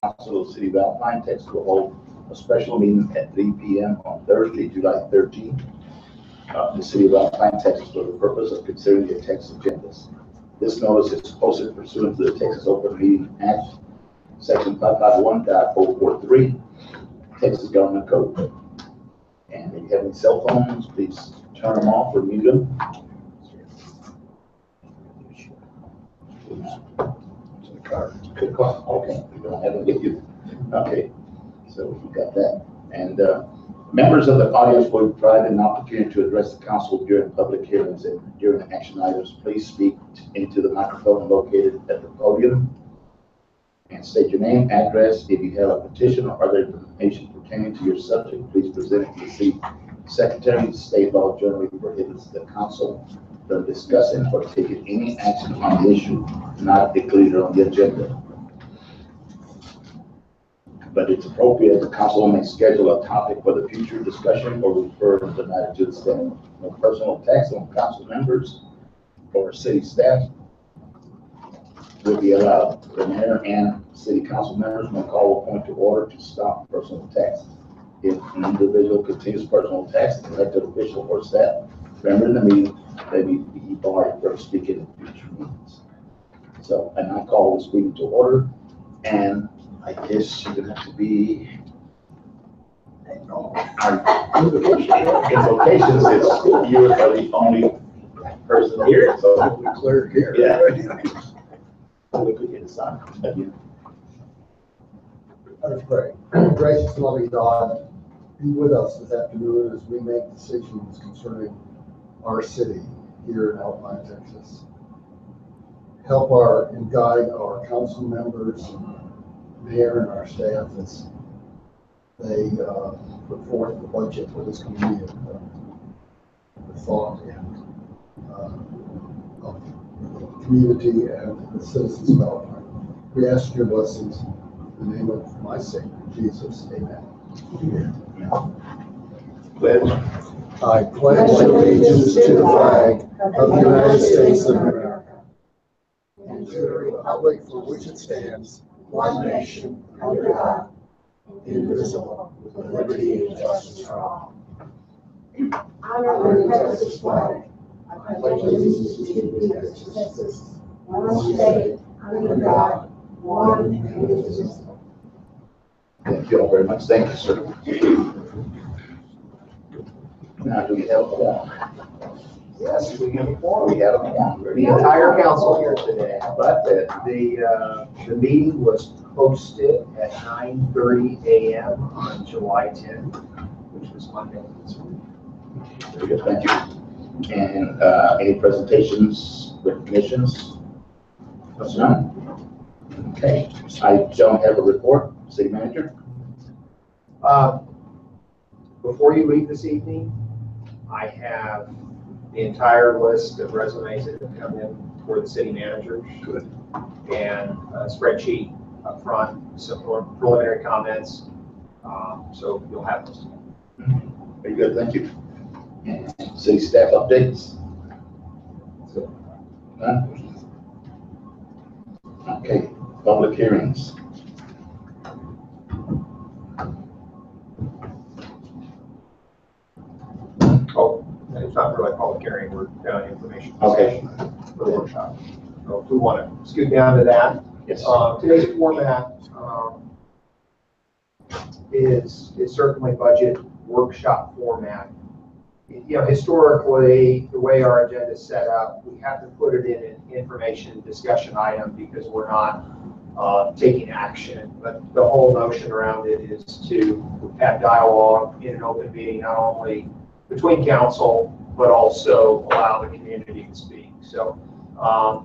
Council of the City of Alpine, Texas will hold a special meeting at 3 p.m. on Thursday, July 13th. The City of Alpine, Texas, for the purpose of considering the text agendas. This notice is posted pursuant to the Texas Open Meeting Act, Section 551.043, Texas Government Code. And if you have any cell phones, please turn them off or mute them. Good call. Okay, we don't have to get you. Okay, so we got that. And members of the audience will be provided an opportunity to address the council during public hearings and during action items. Please speak into the microphone located at the podium and state your name, address. If you have a petition or other information pertaining to your subject, please present it to the city secretary. State law generally prohibits the council from discussing or taking any action on the issue not included on the agenda. But it's appropriate the council may schedule a topic for the future discussion or refer the matter to the stand. No personal attacks on council members or city staff will be allowed. The mayor and city council members may call a point to order to stop personal attacks. If an individual continues personal attacks, the elected official or staff member in the meeting, they may be barred from speaking in future meetings. So, and I call this meeting to order, and I guess you're gonna have to be, our invocations is you are the only person here, so we clear here. Yeah. So we could get a sign again. Let us pray. Gracious and loving God, be with us this afternoon as we make decisions concerning our city here in Alpine, Texas. Help and guide our council members, mayor, and our staff as they put forth the budget for this community with thought and of the community and the citizens of Alpine. We ask your blessings in the name of my Savior, Jesus. Amen. Pledge. I pledge allegiance to the flag of the United States of America and to the republic for which it stands, one nation, under God, indivisible, with liberty and justice for all. Honor the Texas flag. I pledge allegiance to the United States of Texas, one state, under God, one and indivisible. Thank you all very much. Thank you, sir. Now, do we have a quorum? Yes, we have a quorum. We have a quorum. The entire council here today, but the meeting was posted at 9:30 a.m. on July 10th, which was Monday this week. Very good, thank you. And any presentations, recognitions? None? Okay, I don't have a report. City manager? Before you leave this evening, I have the entire list of resumes that have come in for the city managers. Good. And a spreadsheet up front, some preliminary comments. So you'll have those. Very good, thank you. And city staff updates? None? Okay, public hearings. Oh, it's not really a public hearing, we're down information. Okay. For the workshop. So if we want to scoot down to that. Yes. Today's format is certainly budget workshop format. You know, historically, the way our agenda is set up, we have to put it in an information discussion item because we're not taking action. But the whole notion around it is to have dialogue in an open meeting, not only between council, but also allow the community to speak. So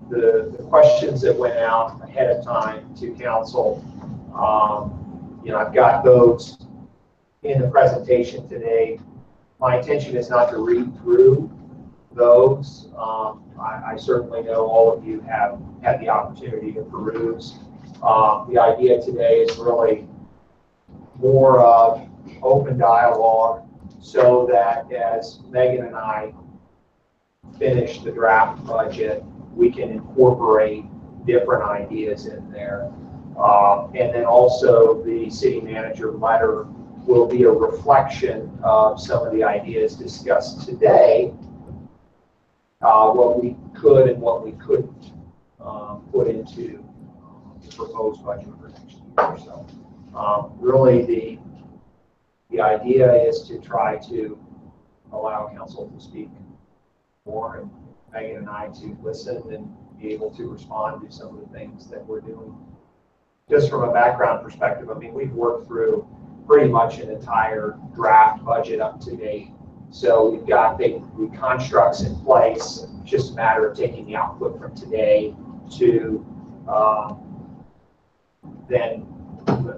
the questions that went out ahead of time to council, you know, I've got those in the presentation today. My intention is not to read through those. I certainly know all of you have had the opportunity to peruse. The idea today is really more of open dialogue so that as Megan and I finish the draft budget, we can incorporate different ideas in there. And then also the city manager letter will be a reflection of some of the ideas discussed today, what we could and what we couldn't put into the proposed budget for next year. So really the idea is to try to allow council to speak more and Megan and I to listen and be able to respond to some of the things that we're doing. Just from a background perspective, I mean, we've worked through pretty much an entire draft budget up to date. So we've got the constructs in place. It's just a matter of taking the output from today to then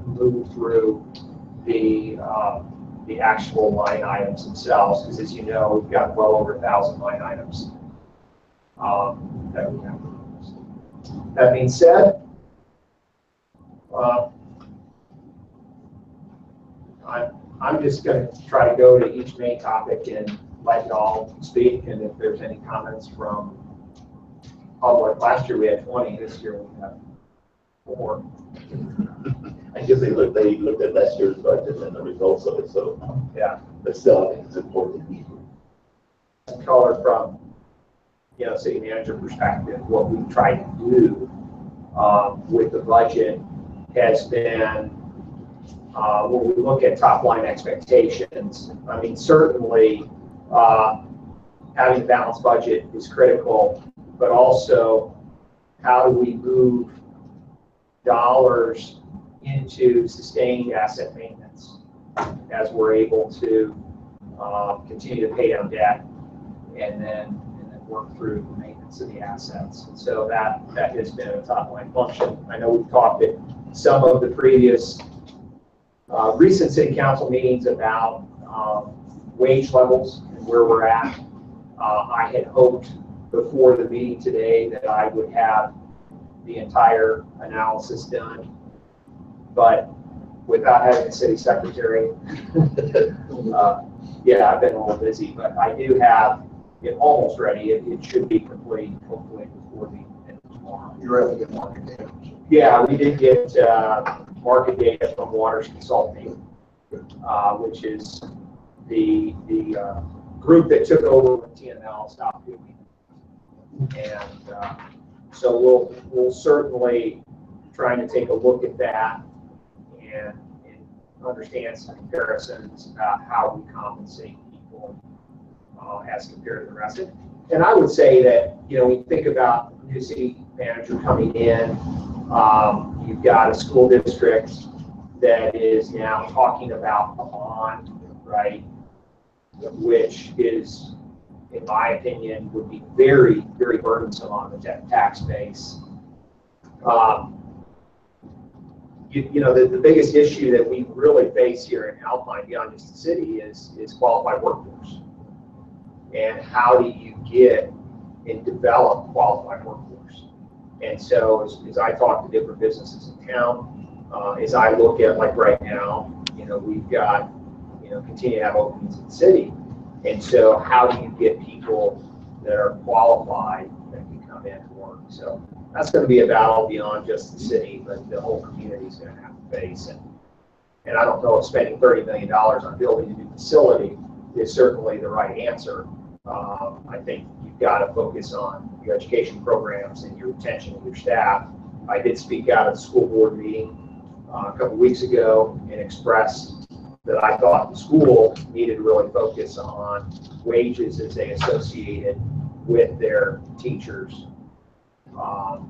move through the actual line items themselves. Because as you know, we've got well over 1,000 line items that we have. That being said, I'm just going to try to go to each main topic and let y'all speak. And if there's any comments from public, last year we had 20, this year we have 4. I guess they looked at last year's budget and the results of it, so yeah. But still, I think it's important. Color from, you know, city manager perspective, what we tried to do with the budget has been when we look at top line expectations. I mean, certainly having a balanced budget is critical, but also how do we move dollars into sustained asset maintenance as we're able to continue to pay down debt and then work through the maintenance of the assets. And so that has been a top line function. I know we've talked at some of the previous recent city council meetings about wage levels and where we're at. I had hoped before the meeting today that I would have the entire analysis done, but without having a city secretary, yeah, I've been a little busy, but I do have it almost ready. It should be complete, hopefully before the end of tomorrow. You're able to get market data. Yeah, we did get market data from Waters Consulting, which is the group that took over when TNL stopped doing it. And so we'll certainly try to take a look at that and understand some comparisons about how we compensate people as compared to the rest of it. And I would say that, you know, when you think about the new city manager coming in, you've got a school district that is now talking about a bond, right? Which is, in my opinion, would be very, very burdensome on the tax base. You know, the biggest issue that we really face here in Alpine, beyond just the city, is qualified workforce. And how do you get and develop qualified workforce? And so as I talk to different businesses in town, as I look at, like right now, you know, we've got, you know, continue to have openings in the city. And so how do you get people that are qualified that can come in and work? So that's going to be a battle beyond just the city, but the whole community is going to have to face. And I don't know if spending $30 million on building a new facility is certainly the right answer. I think you've got to focus on your education programs and your retention of your staff. I did speak out at the school board meeting a couple weeks ago and expressed that I thought the school needed to really focus on wages as they associated with their teachers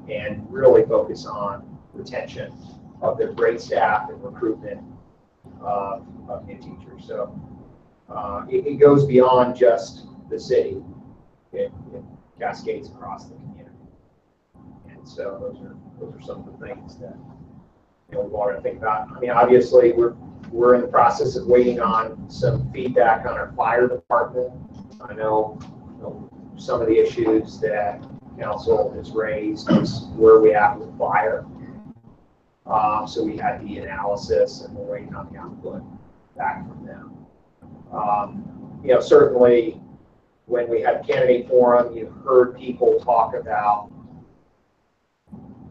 and really focus on retention of their great staff and recruitment of new teachers. So it goes beyond just the city. It cascades across the community. And so those are some of the things that, you know, we want to think about. I mean, obviously we're in the process of waiting on some feedback on our fire department. I know, you know, some of the issues that council has raised is where we at with fire. So we had the analysis and we're waiting on the output back from them. You know, certainly when we had candidate forum, you heard people talk about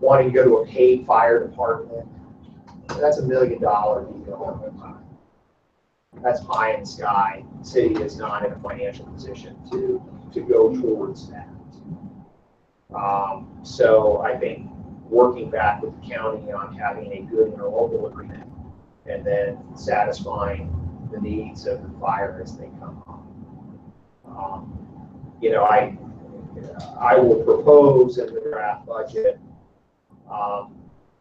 wanting to go to a paid fire department, that's $1 million deal. That's pie in the sky. The city is not in a financial position to go towards that. So I think working back with the county on having a good interlocal agreement and then satisfying the needs of the fire as they come up. You know, I will propose in the draft budget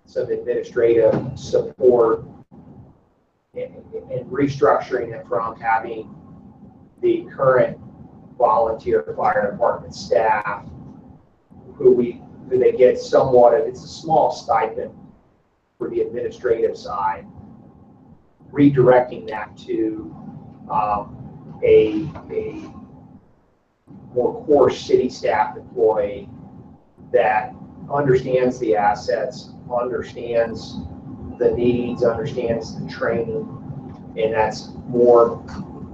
some administrative support in restructuring it from having the current volunteer fire department staff who they get somewhat of, it's a small stipend for the administrative side, redirecting that to a more core city staff employee that understands the assets, understands the needs, understands the training, and that's more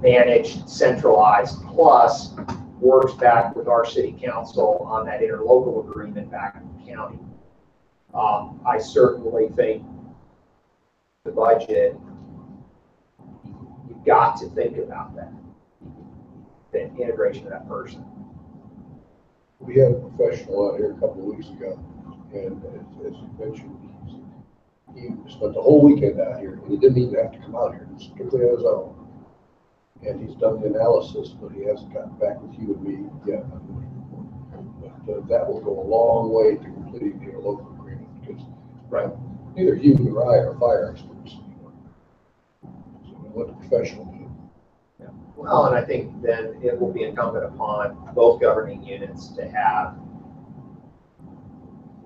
managed, centralized, plus works back with our city council on that interlocal agreement back in the county. I certainly think the budget, you've got to think about that, the integration of that person. We had a professional out here a couple of weeks ago, and as you mentioned, he spent the whole weekend out here, and he didn't even have to come out here, strictly on his own. And he's done the analysis, but he hasn't gotten back with you and me yet. But that will go a long way to completing the local agreement, because neither you nor I are fire experts. So we let the professional do it. Yeah. Well, and I think then it will be incumbent upon both governing units to have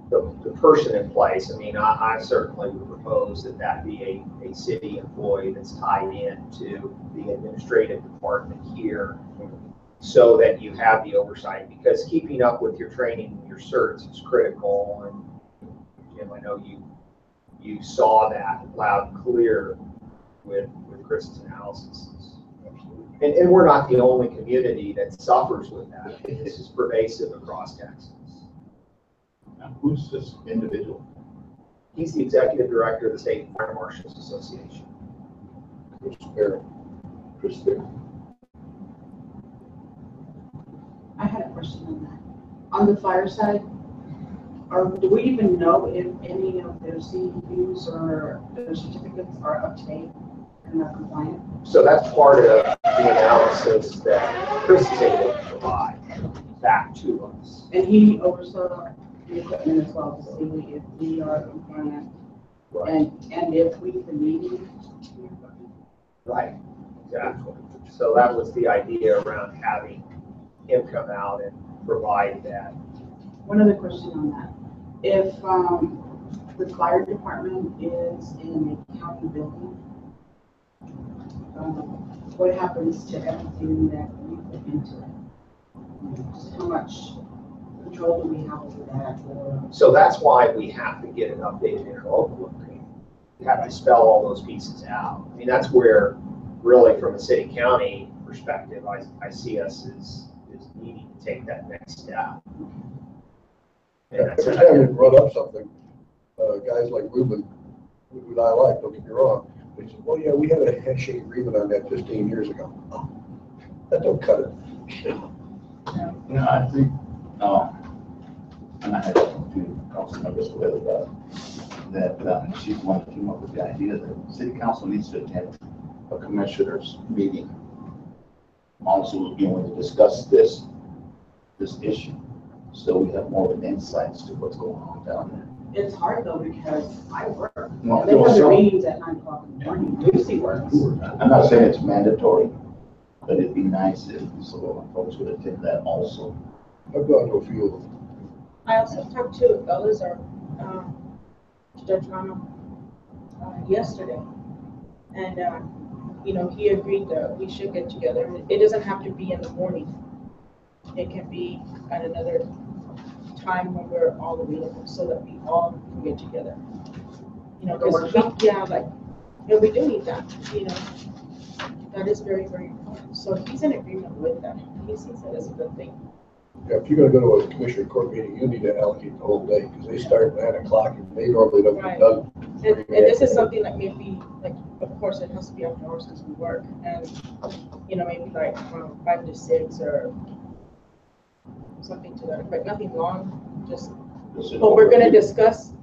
the person in place. I mean, I certainly would propose that be a city employee that's tied into the administrative department here, so that you have the oversight, because keeping up with your training and your certs is critical. And Jim, I know you saw that loud and clear with Chris's analysis. And we're not the only community that suffers with that. This is pervasive across Texas. Now, who's this individual? He's the executive director of the State Fire Marshals Association. Chris Bear. I had a question on that. On the fire side, do we even know if any of their CEUs or their certificates are up to date and are compliant? So that's part of the analysis that Chris is able to provide back to us. And he oversaw the equipment as well to see if we are compliant, Right. and if we've been meeting. Right, exactly. So that was the idea around having him come out and provide that. One other question on that. If the fire department is in a county building, what happens to everything that we put into it? Just how much control do we have over that? Or So that's why we have to get an updated interlocal agreement. We have to spell all those pieces out. I mean, that's where really from a city-county perspective, I see us as needing to take that next step. And that's Every time we brought up something, guys like Ruben, who I like, don't get me wrong, they said, well, yeah, we had a handshake agreement on that 15 years ago. Oh, that don't cut it. You know, I think, and I had talked to council members with that she wanted to come up with the idea that city council needs to attend a commissioners meeting. Also, you know, to discuss this issue, so we have more of an insight as to what's going on down there. it's hard though because I work. Well, And they have their so- meetings at 9 o'clock in the morning. Lucy works. I'm not saying it's mandatory, but it'd be nice if some of our folks would attend that also. I've gone to a few of them. I also talked to Elizar, Judge Rano, yesterday. And, you know, he agreed that we should get together. It doesn't have to be in the morning. It can be at another time when we're all available so that we all can get together. You know, because we do need that, you know. That is very, very important. So he's in agreement with that. He sees it as a good thing. Yeah, if you're gonna go to a commissioner court meeting, you need to allocate the whole day, because they start at 9 o'clock and they normally don't get Right. done. And this is something that maybe, like, of course, it has to be after hours because we work, and, you know, maybe like from 5 to 6 or something to that effect, nothing long, just, but we're gonna discuss,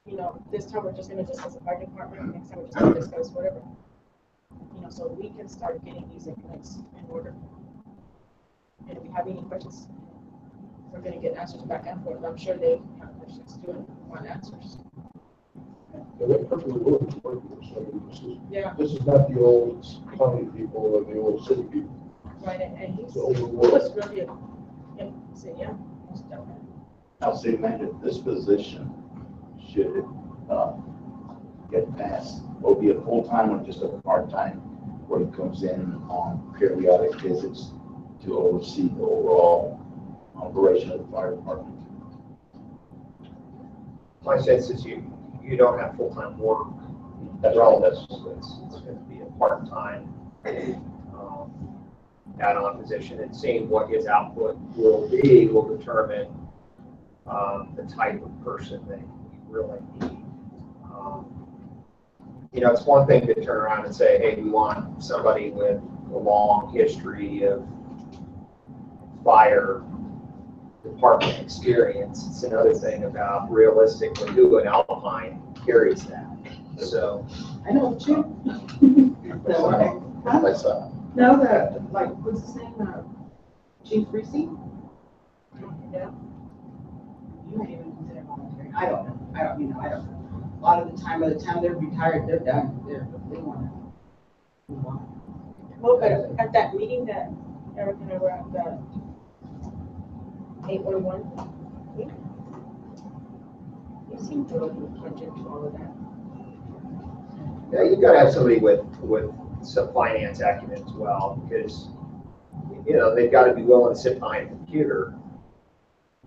you know, this time we're just gonna discuss the fire department, next time we're just gonna discuss whatever. You know, so we can start getting these implements in order. And if you have any questions, we're gonna get answers back and forth. I'm sure they have questions too and want answers. And they're perfectly willing to work with us. I mean, Yeah, this is not the old county people or the old city people. right, and he's, It's the old he world. was really, yeah, most definitely. I'll say, man, this position should, get passed, will be a full-time or just a part-time, where he comes in on periodic visits to oversee the overall operation of the fire department. My sense is you don't have full-time work. That's all right. this, it's going to be a part-time add-on position, and seeing what his output will be will determine the type of person that you really need. You know, it's one thing to turn around and say, hey, we want somebody with a long history of fire department experience. It's another thing about realistically who in Alpine carries that. So, I know, too. My son. No, like, what's his name, Chief Reese? Yeah. You might even consider volunteering, I don't know, I don't know. A lot of the time, by the time they're retired, they're done, they want to move on. Well, but at that meeting that Eric and I were at, the 811, he seemed to really punch into all of that. yeah, you've got to have somebody with some finance acumen as well, because, you know, they've got to be willing to sit behind a computer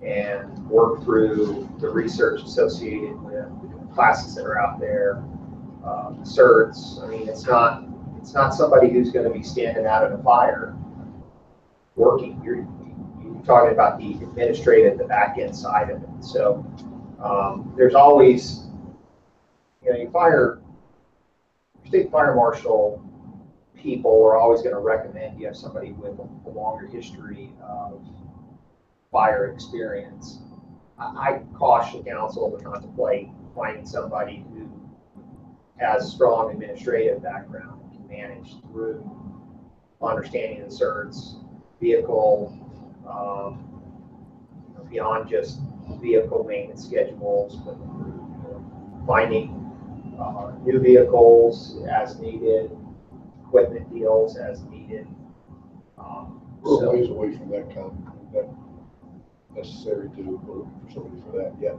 and work through the research associated with the classes that are out there, certs. I mean, it's not somebody who's going to be standing out in a fire working. You're talking about the administrative, the back end side of it. So there's always, you know, state fire marshal people are always going to recommend you have somebody with a longer history of fire experience. I caution council to contemplate finding somebody who has strong administrative background and can manage through understanding the certs, vehicle, beyond just vehicle maintenance schedules, but finding new vehicles as needed, equipment deals as needed. We're a ways away from that necessary to look for somebody for that yet.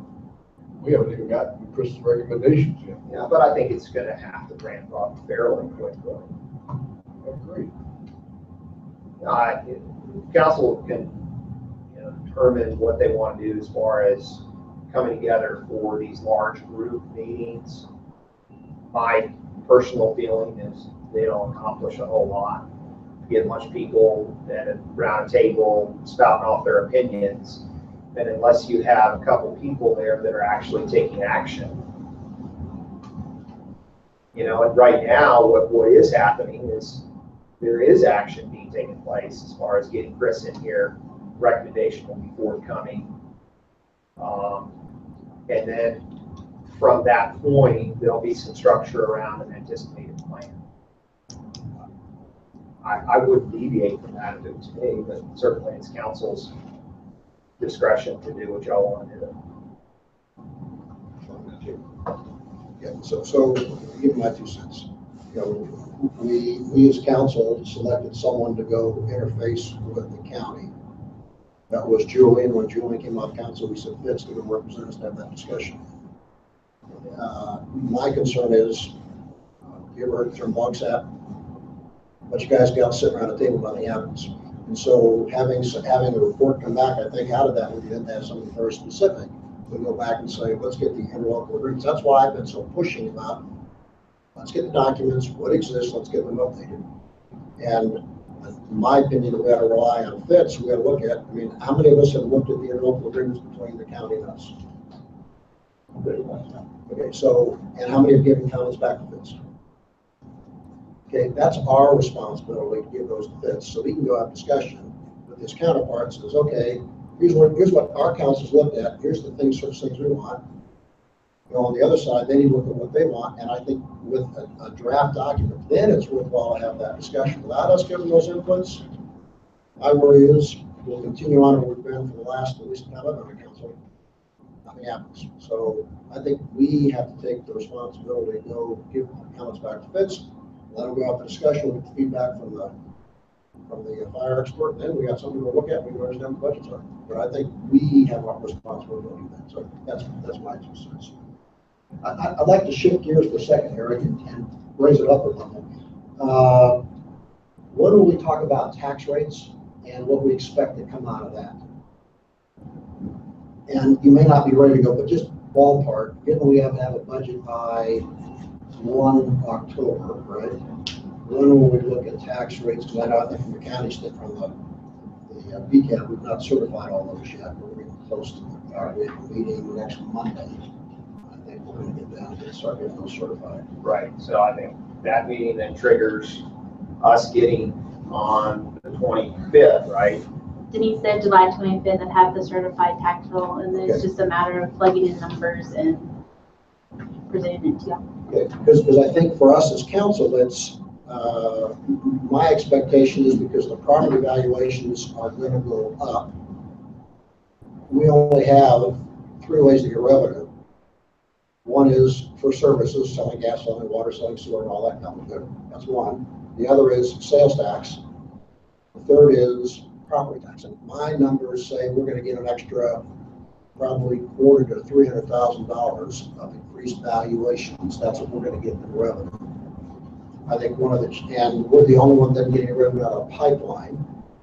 We haven't even gotten Chris's recommendations yet. Yeah, but I think it's going to have to ramp up fairly quickly. I agree. Council can, you know, determine what they want to do as far as coming together for these large group meetings. My personal feeling is they don't accomplish a whole lot. Get a bunch of people at a round table spouting off their opinions, and unless you have a couple people there that are actually taking action, you know, and right now what is happening is there is action being taken place as far as getting Chris in here. Recommendation will be forthcoming, and then from that point there'll be some structure around an anticipated plan. I wouldn't deviate from that if it was me, but certainly it's council's discretion to do what y'all want to do. Yeah, so give my 2 cents. You know, we as council selected someone to go interface with the county. That was Julian. When Julian came off council, we said Finn's going to represent us to have that discussion. My concern is, you ever heard the term bog sap? But you guys got sitting around a table, nothing happens. And so having a report come back, I think out of that, we didn't have something very specific. We go back and say, let's get the interlocal agreements. That's why I've been so pushing about, let's get the documents, what exists, let's get them updated. And In my opinion, we ought to rely on fits. We ought to look at, I mean, how many of us have looked at the interlocal agreements between the county and us? Okay, so, and how many have given comments back to fits? Okay, that's our responsibility to give those to fits, so we can go have discussion with his counterparts, says, okay, here's what our council's looked at, here's the things, sorts of things we want. You know, on the other side, they need to look at what they want, and I think with a draft document, then it's worthwhile to have that discussion. Without us giving those inputs, my worry is we'll continue on where we've been for the last, at least, time I've been on council. Nothing happens. So I think we have to take the responsibility to go give comments back to fits, let them go out the discussion, with feedback from the fire expert, and then we got something to look at, we can understand what the budgets are. But I think we have a responsibility to do that. So that's my 2 cents. I'd like to shift gears for a second, Eric, and raise it up a little. What do we talk about tax rates and what we expect to come out of that? And you may not be ready to go, but just ballpark, given we have to have a budget by 1 October, right? When will we look at tax rates? Because I know, I think from the county, from the BCAP, we've not certified all those yet. We're getting close to our meeting next Monday. I think we're going to get down and start getting those certified. Right, so I think that meeting then triggers us getting on the 25th, right? Denise said July 25th and have the certified tax roll, and then it's just a matter of plugging in numbers and presenting it to you. Okay, because I think for us as council, it's my expectation is because the property valuations are going to go up, we only have 3 ways to get revenue. One is for services, selling gas, selling water, selling sewer, and all that kind of good. That's one. The other is sales tax. The third is property tax. And my numbers say we're going to get an extra probably $250,000 to $300,000 of increased valuations. That's what we're going to get in revenue. I think and we're the only one that's getting revenue out of pipeline.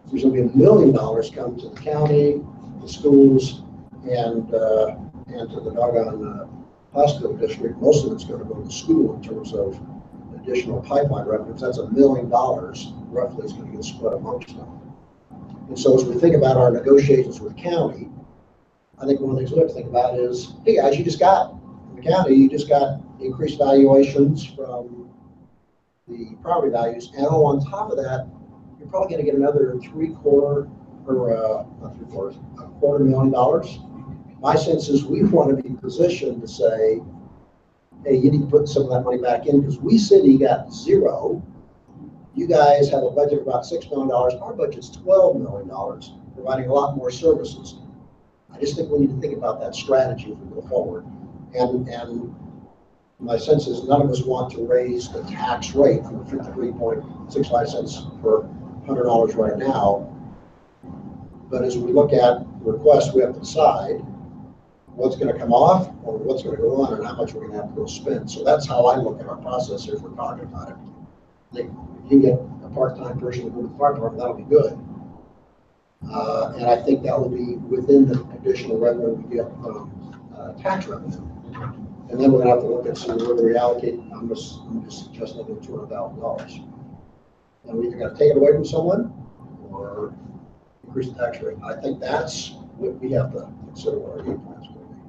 There's going to be $1 million coming to the county, the schools, and to the doggone hospital district. Most of it's going to go to the school in terms of additional pipeline revenues. That's $1 million roughly is going to get split amongst them. And so as we think about our negotiations with county, I think one of the things we have to think about is, hey guys, you just got increased valuations from the property values, and on top of that, you're probably going to get another $250,000. My sense is we want to be positioned to say, hey, you need to put some of that money back in because we city got 0. You guys have a budget of about $6 million. Our budget's $12 million, providing a lot more services. I just think we need to think about that strategy as we go forward. And my sense is none of us want to raise the tax rate from 53.65 cents per $100 right now. But as we look at requests, we have to decide what's going to come off or what's going to go on and how much we're going to have to go spend. So that's how I look at our process if we're talking about it. Like, if you get a part-time person to go to the fire department, that'll be good. And I think that will be within the additional revenue we get from tax revenue. And then we're going to have to look at some where we allocate. I'm just suggesting $200,000. And we either got to take it away from someone or increase the tax rate. I think that's what we have to consider what our game plans will be.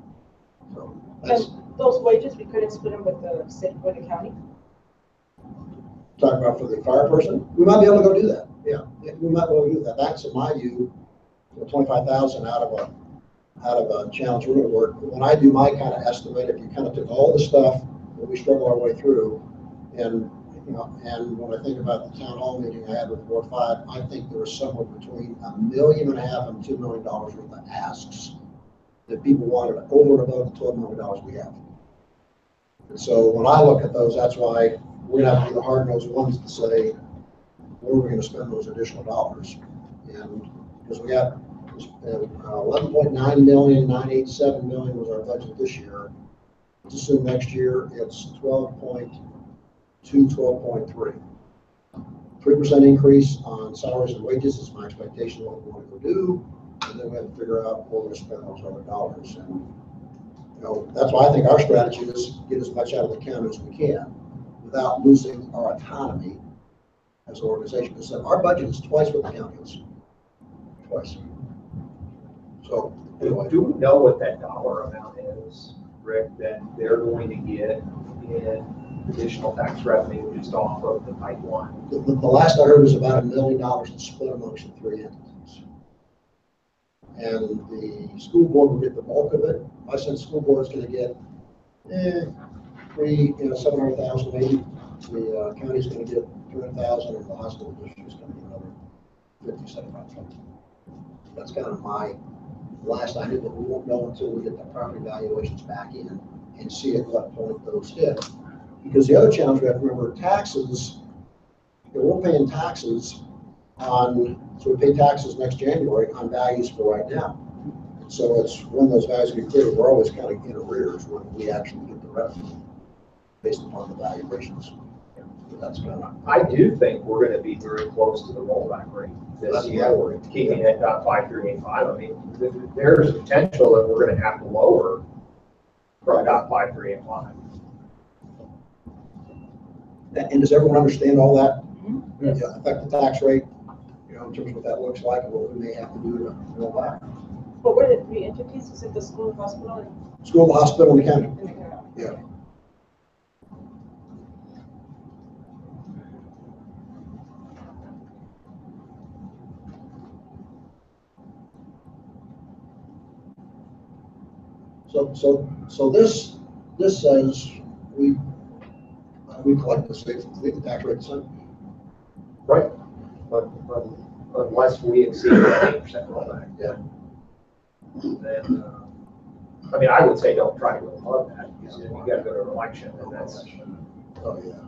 So that's those wages, we couldn't split them with the city, with the county. Talking about for the fire person, we might be able to go do that. Yeah, we might be able to do that. That's in my view, $25,000 out of a challenge we're going to work. When I do my kind of estimate, if you kind of took all the stuff that we struggle our way through, and and when I think about the town hall meeting I had with Ward 5, I think there was somewhere between $1.5 million and $2 million worth of asks that people wanted over and above the $12 million we have. And so when I look at those, that's why we're going to have to be the hard-nosed ones to say where we're going to spend those additional dollars. And because we got 11.9 million, 987 million was our budget this year. Let's assume next year it's 12.2, 12.3. 3% increase on salaries and wages is my expectation of what we want to go do. And then we have to figure out where we're going to spend those other dollars. And that's why I think our strategy is get as much out of the county as we can without losing our autonomy as an organization. Because our budget is twice what the county is. Twice. So, anyway. Do we know what that dollar amount is, Rick, that they're going to get in additional tax revenue just off of the pipeline? The last I heard was about $1 million to split amongst the three entities. And the school board will get the bulk of it. I said school board is going to get $700,000 maybe. The county's going to get $200,000, and the hospital district is going to get another $57,000. That's kind of my last I knew, but we won't know until we get the property valuations back in and see at what point those hit. Because the other challenge we have to remember, taxes, we're paying taxes on, so we pay taxes next January on values for right now. So it's when those values get cleared, we're always kind of in arrears when we actually get the revenue based upon the valuations. But that's kind of. I do think we're going to be very close to the rollback rate this year, keeping it at 5.385. I mean, there's potential that we're going to have to lower from about 5.385. And does everyone understand all that? Mm-hmm. Yes. Yeah, affect the tax rate, in terms of what that looks like and what we may have to do to roll back. But what are the three entities? Is it the school, hospital, and School, the hospital, and the county. the county? Yeah. So this says we collect the tax rate, so. Right. But unless we exceed the 8% rollback. Yeah. Then, I mean, I would say don't try to go above that, because you got to go to an election, and that's. Oh, yeah.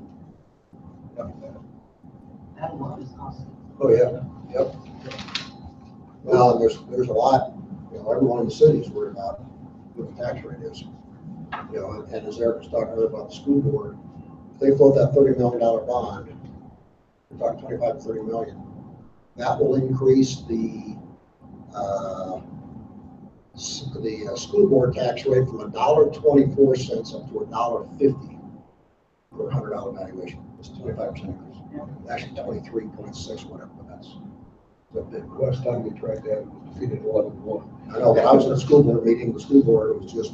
Yep. That alone is costly. Oh, yeah, yep. Well, and there's a lot, everyone in the city is worried about what the tax rate is. And as Eric was talking earlier about the school board, if they float that $30 million bond, we're talking 25 to 30 million. That will increase the school board tax rate from $1.24 up to $1.50 for a $100 valuation. It's 25% increase. Actually 23.6, whatever, but that's a big. Last time we tried that, it was defeated 11-1. I know, but I was at a school board meeting, the school board was just,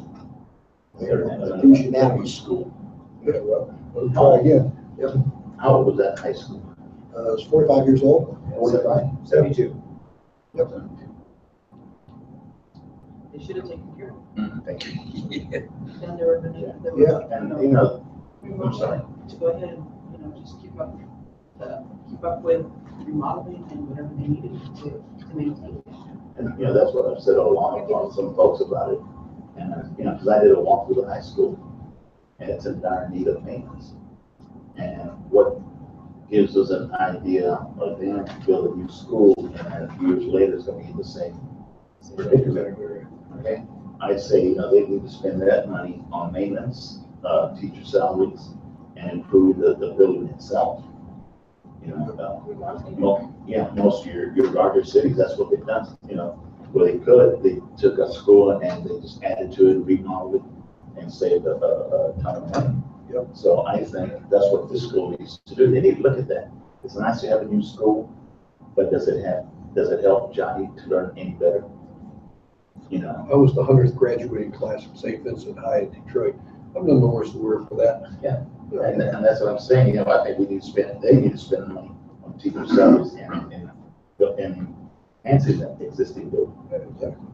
it was unanimous. School. Yeah, well, we'll try again. How old was that high school? I was 45 years old. 45? 72. Yep. They should have taken care of Thank you. it. Then they were gonna, they were. Yeah. And, I'm sorry. To go ahead and, just keep up with remodeling and whatever they needed to maintain. And, that's what I've said all along, talked to some folks about it. And, because I did a walk through the high school, and it's in dire need of maintenance. And what gives us an idea of them to build a new school, and a few years later, it's gonna be the same predicament. Okay? I say, they need to spend that money on maintenance, teacher salaries, and improve the building itself. Most of your larger cities, that's what they've done, where they could, they took a school and they just added to it, remodeled it, and saved a ton of money. Yep. So I think that's what this school needs to do. They need to look at that. It's nice to have a new school, but does it help Johnny to learn any better? I was the 100th graduating class from St. Vincent High in Detroit. I'm none the worse the word for that. Yeah. And that's what I'm saying, I think they need to spend money on teacher salaries and enhancing that existing building.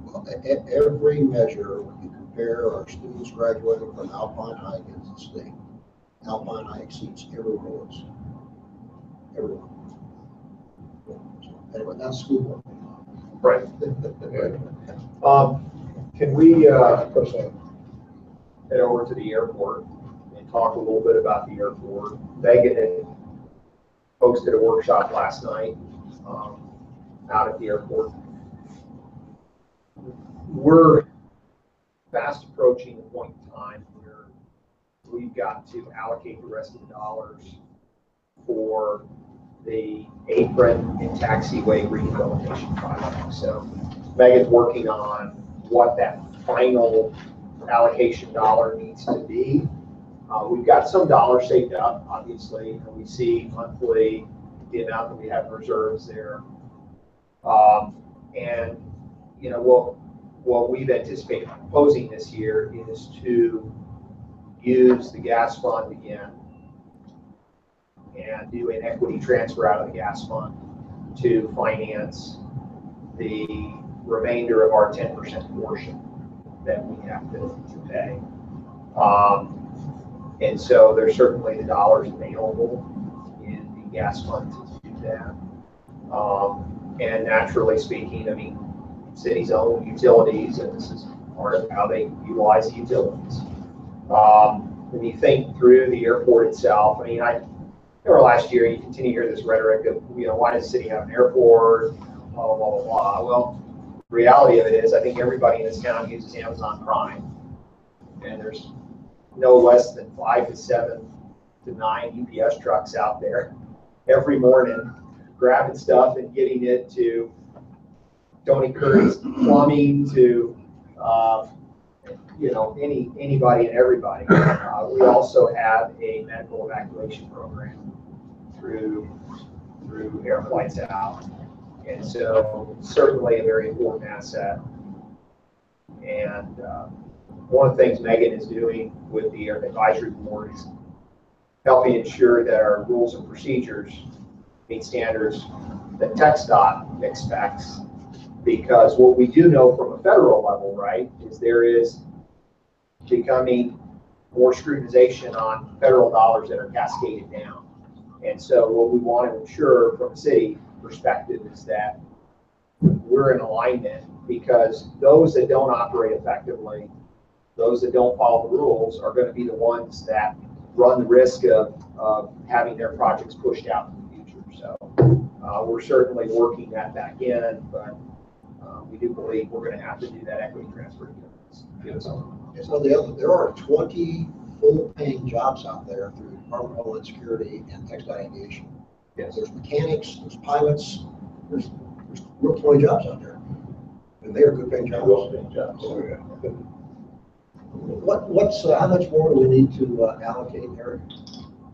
Well, every measure, when you compare our students graduating from Alpine High against the state, Alpine High exceeds everyone else. Everyone. So, anyway, that's school board. Right. Can we head over to the airport and talk a little bit about the airport? Megan had hosted a workshop last night out at the airport. We're fast approaching the point in time where we've got to allocate the rest of the dollars for the apron and taxiway rehabilitation project. So Megan's working on what that final allocation dollar needs to be. We've got some dollars saved up, obviously, and we see monthly the amount that we have in reserves there. And, you know, what we've anticipated proposing this year is to use the gas fund again and do an equity transfer out of the gas fund to finance the remainder of our 10% portion that we have to pay. And so there's certainly the dollars available in the gas fund to do that. And naturally speaking, I mean, cities own utilities, and this is part of how they utilize the utilities. When you think through the airport itself, I mean, I remember last year you continue to hear this rhetoric of, you know, why does the city have an airport, blah, blah, blah, blah, blah. Well, the reality of it is I think everybody in this town uses Amazon Prime, and there's no less than 5 to 7 to 9 UPS trucks out there every morning grabbing stuff and getting it to Tony Curry's Plumbing to, you know, anybody and everybody. We also have a medical evacuation program through Air Flights Out. And so certainly a very important asset. And one of the things Megan is doing with the Air Advisory Board is helping ensure that our rules and procedures meet standards that TxDOT expects. Because what we do know from a federal level, right, is there is becoming more scrutinization on federal dollars that are cascaded down. And so what we want to ensure from a city perspective is that we're in alignment, because those that don't operate effectively, those that don't follow the rules, are going to be the ones that run the risk of having their projects pushed out in the future. So we're certainly working that back in, but we do believe we're going to have to do that equity transfer to give us all. So there are 20 full-paying jobs out there through Department of Homeland Security and TxDOT Aviation. Yes. There's mechanics, there's pilots, there's real 20 jobs out there. And they are good paying jobs. Well-paying jobs. Oh, yeah. How much more do we need to allocate, Eric?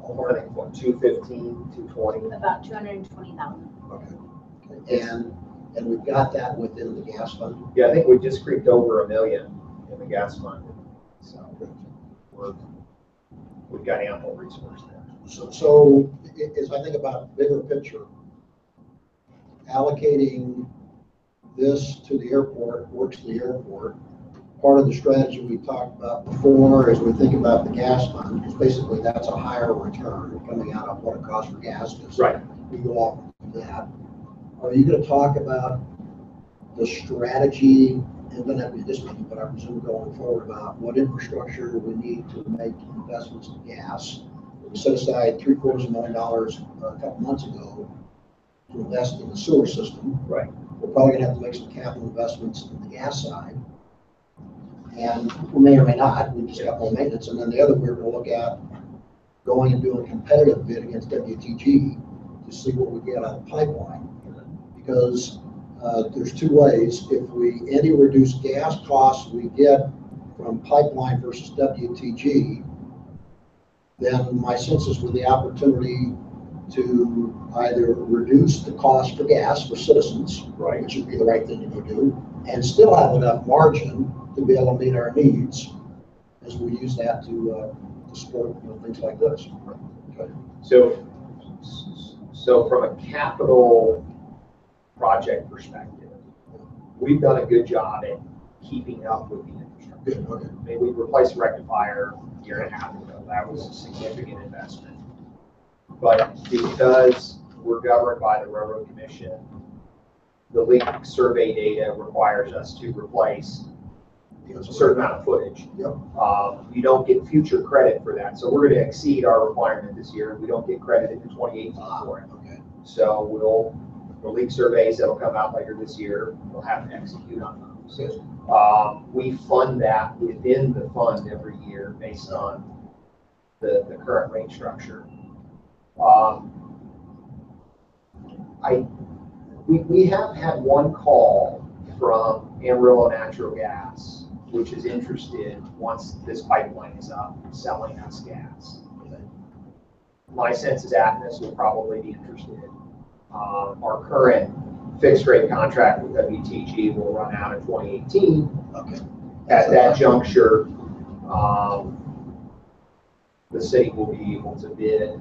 I think what, 215, 220? About 220,000. Okay. And we've got that within the gas fund? Yeah, I think we just creeped over $1 million in the gas fund. So we've got ample resource there. So as I think about bigger picture, allocating this to the airport works the airport. Part of the strategy we talked about before is we think about the gas fund, because basically that's a higher return coming out of what it costs for gas. Right. We go off of that. Are you going to talk about the strategy, and doesn't have to be this meeting, but I presume going forward, about what infrastructure we need to make investments in gas? We set aside $750,000 a couple months ago to invest in the sewer system. Right. We're probably going to have to make some capital investments in the gas side. And we may or may not, we just got more maintenance. And then the other, we're going to look at going and doing a competitive bid against WTG to see what we get out of the pipeline. Because there's two ways. If any reduced gas costs we get from pipeline versus WTG, then my sense is with the opportunity to either reduce the cost for gas for citizens, right, which would be the right thing to go do, and still have enough margin to be able to meet our needs as we use that to support things like this. Okay. So from a capital project perspective, we've done a good job at keeping up with the infrastructure. Good, okay. I mean, we replaced a rectifier a year and a half ago. That was a significant investment. But because we're governed by the Railroad Commission, the leak survey data requires us to replace a certain amount of footage. Yep. You don't get future credit for that. So we're going to exceed our requirement this year. We don't get credit in 2018 for it. Okay. So the leak surveys that'll come out later this year, we'll have to execute on those. We fund that within the fund every year based on the current rate structure. We have had one call from Amarillo Natural Gas, which is interested, once this pipeline is up, selling us gas. My sense is Atmos will probably be interested. Our current fixed rate contract with WTG will run out in 2018. Okay. At that juncture, the city will be able to bid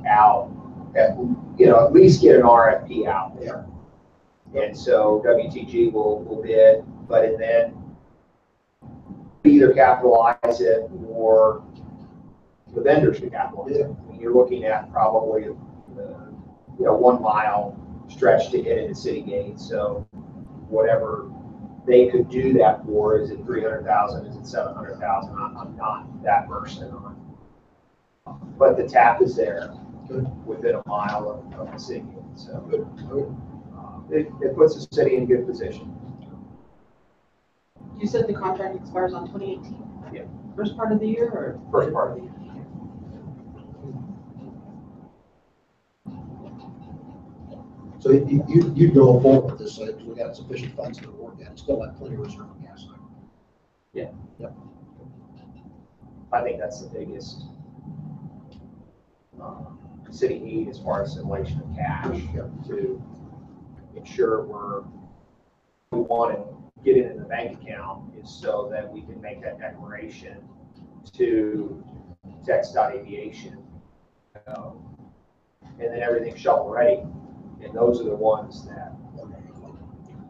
out, at least get an RFP out there. And so WTG will bid, but then either capitalize it or the vendors can capitalize it. I mean, you're looking at probably 1 mile stretch to get into city gates. So whatever they could do that for, is it 300,000? Is it 700,000? I'm not that versed on. But the tap is there within a mile of the city gate. So it puts the city in a good position. You said the contract expires on 2018? Yeah. First part of the year or? First part of the year. So you'd go forward with this, because we got sufficient funds to work at, still have plenty of reserve on gas. Yeah. Yep. I think that's the biggest city need as far as simulation of cash to ensure we want to get it in the bank account, is so that we can make that declaration to Tex.Aviation, and then everything's shovel ready. And those are the ones that.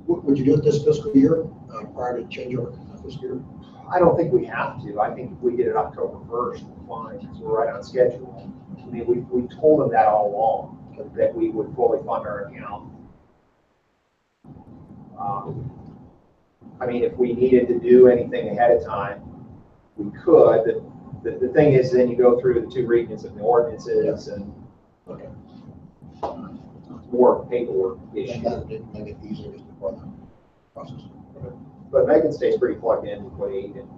Would you do it this fiscal year, prior to changeover fiscal year? I don't think we have to. I think if we get it October 1st, we're fine, because we're right on schedule. I mean, we told them that all along, that we would fully fund our account. I mean, if we needed to do anything ahead of time, we could. The thing is, then you go through the 2 readings of the ordinances, and more of a paperwork issue. And that didn't make it easier just before the process. But Megan stays pretty plugged in with Wade and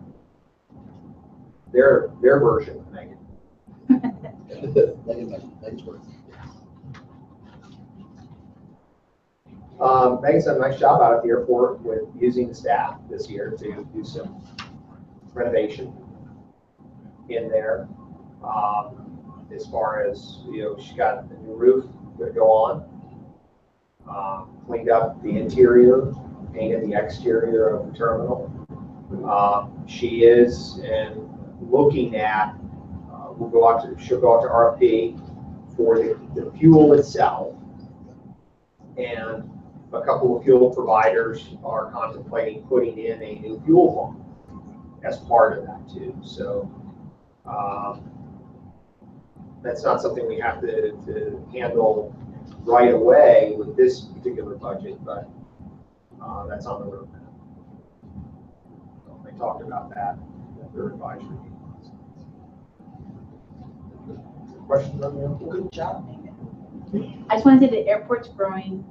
their version of Megan. Megan's work. Megan's done a nice job out at the airport with using the staff this year to do some renovation in there. As far as, she's got the new roof to go on. Cleaned up the interior, painted the exterior of the terminal. She is, and looking at, she'll go out to RFP for the fuel itself. And a couple of fuel providers are contemplating putting in a new fuel pump as part of that too. So that's not something we have to handle right away with this particular budget, but that's on the roadmap. They talked about that at their advisory meeting. Questions on the Good job, Megan. I just want to say the airport's growing.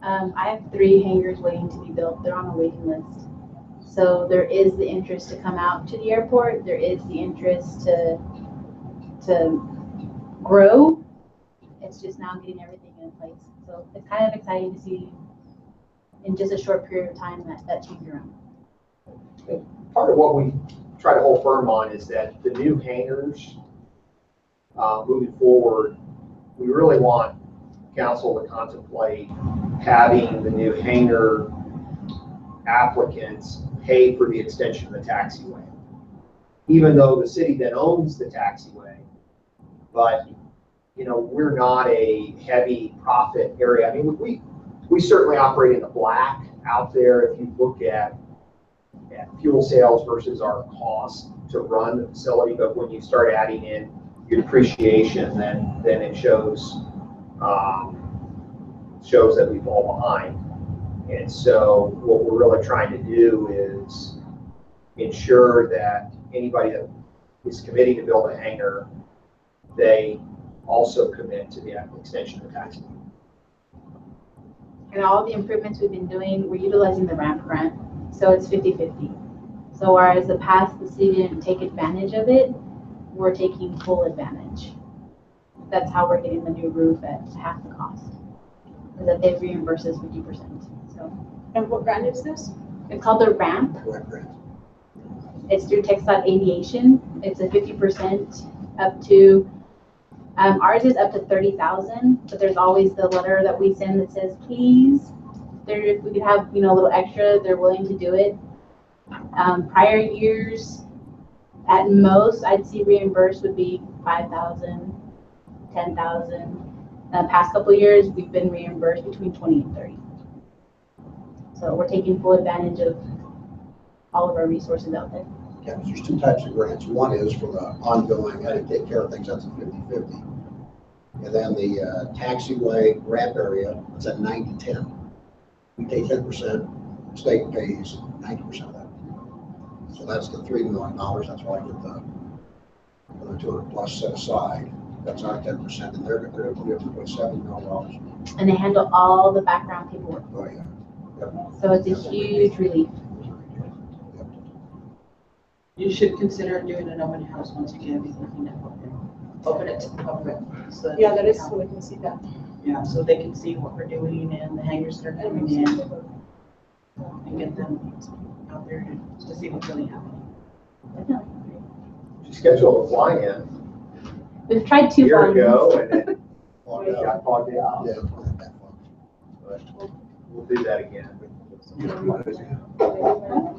I have 3 hangars waiting to be built. They're on a waiting list. So there is the interest to come out to the airport. There is the interest to grow. It's just now getting everything in place. So it's kind of exciting to see in just a short period of time that change around. Part of what we try to hold firm on is that the new hangars, moving forward, we really want council to contemplate having the new hangar applicants pay for the extension of the taxiway. Even though the city then owns the taxiway, but we're not a heavy profit area. I mean, we certainly operate in the black out there. If you look at fuel sales versus our cost to run the facility, but when you start adding in your depreciation, then it shows that we fall behind. And so what we're really trying to do is ensure that anybody that is committing to build a hangar, they also commit to the extension of the taxiway. And all the improvements we've been doing, we're utilizing the ramp grant. So it's 50-50. So whereas the past, the city didn't take advantage of it, we're taking full advantage. That's how we're getting the new roof at half the cost. Is that they reimburse us 50%. So. And what grant is this? It's called the ramp. It's through Tex.Aviation. It's a 50% up to Ours is up to 30,000, but there's always the letter that we send that says, please, if we could have, a little extra, they're willing to do it. Prior years, at most, I'd see reimbursed would be 5,000, 10,000. Past couple of years, we've been reimbursed between 20 and 30. So we're taking full advantage of all of our resources out there. Yeah, there's two types of grants. One is for the ongoing, how to take care of things, that's a 50-50. And then the taxiway ramp area, that's at 90-10. We take 10%, state pays 90% of that. So that's the $3 million, that's why I get the 200 plus set aside. That's our 10%, and they're going to put $2.7 million. And they handle all the background paperwork. Oh, yeah. Yep. So it's a huge relief. You should consider doing an open house once you get everything cleaned up over there. Open it to the public. So that Yeah, they that can is, help. so we can see that. Yeah, so they can see what we're doing and the hangers that are coming in and get them out there to see what's really happening. Definitely. You scheduled a fly-in We've tried a two year flying. ago and then Fogged it out. got fogged out. Yeah, it's not that far. But we'll do that again.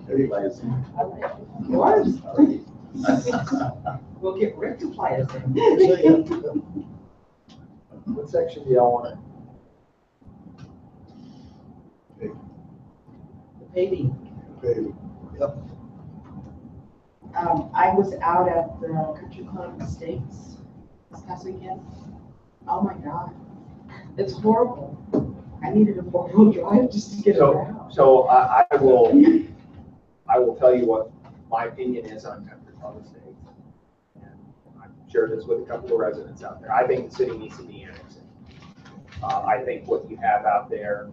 Everybody's. Yours? We'll get Rick to fly us in. What section do y'all want The paving. Yep. I was out at the Country Club Estates this past weekend. Oh my God, it's horrible. I needed a 4-wheel drive just to get around. So I will tell you what my opinion is on Country Club Estates. And I've shared this with a couple of residents out there. I think the city needs to be annexed. I think what you have out there,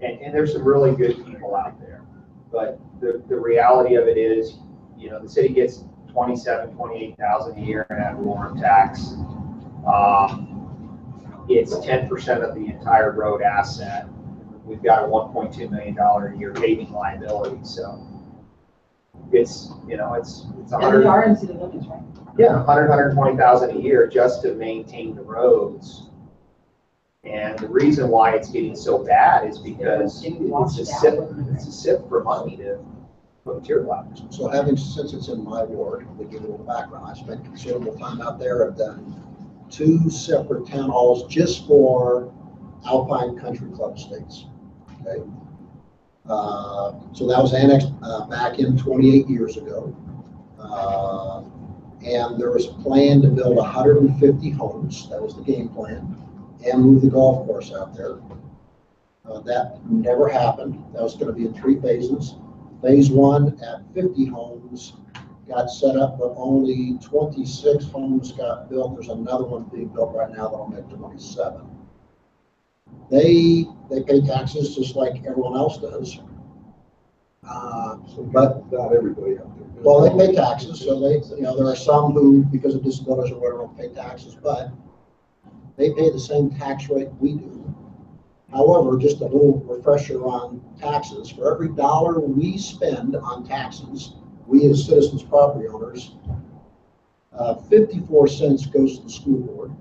and there's some really good people out there, but the reality of it is, the city gets 28,000 a year in ad valorem tax. It's 10% of the entire road asset. We've got a $1.2 million a year paving liability, so it's, it's And 100. they are in city limits, right? Yeah, 120,000 a year just to maintain the roads. And the reason why it's getting so bad is because it's a sip for money to put material out. So since it's in my ward, to give you a little background, I spent considerable time out there. I've done 2 separate town halls just for Alpine Country Club Estates. Okay. So that was annexed back in 28 years ago. And there was a plan to build 150 homes. That was the game plan. And move the golf course out there. That never happened. That was going to be in 3 phases. Phase 1 at 50 homes got set up, but only 26 homes got built. There's another one being built right now that'll make 27. They pay taxes just like everyone else does. But Not everybody out there. well, they pay taxes, so there are some who, because of disabilities or whatever, don't pay taxes, but they pay the same tax rate we do. However, just a little refresher on taxes, for every dollar we spend on taxes, we as citizens property owners, 54 cents goes to the school board.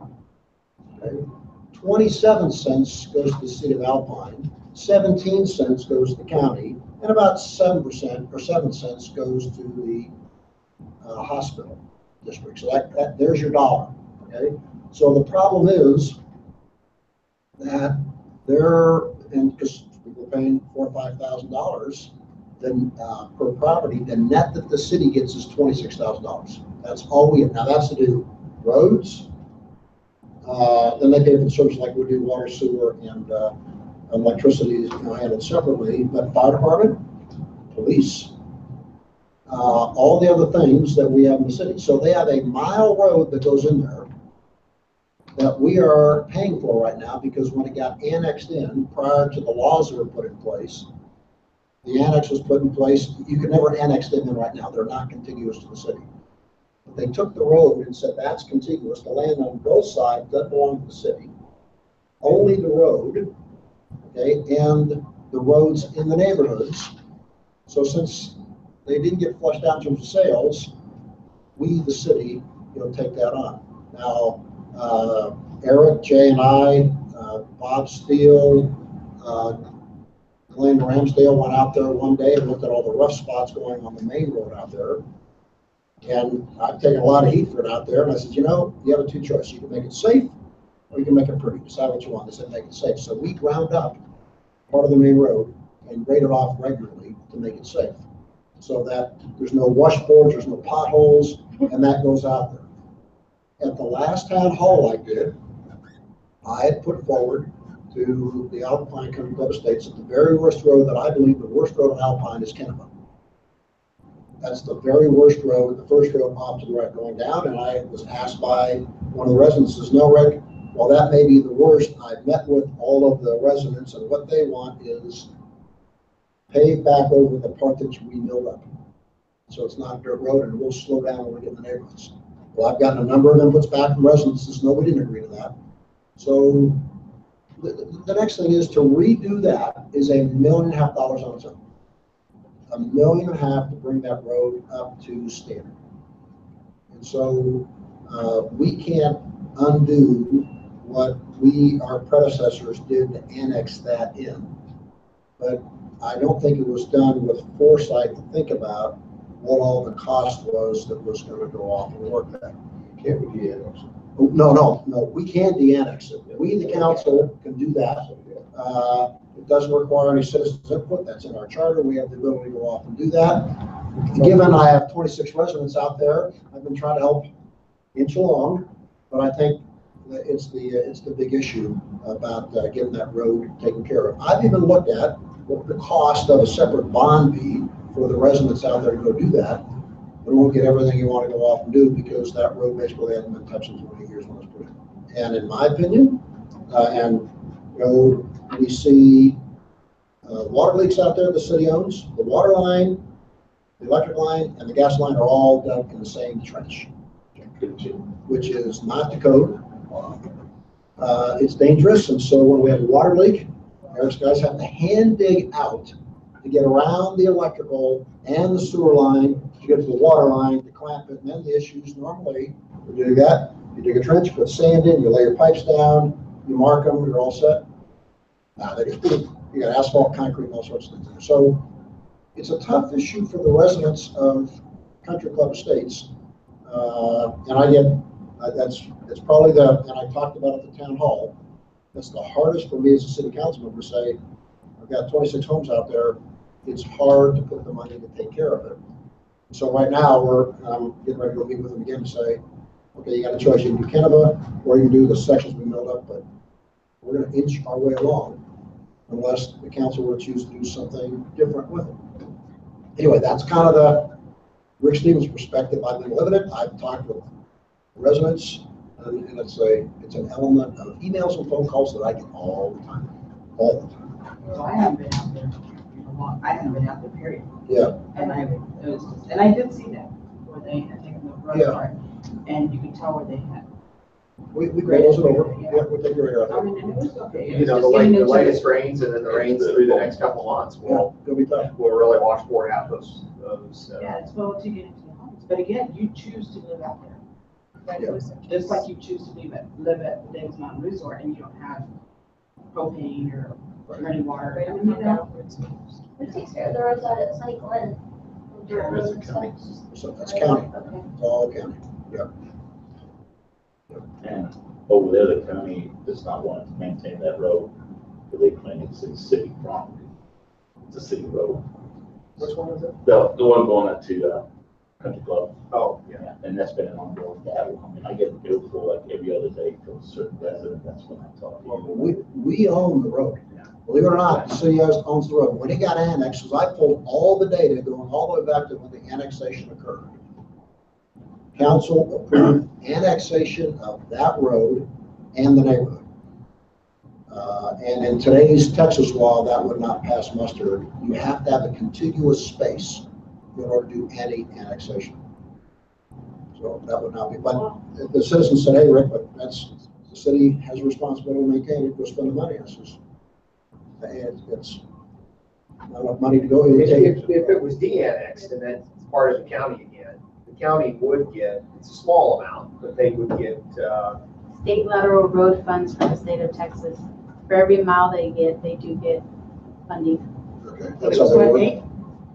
Okay? 27 cents goes to the city of Alpine, 17 cents goes to the county, and about 7% or 7 cents goes to the hospital district. So that there's your dollar. Okay. So the problem is that because people are paying $4,000 or $5,000 then per property, the net that the city gets is $26,000. That's all we have. Now that's to do roads. Then they pay for the service like we do water, sewer, and electricity is handled separately. But fire department, police, all the other things that we have in the city. So they have a mile road that goes in there that we are paying for right now because when it got annexed in prior to the laws that were put in place, the annex was put in place. You can never annex them in right now. They're not contiguous to the city. But they took the road and said that's contiguous. The land on both sides doesn't belong to the city. Only the road, okay, and the roads in the neighborhoods. So since they didn't get flushed out in terms of sales, we, the city, take that on. Now, Eric, Jay, and I, Bob Steele, Glenn Ramsdale went out there one day and looked at all the rough spots going on the main road out there. And I've taken a lot of heat for it out there, and I said, you know, you have two choices. You can make it safe, or you can make it pretty. Decide what you want. They said make it safe. So we ground up part of the main road and grade it off regularly to make it safe, so that there's no washboards, there's no potholes, and that goes out there. At the last town hall I did, I had put forward to the Alpine Country Club Estates that the very worst road that I believe the worst road in Alpine is Kennebunk. That's the very worst road, the first road off to the right going down, and I was asked by one of the residents, says, no, Rick, while that may be the worst, I've met with all of the residents, and what they want is pave back over the part that we milled up. So it's not a dirt road, and we'll slow down when we get in the neighborhoods. Well, I've gotten a number of inputs back from residents that says, no, we didn't agree to that. So the next thing is to redo that is $1.5 million on its own. $1.5 million to bring that road up to standard. And so we can't undo what our predecessors did to annex that in. But I don't think it was done with foresight to think about what all the cost was that was going to go off and work that. Can't we de-annex it? No, we can de-annex it. We, the council, can do that. It doesn't require any citizens' input. That's in our charter. We have the ability to go off and do that. Given I have 26 residents out there, I've been trying to help inch along, but I think that it's the big issue about getting that road taken care of. I've even looked at what the cost of a separate bond be for the residents out there to go do that. But it won't get everything you want to go off and do because that road basically hasn't been touched in 20 years when it was put in. And in my opinion, we see water leaks out there the city owns. The water line, the electric line, and the gas line are all dug in the same trench, which is not the code. It's dangerous, and so when we have a water leak, Eric's guys have to hand dig out to get around the electrical and the sewer line to get to the water line to clamp it. And then the issues normally, you do that, you dig a trench, put sand in, you lay your pipes down, you mark them, you're all set. They just boom, you got asphalt, concrete, and all sorts of things there. So it's a tough issue for the residents of Country Club Estates. And I get, that's probably and I talked about at the town hall, that's the hardest for me as a city council member to say, I've got 26 homes out there. It's hard to put the money to take care of it. So right now I'm getting ready to go meet with them again to say, okay, you got a choice. You can do Kennebunk or you can do the sections we milled up, but we're going to inch our way along unless the council were to choose to do something different with it. Anyway, that's kind of the Rick Stevens perspective. I've been living it. I've talked with residents, and it's an element of emails and phone calls that I get all the time. So I haven't been out there in a long, I haven't been out there, period. Yeah. And I did see that, where they had taken the road apart, and you could tell where they had. We graded it over. Yeah, we'll take your ear I out. mean, and it was okay. You know, the latest rains and then the rains through the next couple months will It'll be tough. really washboard out those. Yeah, it's well to get into the homes, but again, you choose to live out there. Right? Yeah. Just like you choose to live at the Davis Mountain Resort and you don't have propane or running water. I mean, you know. Who takes care of the roads out at Sunny Glen? So that's county. Okay. It's all county. Yeah. And over there, the county does not want to maintain that road, but they claim it's a city property. It's a city road. Which one is it? The one going up to Country Club. Oh, yeah. And that's been an ongoing battle. I mean, I get billed for like every other day from a certain resident. That's when I talk to you. We own the road. Believe it or not, the city owns the road. When it got annexed, because I pulled all the data going all the way back to when the annexation occurred. Council approved annexation of that road and the neighborhood. And in today's Texas law, that would not pass muster. You have to have a contiguous space in order to do any annexation. So that would not be, but if the citizens said, hey, Rick, but that's, the city has a responsibility to maintain it, go spend the money. It's not enough money to go. If it was de-annexed and then part of the county again, the county would get, it's a small amount, but they would get state lateral road funds from the state of Texas. For every mile they get, they do get funding. Okay, that's how they work.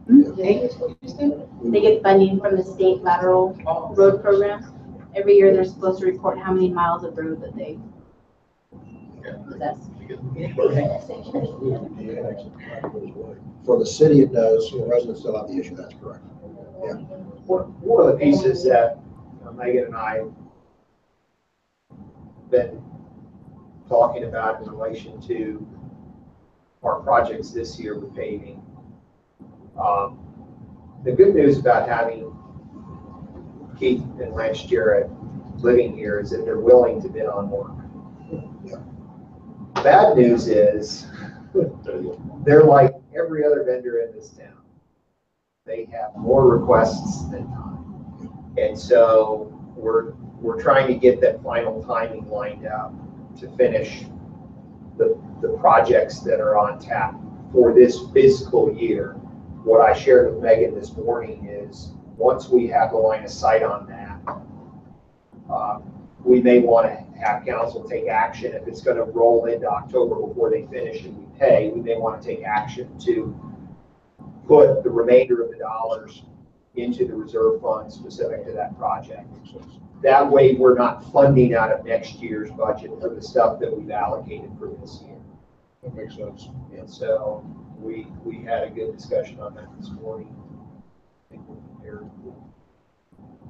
They get funding from the state lateral road program. Every year they're supposed to report how many miles of road that they possess. For the city, it does, the residents still have the issue, that's correct. One of the pieces that Megan and I have been talking about in relation to our projects this year with paving. The good news about having Keith and Lance Jarrett living here is that they're willing to bid on work. Bad news is they're like every other vendor in this town. They have more requests than time. And so we're trying to get that final timing lined up to finish the projects that are on tap for this fiscal year. What I shared with Megan this morning is once we have the line of sight on that, we may want to have council take action. If it's going to roll into October before they finish and we pay, we may want to take action to put the remainder of the dollars into the reserve fund specific to that project. That way we're not funding out of next year's budget for the stuff that we've allocated for this year. That makes sense. And so we had a good discussion on that this morning. I think we're prepared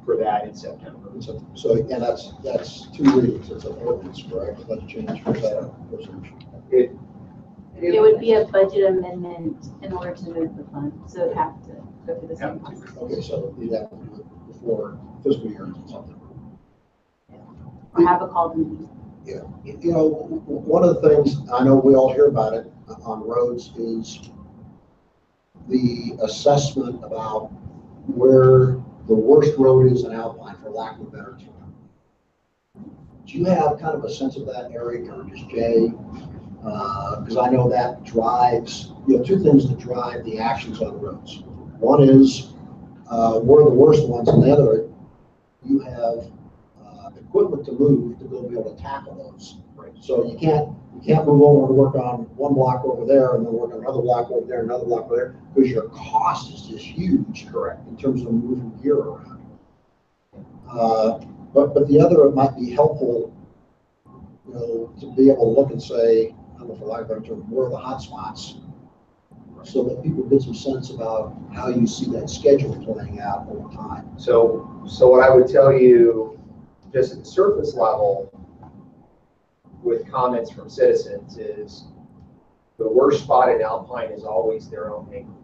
for that in September. So, and that's 2 readings, it's an ordinance, correct? Let's change for that resolution. It would be a budget amendment in order to move the fund, so it'd have to go through the same process. Okay, so you'd have to do it before fiscal year ends or something. Or have a call meeting. Yeah, you know, one of the things, I know we all hear about it on roads, is the assessment about where the worst road is in Alpine, for lack of a better term. Do you have kind of a sense of that, Eric, or just Jay? Because I know that drives, you have 2 things that drive the actions on the roads. One is where the worst ones, and the other, you have equipment to move to go be able to tackle those. Right. So you can't move over to work on one block over there and then work on another block over there, another block over there, because your cost is just huge. Correct. In terms of moving gear around. But the other, it might be helpful, you know, to be able to look and say, I don't know, for lack of a better term, where are the hot spots, so that people get some sense about how you see that schedule playing out over time. So what I would tell you, just at the surface level, with comments from citizens, is the worst spot in Alpine is always their own neighborhood.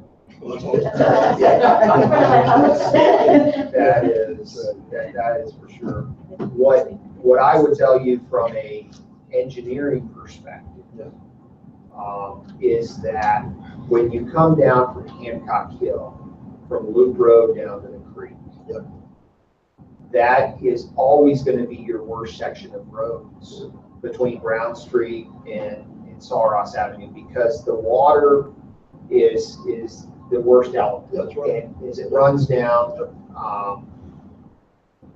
That is for sure. What I would tell you from a engineering perspective is that when you come down from Hancock Hill, from Loop Road down to the creek, that is always going to be your worst section of roads between Brown Street and Sawross Avenue, because the water is the worst element. That's right. And as it runs down,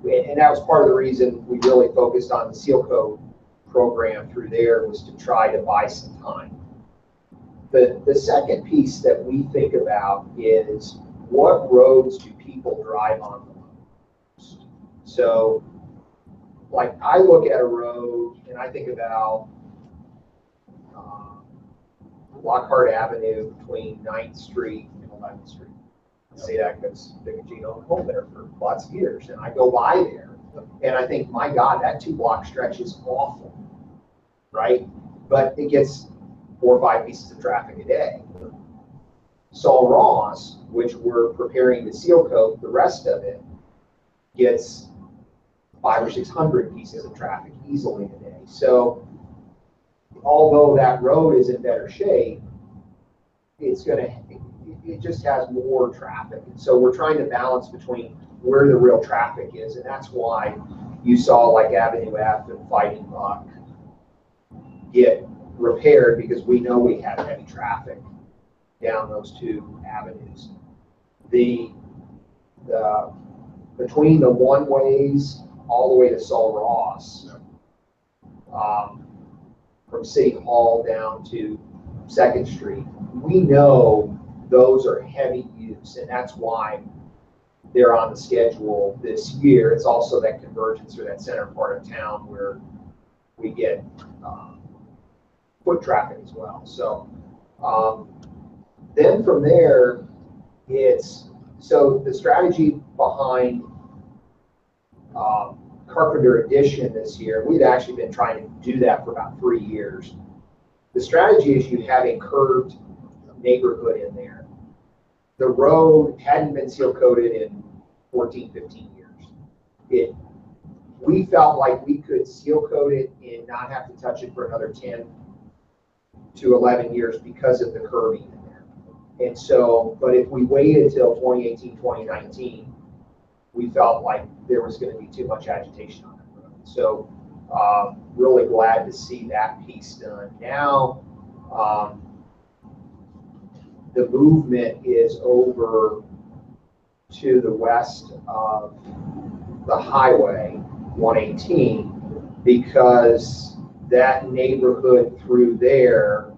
and that was part of the reason we really focused on the Seal Coat program through there, was to try to buy some time. The second piece that we think about is what roads do people drive on the most? So, like, I look at a road and I think about Lockhart Avenue between 9th Street and 11th Street. I say that because Gino owned a home there for lots of years, and I go by there and I think, my God, that 2-block stretch is awful, right? But it gets 4 or 5 pieces of traffic a day. Sawross, which we're preparing to seal coat, the rest of it gets 500 or 600 pieces of traffic easily a day. So although that road is in better shape, it just has more traffic. And so we're trying to balance between where the real traffic is, and that's why you saw like Avenue F and Fighting Buck get repaired, because we know we have heavy traffic down those 2 avenues. Between the one-ways all the way to Sawross, from City Hall down to Second Street. We know those are heavy use, and that's why they're on the schedule this year. It's also that convergence or that center part of town where we get foot traffic as well. So then from there, so the strategy behind Carpenter Addition this year, we'd actually been trying to do that for about 3 years. The strategy is you have a curved neighborhood in there. The road hadn't been seal coated in 14, 15 years. We felt like we could seal coat it and not have to touch it for another 10 to 11 years because of the curving in there. And so, but if we waited till 2018, 2019, we felt like there was going to be too much agitation on that road. So really glad to see that piece done. Now, the movement is over to the west of the highway 118 because that neighborhood through there,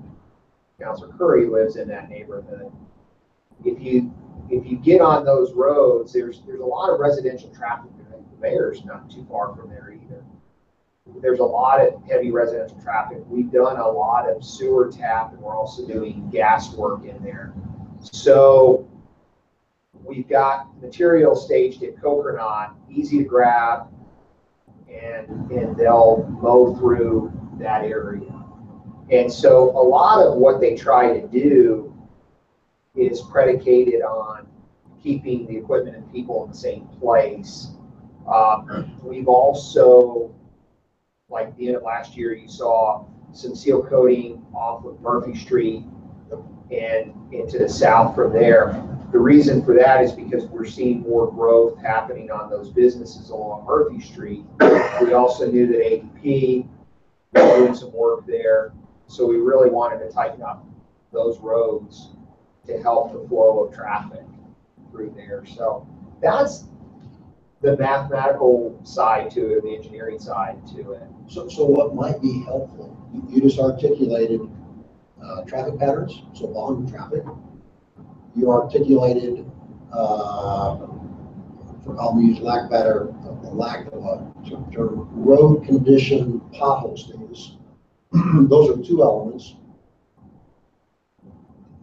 Councilor Curry lives in that neighborhood. If you get on those roads, there's a lot of residential traffic there. The mayor's not too far from there either. There's a lot of heavy residential traffic. We've done a lot of sewer tap, and we're also doing gas work in there. So we've got material staged at Coconut, easy to grab, and they'll mow through that area. And so a lot of what they try to do is predicated on keeping the equipment and people in the same place. We've also, like the end of last year, you saw some seal coating off of Murphy Street and into the south from there. The reason for that is because we're seeing more growth happening on those businesses along Murphy Street. We also knew that ADP was doing some work there. So we really wanted to tighten up those roads to help the flow of traffic through there. So that's the mathematical side to it, the engineering side to it. So what might be helpful, you just articulated traffic patterns, so volume traffic. You articulated, I'll use lack of a term, road condition pothole status. Those are two elements.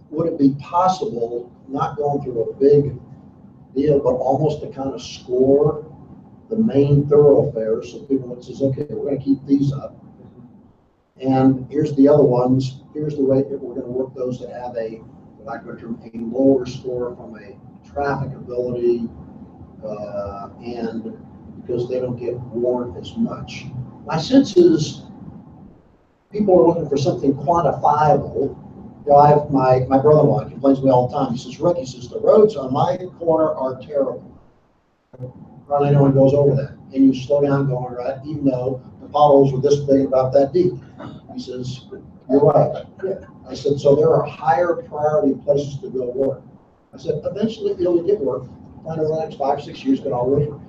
Would it be possible, not going through a big deal, but almost to kind of score the main thoroughfares so people would say, okay, we're going to keep these up. And here's the other ones. Here's the rate that we're going to work those that have a lower score from a traffic ability, and because they don't get worn as much. My sense is people are looking for something quantifiable. You know, my brother-in-law complains to me all the time. He says, Rick, he says, the roads on my corner are terrible. Hardly no one goes over that. And you slow down going, right, even though the potholes were this big, about that deep. He says, you're right. I said, so there are higher priority places to go work. I said, eventually it'll get work. Find over the next 5 or 6 years, get all over.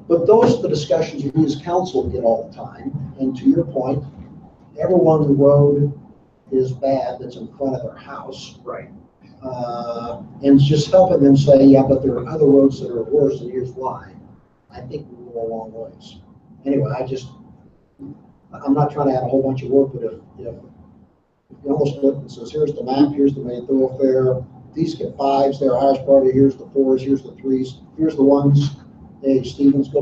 But those are the discussions we as council get all the time. And to your point, everyone the road is bad that's in front of their house. Right. And just helping them say, yeah, but there are other roads that are worse, and here's why. I think we'll go a long ways. Anyway, I'm not trying to add a whole bunch of work, but if you almost look and says, here's the map, here's the main thoroughfare, these get 5s, they're highest priority, here's the 4s, here's the 3s, here's the 1s. Hey, Stevens, go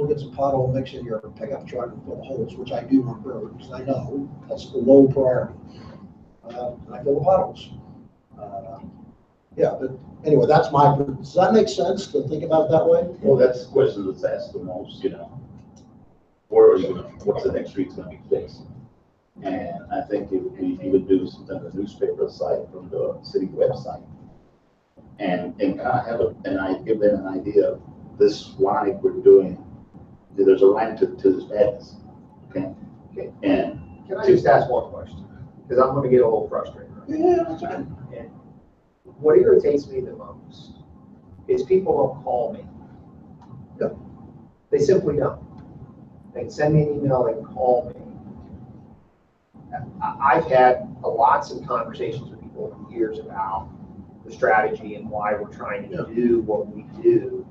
get some pothole mix in your pickup truck and fill the holes, which I do on purpose, because I know that's the low priority. I fill the potholes. Yeah, but anyway, that's my, does that make sense to think about it that way? Well, that's the question that's asked the most, where are you gonna, what's the next street's gonna be fixed? And I think if you would do something on the newspaper site from the city website and kind of have give them an idea of this line we're doing, there's a line to this madness, okay? And Can I just ask one question? Because I'm going to get a little frustrated. Right? Yeah, that's right. And what irritates me the most is people don't call me. Yep. They simply don't. They can send me an email, they can call me. I've had lots of conversations with people over the years about the strategy and why we're trying to do what we do.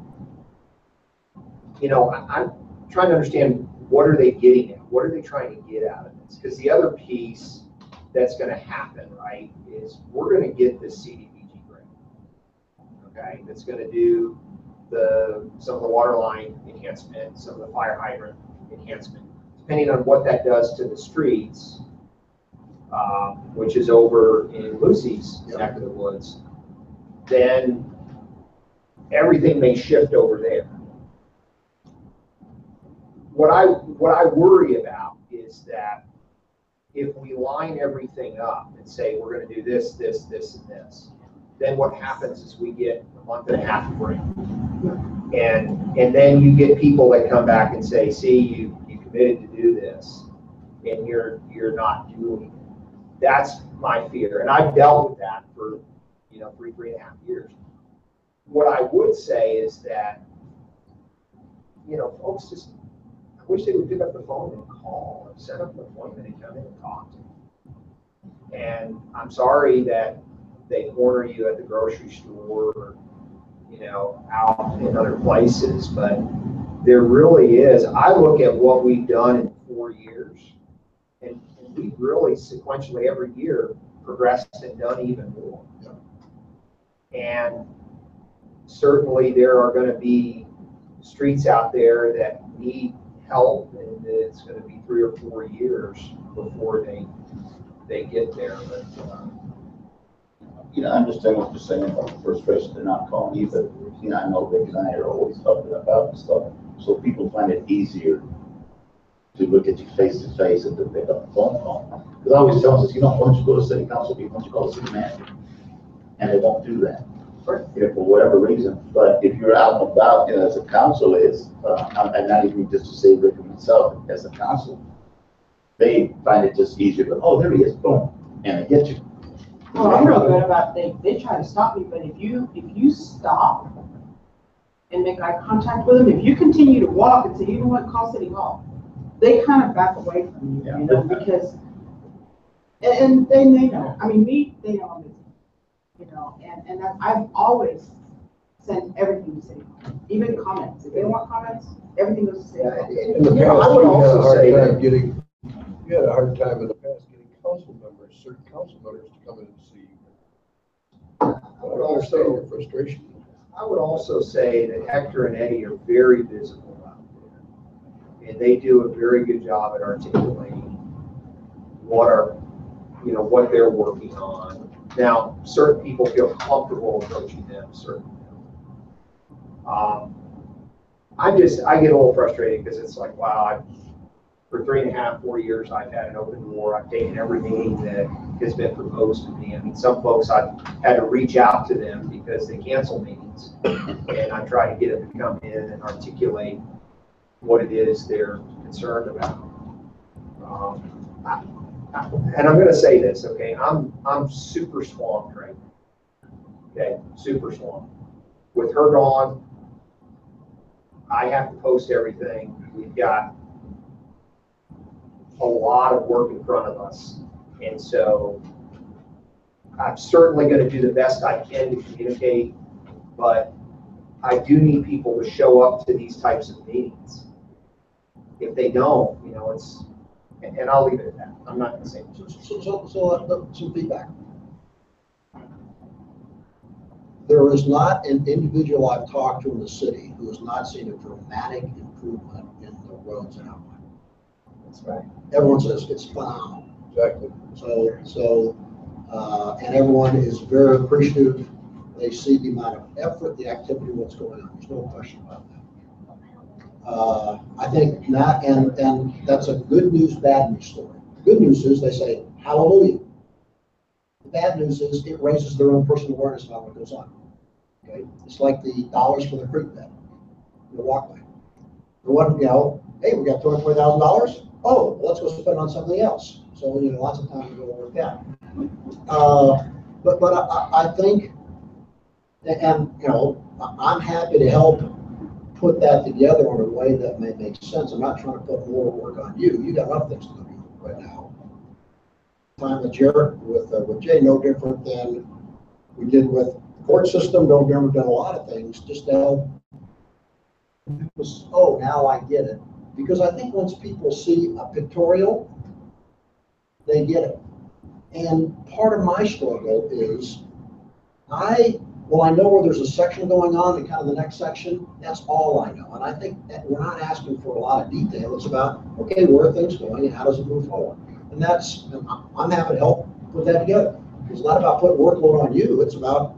You know, I'm trying to understand, what are they getting at? What are they trying to get out of this? Because the other piece that's going to happen, right, is we're going to get this CDBG grant, okay, that's going to do some of the water line enhancement, some of the fire hydrant enhancement, depending on what that does to the streets, which is over in Lucy's neck of the woods, then everything may shift over there. What I worry about is that if we line everything up and say we're going to do this, this, this, and this, then what happens is we get a month and a half of rain. And then you get people that come back and say, see, you committed to do this, and you're not doing it. That's my fear. And I've dealt with that for, you know, 3.5 years. What I would say is that, you know, folks just, I wish they would pick up the phone and call and set up an appointment and come in and talk to me. And I'm sorry that they corner you at the grocery store or, you know, out in other places, but there really is. I look at what we've done in 4 years, and we've really sequentially every year progressed and done even more. And certainly there are going to be streets out there that need help, and it's going to be 3 or 4 years before they get there. But you know, I understand what you're saying about the frustration. They're not calling you, but you know, I know Rick and I are always talking about this stuff, so people find it easier to look at you face to face and to pick up the phone call. Because I always tell us, you know, why don't you go to city council meeting? Why don't you call the city manager? And they won't do that, you know, for whatever reason. But if you're out and about, you know, as a council is, and not even just to say Rick and myself, as a council, they find it just easier. But oh, there he is, boom, and they get you. Well, I'm real good about, they try to stop me, but if you stop and make eye contact with them, if you continue to walk and say, you know what, call City Hall, they kind of back away from you, you know, because, and they know, I mean, they know I'm busy, you know, and I've always sent everything to City Hall, even comments. If they want comments, everything goes to City Hall. In the past, you had a hard time in the past getting certain council members to come in and see you. I would understand your frustration. I would also say that Hector and Eddie are very visible out there, and they do a very good job at articulating what they're working on. Now, certain people feel comfortable approaching them, certain don't. I get a little frustrated because it's like, wow, for 3.5, 4 years, I've had an open door. I've taken every meeting that has been proposed to me. I mean, some folks, I've had to reach out to them because they cancel meetings, and I try to get them to come in and articulate what it is they're concerned about. And I'm going to say this, okay? I'm super swamped right now. Okay, super swamped. With her gone, I have to post everything. We've got a lot of work in front of us. And so I'm certainly going to do the best I can to communicate, but I do need people to show up to these types of meetings. If they don't, you know, and I'll leave it at that. I'm not going to say much. So some feedback. There is not an individual I've talked to in the city who has not seen a dramatic improvement in the roads and outline. That's right. Everyone says it's phenomenal. Exactly. And everyone is very appreciative. They see the amount of effort, the activity, what's going on. There's no question about that. I think not, and that's a good news, bad news story. The good news is they say, hallelujah. The bad news is it raises their own personal awareness about what goes on. Okay, it's like the dollars for the creek bed, the walkway. For one, you know, hey, we got $240,000. Oh, well, let's go spend on something else. So, you know, lots of times we go work that. But I think, and you know, I'm happy to help put that together in a way that may make sense. I'm not trying to put more work on you. You got enough things to do right now. time with Jared, with Jay, no different than we did with the court system, no different than a lot of things, just now. Oh, now I get it. Because I think once people see a pictorial, they get it. And part of my struggle is I know where there's a section going on and kind of the next section, that's all I know. And I think that we're not asking for a lot of detail. It's about, okay, where are things going and how does it move forward? And I'm having help put that together. It's not about putting workload on you. It's about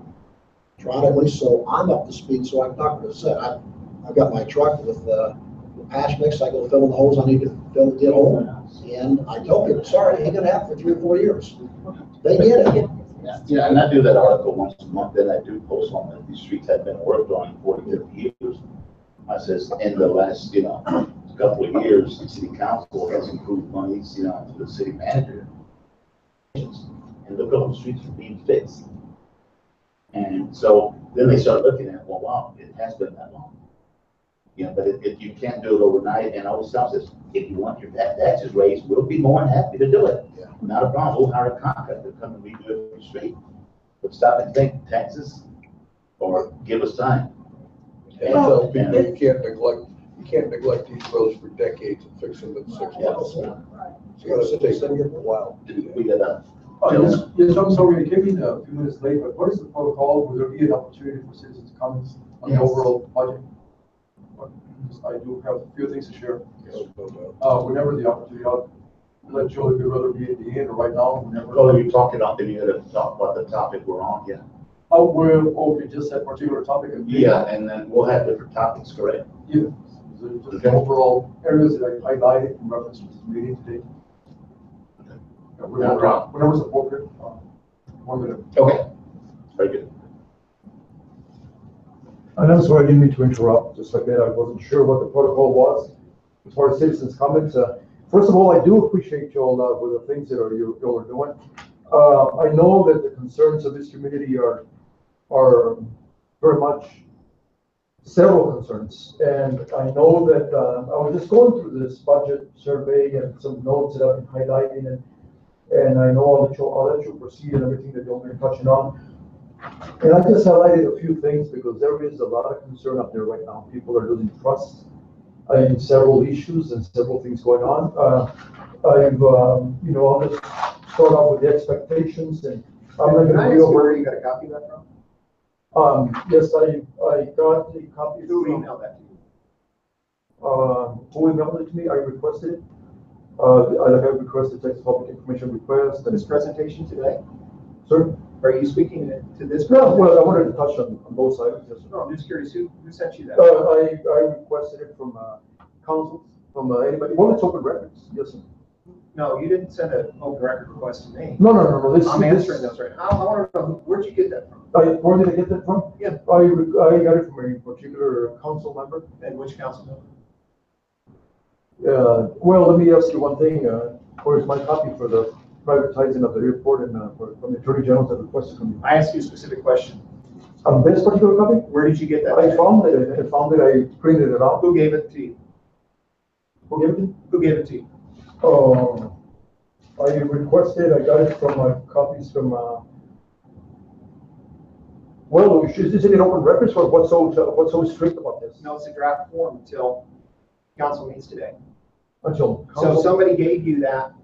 trying to, at least so I'm up to speed. So I'm talking to said, I've got my truck with the patch mix. I go fill in the holes I need to fill the hole. And I tell people, sorry, it ain't gonna happen for 3 or 4 years. They get it. Yeah, and I do that article once a month, then I do post on that these streets have been worked on 40, 50 years. I says, in the last, couple of years, the city council has improved monies, to the city manager. And look at all the streets are being fixed. And so then they start looking at, well, wow, it has been that long. But if you can't do it overnight, and I always tell us, if you want your taxes raised, we'll be more than happy to do it. Yeah. Not a problem. We'll hire a contractor to come and redo every street. But stop and think, taxes, or give us time. And tell people you can't neglect these roads for decades and fix them in 6 months. It's gonna take a while to do that. We gotta. Yes, I'm sorry, I came in a few minutes late, but what is the protocol? Will there be an opportunity for citizens' comments on the overall budget? I do have a few things to share. Whenever the opportunity, I'll let Joe, if you'd rather be at the end or right now, whenever. Oh, you're talking about, you gotta talk about the topic we're on, yeah. Oh, okay, just that particular topic. Yeah, and then we'll have different topics, correct? Yeah. Just the overall areas that I highlighted in reference to this meeting today. Whenever it's appropriate. 1 minute. Okay. Very good. And I'm sorry, I didn't mean to interrupt, just like that. I wasn't sure what the protocol was as far as citizens' comments. First of all, I do appreciate y'all with the things that y'all are doing. I know that the concerns of this community are very much several concerns. And I know that I was just going through this budget survey and some notes that I've been highlighting, and I know I'll let you proceed and everything that you've been touching on. And I just highlighted a few things because there is a lot of concern up there right now. People are losing trust in several issues and several things going on. I'll just start off with the expectations, and I'm not going to be over. Where you got a copy of that from? Yes, I got the copy. Who emailed that to you? Who emailed it to me? I requested it. I requested Texas Public Information request. This presentation today? Sir? Are you speaking to this? No, well, I wanted to touch on both sides. Yes, No, I'm just curious, who sent you that? I requested it from council, from anybody. Well, it's open records. Yes, sir. No, you didn't send an open record request to me. No. I'm answering those right now. I want to know, where'd you get that from? Where did I get that from? Yeah. I got it from a particular council member. And which council member? Well, let me ask you one thing. Where's my copy for the privatizing of the airport and from the Attorney General that requested from you? I asked you a specific question. On this particular copy? Where did you get that? I found it. I printed it out. Who gave it to you? Who gave it to you? Who gave it to you? I requested, I got it from my copies from, well, is it in open records or what's so strict about this? No, it's a draft form until council meets today. Until So council? somebody gave you that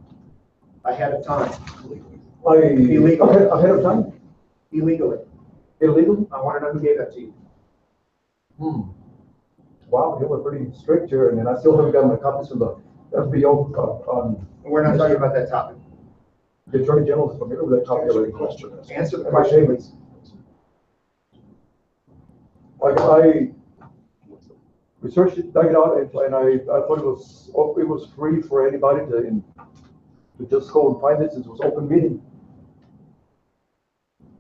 ahead of time, Illegal. Ahead of time? illegally. Illegal? I want to know who gave that to you. Wow, you were pretty strict here, and I still haven't got my copies from the FBO on. We're not talking about that topic. The Attorney General is familiar with that copy already. Answer the question, please. I researched it, dug it out, and I thought it was free for anybody to just go and find it since it was open meeting.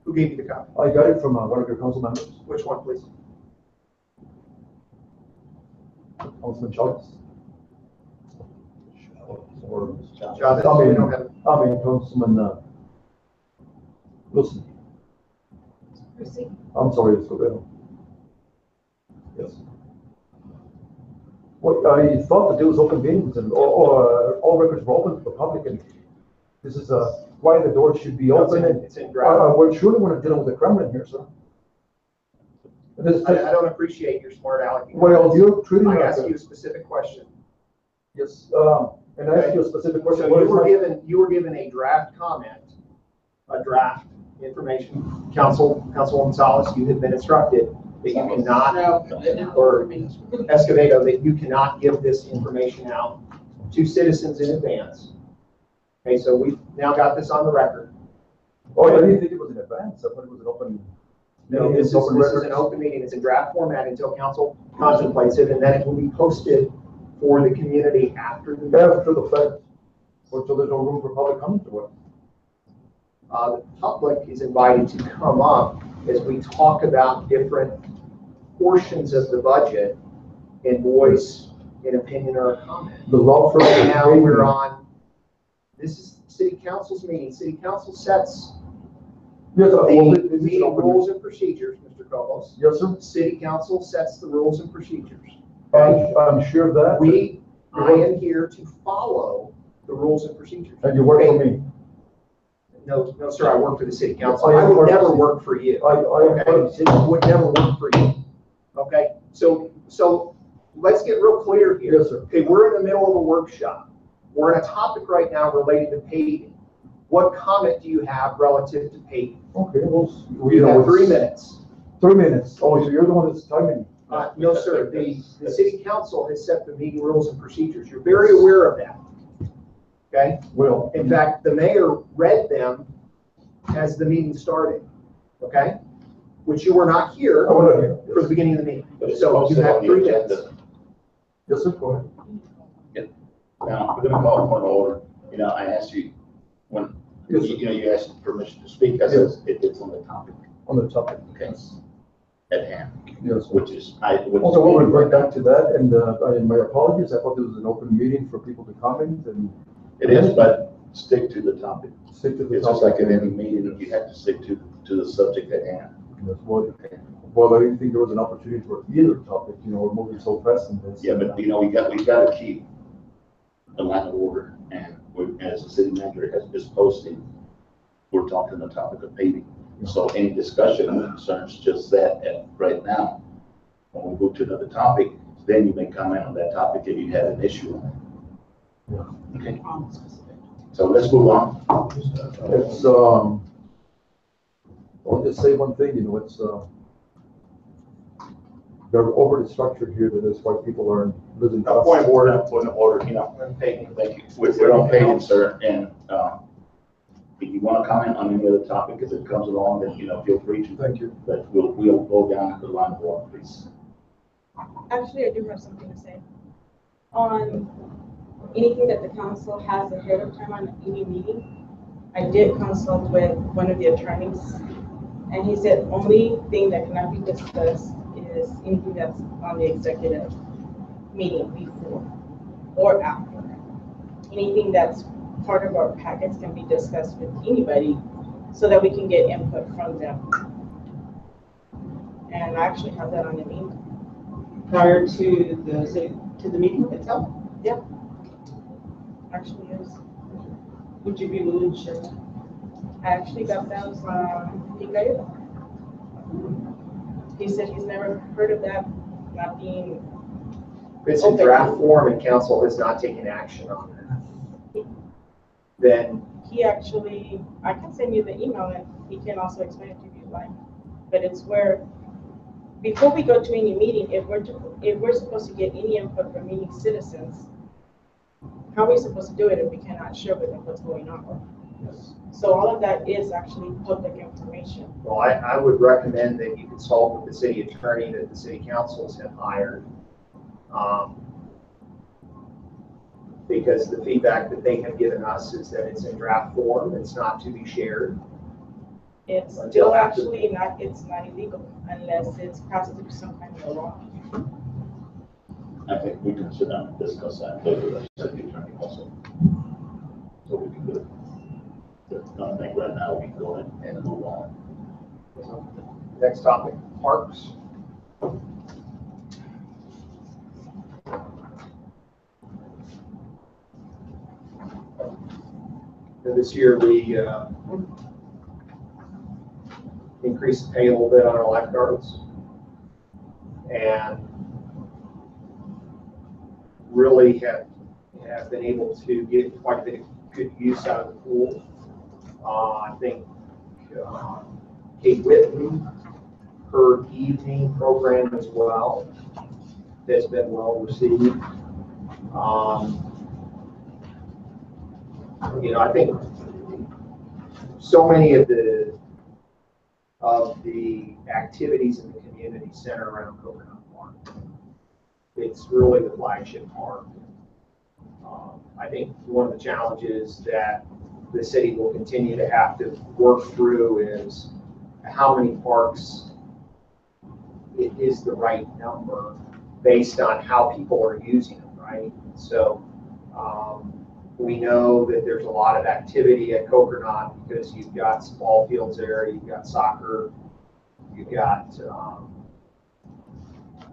Who gave you the copy? I got it from one of your council members, Which one, please? Councilman Chavez. Or Chavez, we don't have. Councilman Wilson. I'm sorry, Escobedo. Yes. Well, I thought that there was open meetings and all records were open to the public, and this is why the door should be open. And It's in draft. we're surely want to deal with the Kremlin here, sir. This, I don't appreciate your smart aleck. well, you're treating I like asked a- you a specific question. Yes, and I asked you a specific question. So What is my- you were given a draft comment, a draft information. Councilwoman Salas, you have been instructed that you cannot, No. or Escobedo, that you cannot give this information out to citizens in advance. Okay, so we've now got this on the record. Oh, I didn't think it was in advance. I thought it was an open. No, this is an open meeting. It's in draft format until council contemplates it, and then it will be posted for the community after the meeting. After the fact, or so there's no room for public comment to it. The public is invited to come up as we talk about different portions of the budget and voice an opinion or a comment. The law firm. Right now, we're on, this is city council's meeting. City council sets Yes, well, the this is meeting open. rules and procedures, Mr. Cobos. Yes, sir. City council sets the rules and procedures. I'm sure of that. I am here to follow the rules and procedures. And you work for me. No, sir, I work for the city council. I I am would part of never the city. work for you. I am part of the city. I would never work for you. Okay, so let's get real clear here. Yes, sir. Okay, we're in the middle of a workshop. We're on a topic right now related to paving. What comment do you have relative to paving? Okay, well, You have 3 minutes. 3 minutes. Oh, so you're the one that's timing. No, sir, the city council has set the meeting rules and procedures. You're very aware of that. Okay? Well, In fact, the mayor read them as the meeting started, okay? Which you were not here I want to hear. for the beginning of the meeting. But it's So you posted have on the 3 minutes. agenda. Yes, sir, go ahead. Now, we're gonna call point of order. You know, I asked you, when, Yes, sir. you asked permission to speak, I said, it's on the topic, On the topic. okay, at hand, Yes. which is, Also, we'll revert back to that, and my apologies. I thought this was an open meeting for people to comment and It is, but stick to the topic. stick to the It's just topic. like in any meeting, you have to stick to the subject at hand. Yes, well, I didn't think there was an opportunity for either topic. You know, we're moving so fast in this. Yeah, but you know, we gotta keep the line of order, and as the city manager is posting, we're talking the topic of paving. So any discussion or concerns, just that, and right now, when we move to another topic, then you may comment on that topic if you had an issue on it. Okay, so let's move on. It's, I'll just say one thing, you know, it's, they're overly structured here, that is why people are losing. Point of order, you know, Paving. thank you. We're on paving, sir, and, if you want to comment on any other topic, as it comes along, then, you know, feel free to. Thank you. But we'll go down the line of order, please. Actually, I do have something to say. On anything that the council has ahead of time on any meeting, I did consult with one of the attorneys, and he said only thing that cannot be discussed is anything that's on the executive meeting before or after. Anything that's part of our packets can be discussed with anybody so that we can get input from them. And I actually have that on the meeting. Prior to the meeting itself, Actually is. would you be willing to share that? I actually got that from Picayo. He said he's never heard of that not being, It's in draft form and council has not taken action on it. Then he actually, I can send you the email and he can also explain it to you if you like. But it's where, before we go to any meeting, if we're supposed to get any input from any citizens, how are we supposed to do it if we cannot share with them what's going on? So all of that is actually public information. well, I would recommend that you consult with the city attorney that the city councils have hired. Because the feedback that they have given us is that it's in draft form, it's not to be shared. It's Until still after- actually not, it's not illegal unless it's passed through some kind of law. I think we can sit down and discuss that later, with the city attorney also. So we can do it. But I think right now we can go ahead and move on. Next topic, parks. The this year we increased the pay a little bit on our lifeguards. And really have been able to get quite a bit of good use out of the pool. I think Kate Whitney, her evening program as well, has been well received. You know, I think so many of the activities in the community center around Coconut Park. It's really the flagship park. I think one of the challenges that the city will continue to have to work through is how many parks it is the right number based on how people are using them, right? So we know that there's a lot of activity at Coconut because you've got some ball fields there, you've got soccer, you've got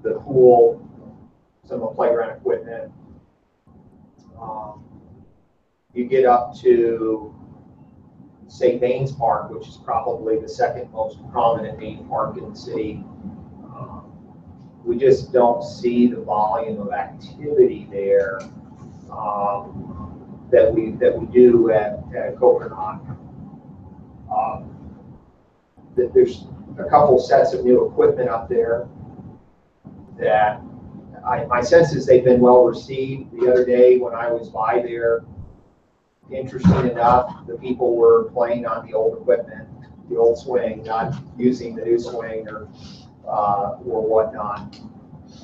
the pool, some of the playground equipment. You get up to, say, Baines Park, which is probably the second most prominent main park in the city. We just don't see the volume of activity there that we do at Coconut. There's a couple sets of new equipment up there that my sense is they've been well received. The other day when I was by there, interesting enough, the people were playing on the old equipment, the old swing, not using the new swing or whatnot.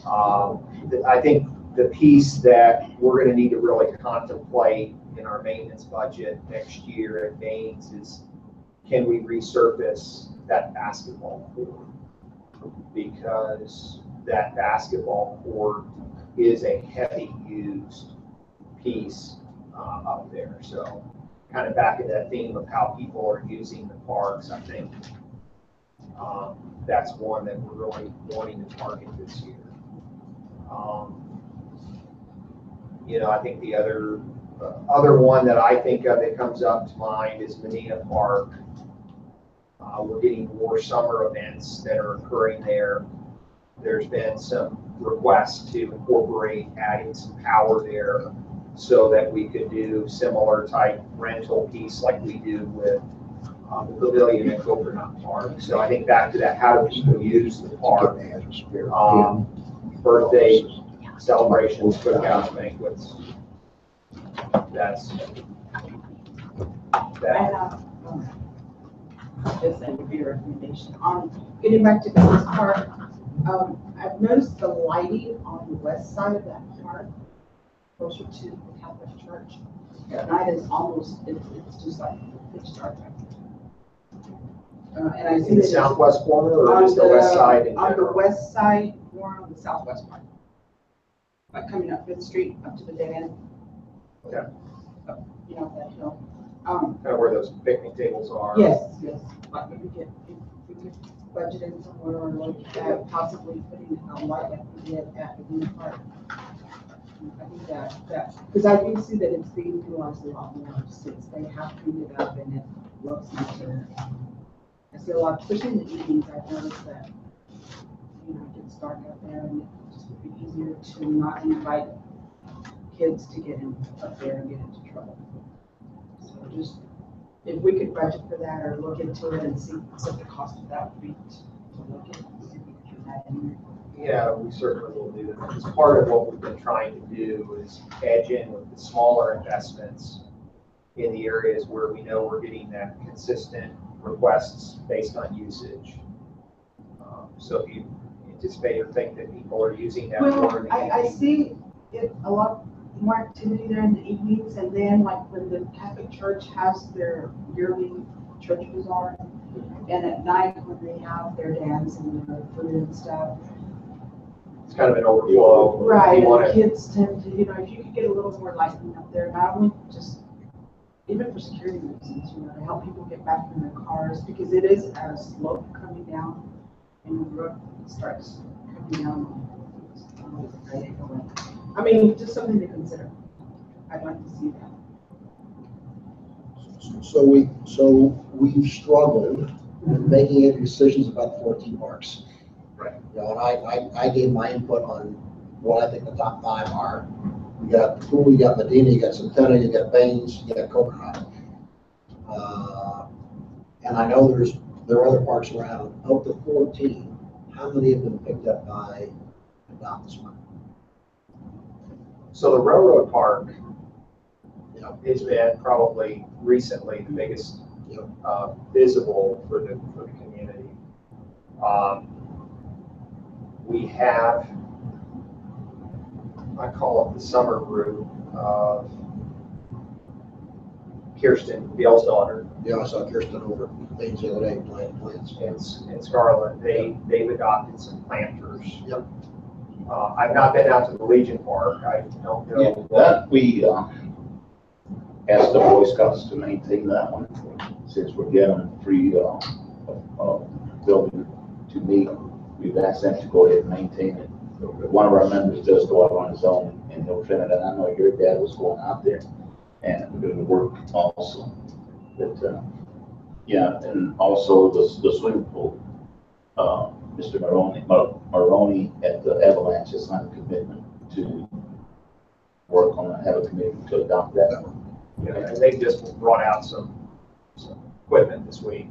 I think the piece that we're going to need to really contemplate in our maintenance budget next year at Baines is, can we resurface that basketball court? Because that basketball court is a heavy used piece up there. So kind of back in that theme of how people are using the parks, I think that's one that we're really wanting to target this year. You know, I think the other one that I think of that comes up to mind is Medina Park. We're getting more summer events that are occurring there. There's been some requests to incorporate adding some power there so that we could do similar type rental piece like we do with the pavilion at Coconut Park. So I think back to that, how do people use the park? Birthday celebrations, cookouts, banquets. That's I have just a review recommendation on getting back to Baines Park. I've noticed the lighting on the west side of that park, closer to the Catholic Church, at night is almost, it's just like pitch dark. And I see in the that southwest corner or just the west side? On the west side, more on the southwest part. Like coming up Fifth Street up to the dead end. Okay. You know, that hill. Kind of where those picnic tables are. Yes. Like if we could budget in somewhere or look at possibly putting a light like we did at the Medina Park. I think that because I do see that it's being utilized a lot more since they have cleaned it up and it looks nicer. I see a lot, especially in the evenings. I've noticed that it gets dark out there and it just would be easier to not invite kids to get in up there and get into trouble. So just if we could budget for that or look into it and see what the cost of that would be to look at, see if we could do that in there. Yeah, we certainly will do that. It's part of what we've been trying to do is edge in with the smaller investments in the areas where we know we're getting that consistent requests based on usage. So if you anticipate or think that people are using that more in the I evening. see it a lot more activity there in the evenings, and then like when the Catholic Church has their yearly church bazaar, and at night when they have their dance and their food and stuff. It's kind of an overflow. Right, You want and to, kids tend to, if you could get a little more lighting up there, not only just, even for security reasons, to help people get back in their cars, because it is at a slope coming down, and the road starts coming down. I mean, just something to consider. I'd like to see that. So we've struggled with making any decisions about the 14 parks. Right. You know, and I gave my input on what I think the top 5 are. You got Pool, you got Medina, you got Centennial, you got Baines, you got Coconut. And I know there are other parks around. Of the 14, how many have been picked up by Adopt this month? So the Railroad Park Yeah. has been probably recently the biggest Yep. visible for the community. We have, I call it the summer group of Kirsten, Bill's daughter, Yeah, I saw Kirsten over at Baines the other day playing plants. and Scarlett. They've adopted some planters. Yep. I've not been out to the Legion Park. I don't know. Yeah, that we asked the Boy Scouts to maintain that one, since we're getting a free building to meet. We've asked them to go ahead and maintain it. One of our members does go out on his own and he'll trim it, and I know your dad was going out there and doing the work also. But yeah, and also the swimming pool. Mr. Maroney at the Avalanche has signed a commitment to work on, have a commitment to adopt that one. Yeah, and they just brought out some equipment this week,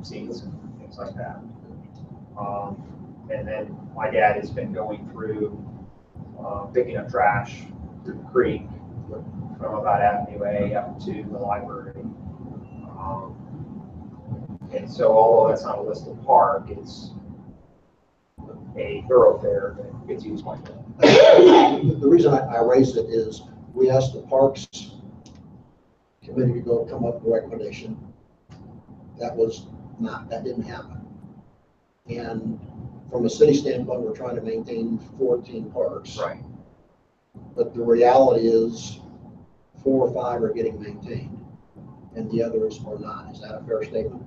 seats and things like that. And then my dad has been going through, picking up trash through the creek from about Avenue A up to the library. And so although that's not a listed park, it's a thoroughfare that gets used like that. The reason I raised it is we asked the Parks Committee to come up with a recommendation. That didn't happen. And from a city standpoint, we're trying to maintain 14 parks. Right. But the reality is 4 or 5 are getting maintained and the others are not. Is that a fair statement?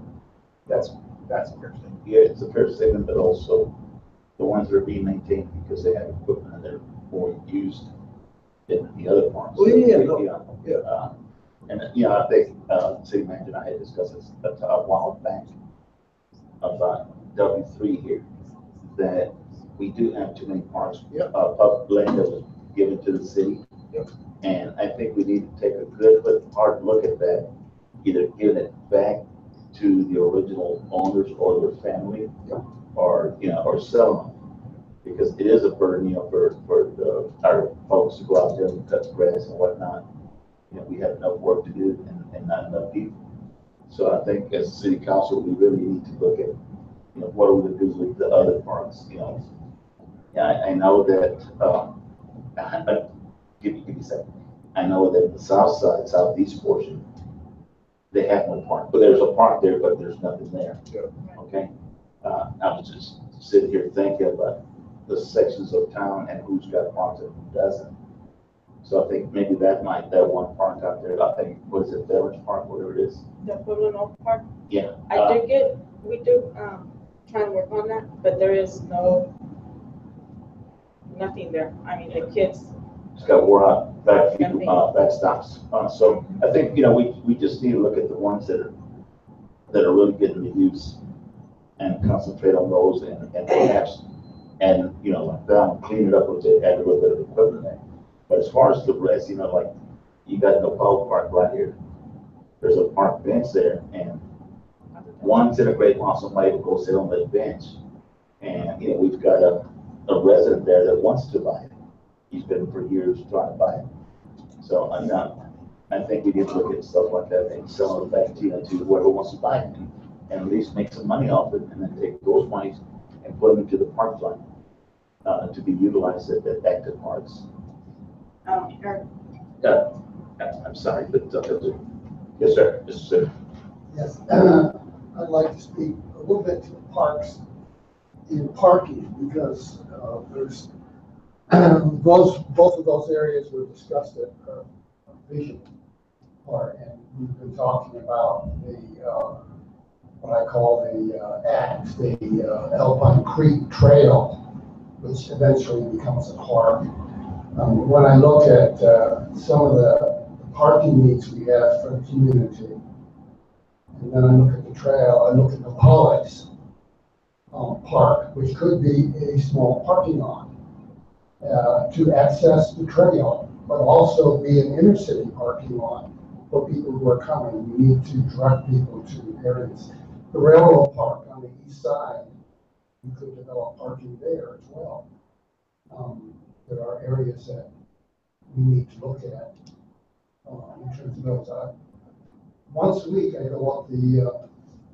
That's a fair thing. Yeah, it's a fair statement, but also the ones that are being maintained because they have equipment that are more used than the other parks. Oh, yeah. And I think City Manager and I had discussed this a while back about W3 here, that we do have too many parks. Yep. Public land that was given to the city. Yep. And I think we need to take a good, hard look at that, either giving it back to the original owners or their family, or sell them, because it is a burden, for our folks to go out there and cut the grass and whatnot. We have enough work to do and not enough people. So I think as a city council, we really need to look at, what are we gonna do with the other parts, I know that, give me a second. I know that the south side, southeast portion, they have no park, but there's a park there, but there's nothing there. Yeah. Okay? I was just sitting here thinking about the sections of town and who's got parks and who doesn't. So I think maybe that one park out there, I think, what is it, Veterans Park, whatever it is? The Pueblo Park. Yeah. We do try to work on that, but there is nothing there. I mean, the kids. It's got wore out backstops. So I think, we just need to look at the ones that are really getting the use and concentrate on those and perhaps, clean it up a little bit, add a little bit of equipment there. But as far as the rest, like, you got no public park right here. There's a park bench there, and one's in a great while somebody will go sit on that bench. And, we've got a resident there that wants to buy it. He's been for years trying to buy it. So I think we need to look at stuff like that and sell it back to whoever wants to buy it and at least make some money off it, and then take those monies and put them into the park fund to be utilized at the active parks. Eric, I'm sorry, but yes, sir. Yes, sir. Yes, I'd like to speak a little bit to the parks in parking, because there's both of those areas were discussed at Vision Park, and we've been talking about the what I call the ACT, the Alpine Creek Trail, which eventually becomes a park. When I look at some of the parking needs we have for the community, and then I look at the trail, I look at the Pollock's Park, which could be a small parking lot to access the trail, but also be an inner city parking lot for people who are coming. We need to direct people to areas. The railroad park on the east side, we could develop parking there as well. There are areas that we need to look at in terms of those. Once a week, I go up the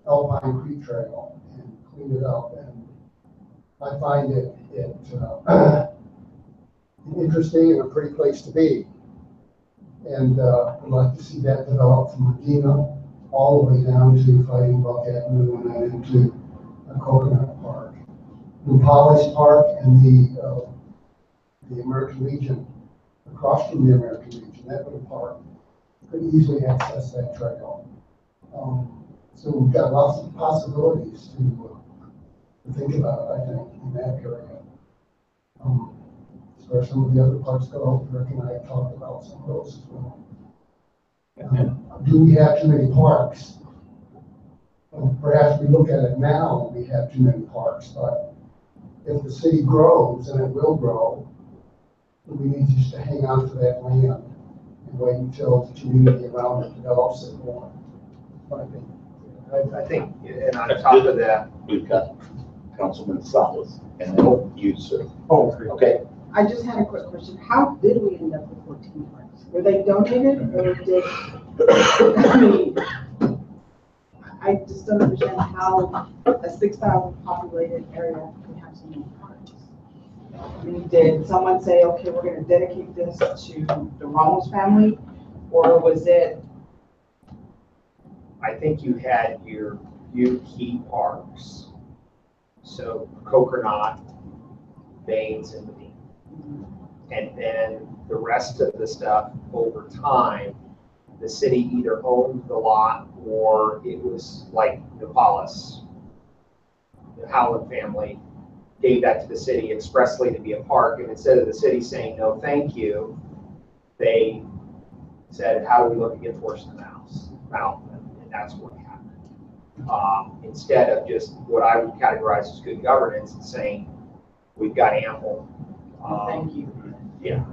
Alpine Creek Trail and clean it up, and I find it interesting and a pretty place to be. And I'd like to see that develop from Medina all the way down to Fighting Buck Avenue and then into Coconut Park. The Polly's Park and the American Legion, across from the American Legion, that little park, could easily access that trail. So we've got lots of possibilities to think about, I think, in that area. As far as some of the other parks go, Rick and I have talked about some of those as well. Do we have too many parks? Well, perhaps we look at it now and we have too many parks, but if the city grows, and it will grow, we need just to hang on to that land and wait until the community around it develops it more. I think, and on top of that, We've got Councilman Salas, and then you, sir. Oh, Okay, I just had a quick question. How did we end up with 14 parks? Were they donated or did, I mean, I just don't understand how a 6,000 populated area can have so many parks. I mean, did someone say, okay, we're going to dedicate this to the Ramos family? Or was it? I think you had your few key parks. So Coconut, Baines, and Medina. And then the rest of the stuff over time, the city either owned the lot or it was like the Paulus, the Howland family gave that to the city expressly to be a park. And instead of the city saying, no, thank you, they said, how do we look at enforcing the mountain? And that's what happened. Instead of just what I would categorize as good governance and saying, we've got ample. Thank you. Yeah.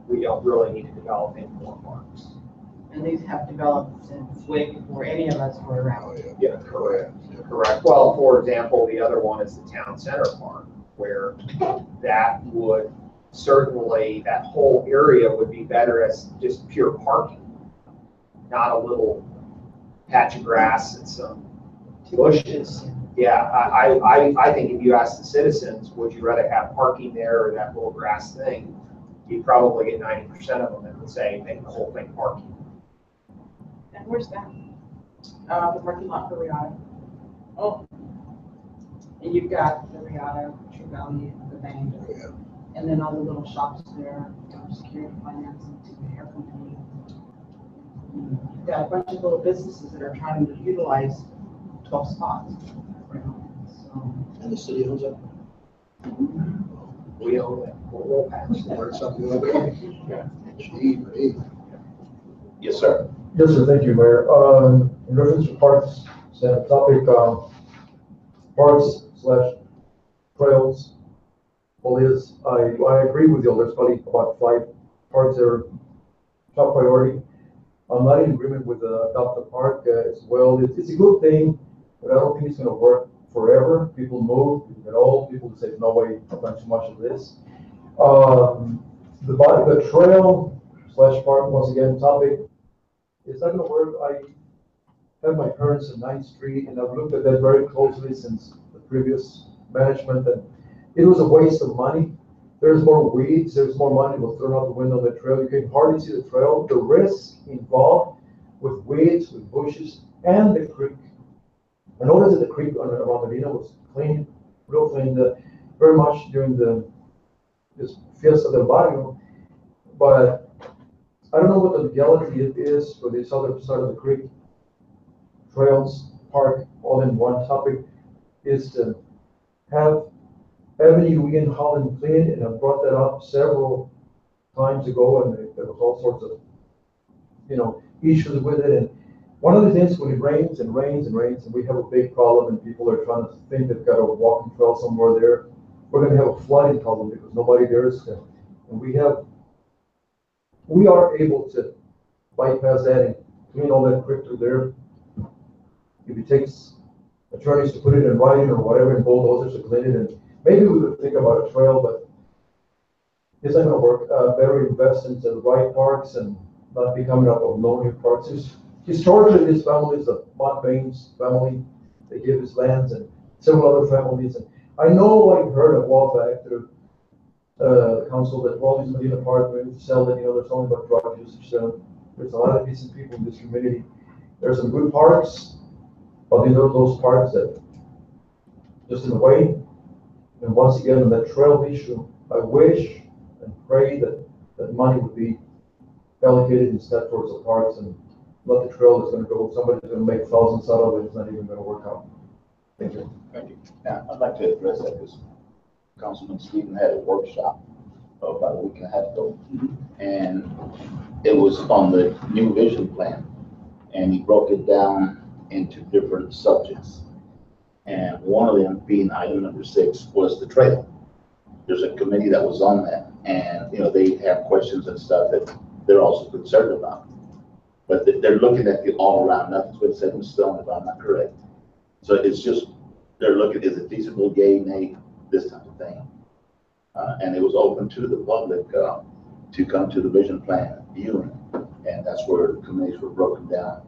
We don't really need to develop any more parks. And these have developed since way before any of us were around. Yeah, correct. Correct. Well, for example, the other one is the town center park, where that would certainly, that whole area would be better as just pure parking, not a little patch of grass and some bushes. Yeah, I think if you ask the citizens, would you rather have parking there or that little grass thing? You'd probably get 90% of them that would say make the whole thing parking. And where's that? The parking lot for Riata. Oh. And you've got the Riata, True Valley, the bank, and then all the little shops there, security financing to the air company. You've got a bunch of little businesses that are trying to utilize 12 spots. And the city owns it. We own that whole patch. Learn something over there. Gee, Marie. yes, sir. Yes, sir, thank you, Mayor. In reference to parks, same topic, parks/trails. Well, is, I agree with you, there's probably about 5 parks that are top priority. I'm not in agreement with adopt a park as well. It's a good thing, but I don't think it's gonna work forever. People move, people get old, people say, no way, I've done too much of this. The trail/park, once again, topic, it's not gonna work. I have my parents on 9th Street, and I've looked at that very closely since the previous management, and it was a waste of money. There's more weeds, there's more money was thrown out the window of the trail. You can hardly see the trail. The risk involved with weeds, with bushes, and the creek. I noticed that the creek around Medina was clean, real clean, very much during this Fiesta del Barrio. But I don't know what the legality it is for this other side of the creek. Trails, park, all in one topic, is to have Avenue in Holland clean, and I brought that up several times ago, and there was all sorts of, issues with it, and one of the things when it rains and rains and rains, and we have a big problem, and people are trying to think they've got a walking trail somewhere there, we're gonna have a flooding problem because nobody there is, and we are able to bypass that and clean all that creek through there. If it takes attorneys to put it in writing or whatever, and bulldozers to clean it, and maybe we could think about a trail, but it's not gonna work. Better invest into the right parks and not be coming up with lonely parks. Historically, this family is the Montbane's family. They give us lands and several other families. And I know I heard a while back through the council that all these Medina Park, we need to sell it, there's only about drug usage. So there's a lot of decent people in this community. There's some good parks, but these are those parks that just in the way. And once again, on that trail issue, I wish and pray that money would be allocated instead towards the parks and not the trail that's gonna go, somebody's gonna make thousands out of it, it's not even gonna work out. Thank you. Thank you. Now, I'd like to address that because Councilman Stephen had a workshop about a week and a half ago. And it was on the new vision plan. And he broke it down into different subjects. And one of them being item number 6 was the trail. There's a committee that was on that, and they have questions and stuff that they're also concerned about. But they're looking at the all around, nothing's been set in stone if I'm not correct. So it's just, they're looking, is it feasible, yay, nay, this type of thing. And it was open to the public to come to the vision plan viewing, and that's where the committees were broken down.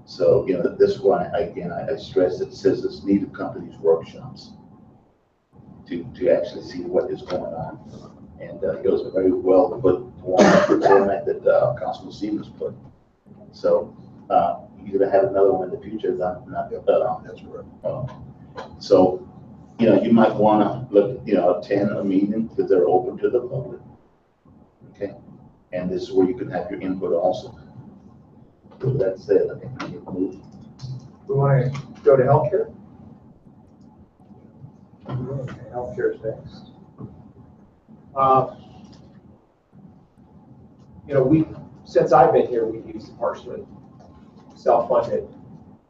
So, this one, again, I stress it, citizens need to come to these workshops to actually see what is going on. And it was a very well put format that Councilman Stevens put. So, you're gonna have another one in the future. That's right. So, you might wanna look, attend a meeting because they're open to the public. Okay, and this is where you can have your input also. With that said, I think we can move. We want to go to healthcare? Okay, healthcare is next. Since I've been here, we've used a partially self-funded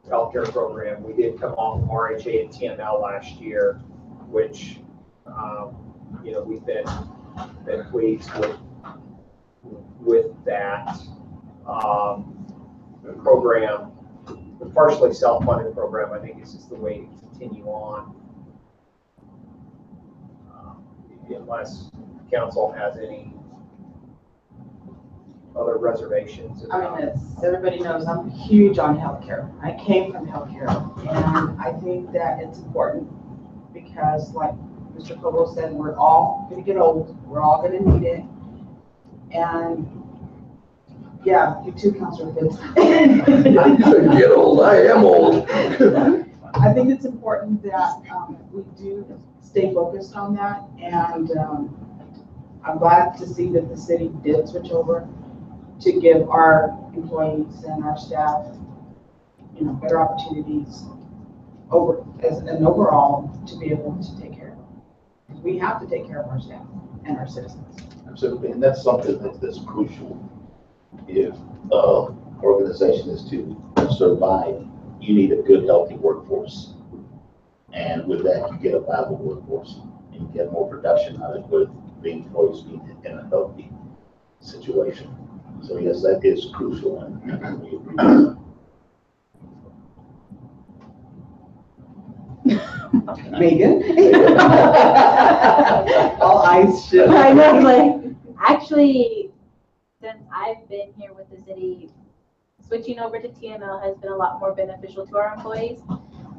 healthcare program. We did come off RHA and TML last year, which, we've been pleased with that. The program, the partially self-funded program, I think is just the way to continue on. Unless council has any other reservations. I mean, as everybody knows, I'm huge on healthcare. I came from healthcare, and I think that it's important because, like Mr. Cobo said, we're all gonna get old. We're all gonna need it. And yeah, you too, Councilor Fitz. Get old, I am old. I think it's important that we do stay focused on that, and I'm glad to see that the city did switch over to give our employees and our staff, better opportunities overall to be able to take care of them. We have to take care of our staff and our citizens. Absolutely, and that's something that's crucial. If organization is to survive, you need a good, healthy workforce. And with that, you get a viable workforce, and you get more production out of it with the employees being in a healthy situation. So yes, that is crucial, and we agree. Megan? All eyes should. I know, actually, since I've been here with the city, switching over to TML has been a lot more beneficial to our employees.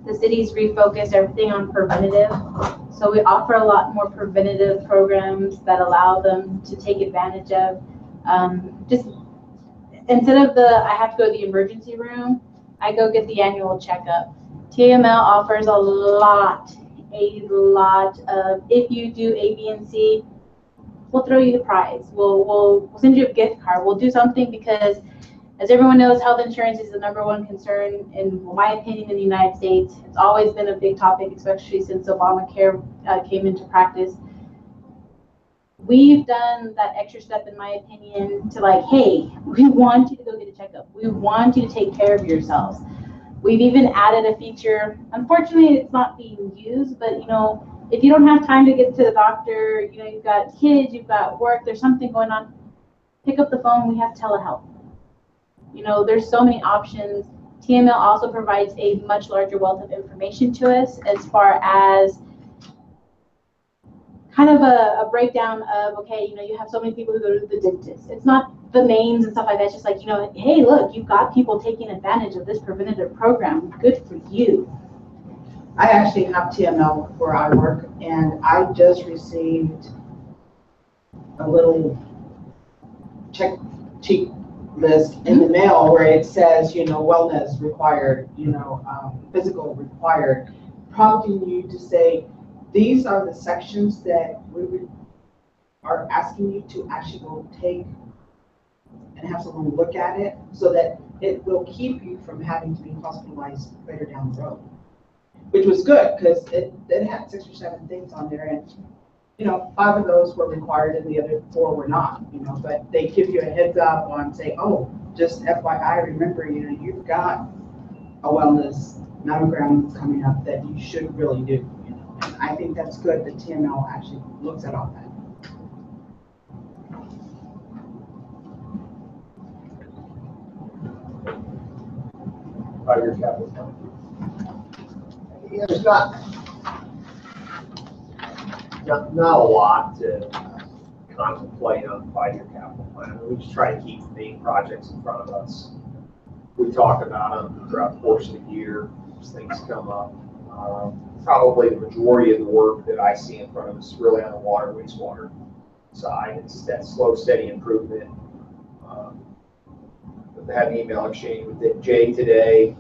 The city's refocused everything on preventative. So we offer a lot more preventative programs that allow them to take advantage of. Just instead of I have to go to the emergency room, I go get the annual checkup. TML offers a lot of, if you do A, B, and C, we'll throw you the prize. We'll send you a gift card. We'll do something because, as everyone knows, health insurance is the #1 concern, in my opinion, in the United States. It's always been a big topic, especially since Obamacare came into practice. we've done that extra step, in my opinion, to like, hey, we want you to go get a checkup. We want you to take care of yourselves. We've even added a feature. Unfortunately, it's not being used, but you know, if you don't have time to get to the doctor, you know, you've got kids, you've got work, there's something going on, pick up the phone, we have telehealth. You know, there's so many options. TML also provides a much larger wealth of information to us as far as kind of a breakdown of, okay, you know, you have so many people who go to the dentist. It's not the names and stuff like that. It's just like, you know, hey, look, you've got people taking advantage of this preventative program. Good for you. I actually have TML where I work, and I just received a little check sheet list in the mail where it says, you know, wellness required, you know, physical required, prompting you to say, these are the sections that we are asking you to actually go take and have someone look at it so that it will keep you from having to be hospitalized later down the road. Which was good, because it had 6 or 7 things on there, and you know, 5 of those were required and the other 4 were not, you know, but they give you a heads up on, say, oh, just FYI, remember, you know, you've got a wellness mammogram coming up that you should really do, you know. And I think that's good that TML actually looks at all that. Your capital plan. Yeah, there's not a lot to contemplate on the 5-year capital plan. We just try to keep the main projects in front of us. We talk about them throughout the course of the year as things come up. Probably the majority of the work that I see in front of us is really on the water, wastewater side. It's that slow, steady improvement. I had an email exchange with Jay today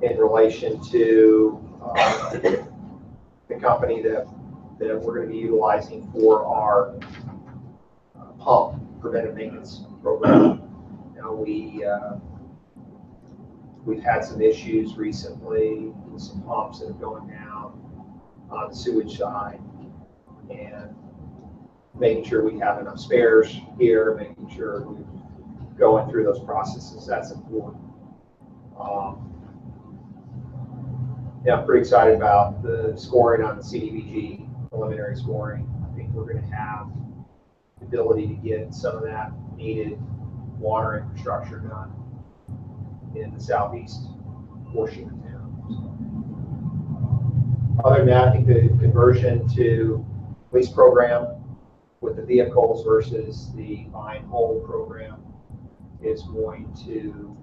in relation to the company that we're going to be utilizing for our pump preventive maintenance program. You know, we've had some issues recently with some pumps that are going down on the sewage side, and making sure we have enough spares here, making sure we're going through those processes. That's important. Yeah, I'm pretty excited about the scoring on the CDBG, preliminary scoring. I think we're going to have the ability to get some of that needed water infrastructure done in the southeast portion of town. So, other than that, I think the conversion to lease program with the vehicles versus the buy and hold program is going to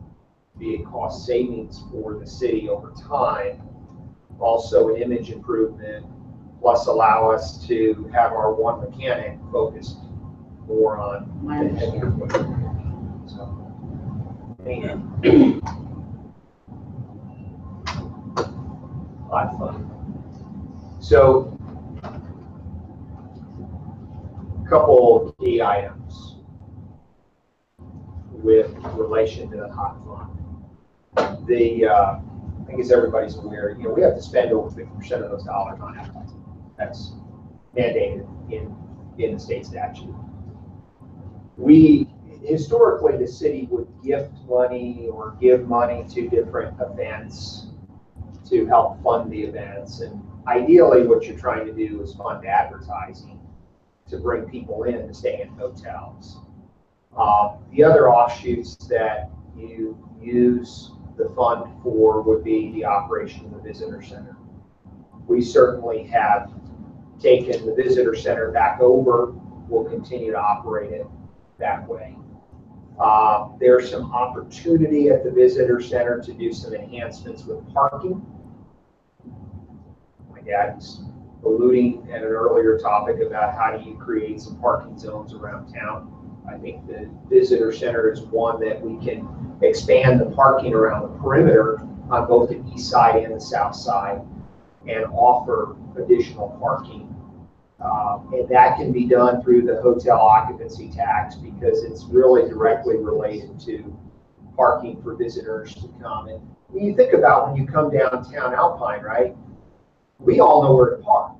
be a cost savings for the city over time. Also an image improvement, plus allow us to have our one mechanic focused more on the heavy equipment. So, a lot of fun. So, a couple key items with relation to the hot fund. I think as everybody's aware, you know, we have to spend over 50% of those dollars on advertising. That's mandated in the state statute. Historically, the city would gift money or give money to different events to help fund the events. And ideally, what you're trying to do is fund advertising to bring people in to stay in hotels. The other offshoots that you use the fund for would be the operation of the visitor center. We certainly have taken the visitor center back over. We'll continue to operate it that way. There's some opportunity at the visitor center to do some enhancements with parking. My dad's alluding at an earlier topic about how do you create some parking zones around town. I think the visitor center is one that we can expand the parking around the perimeter on both the east side and the south side and offer additional parking. And that can be done through the hotel occupancy tax because it's really directly related to parking for visitors to come. And you think about when you come downtown Alpine, right? We all know where to park,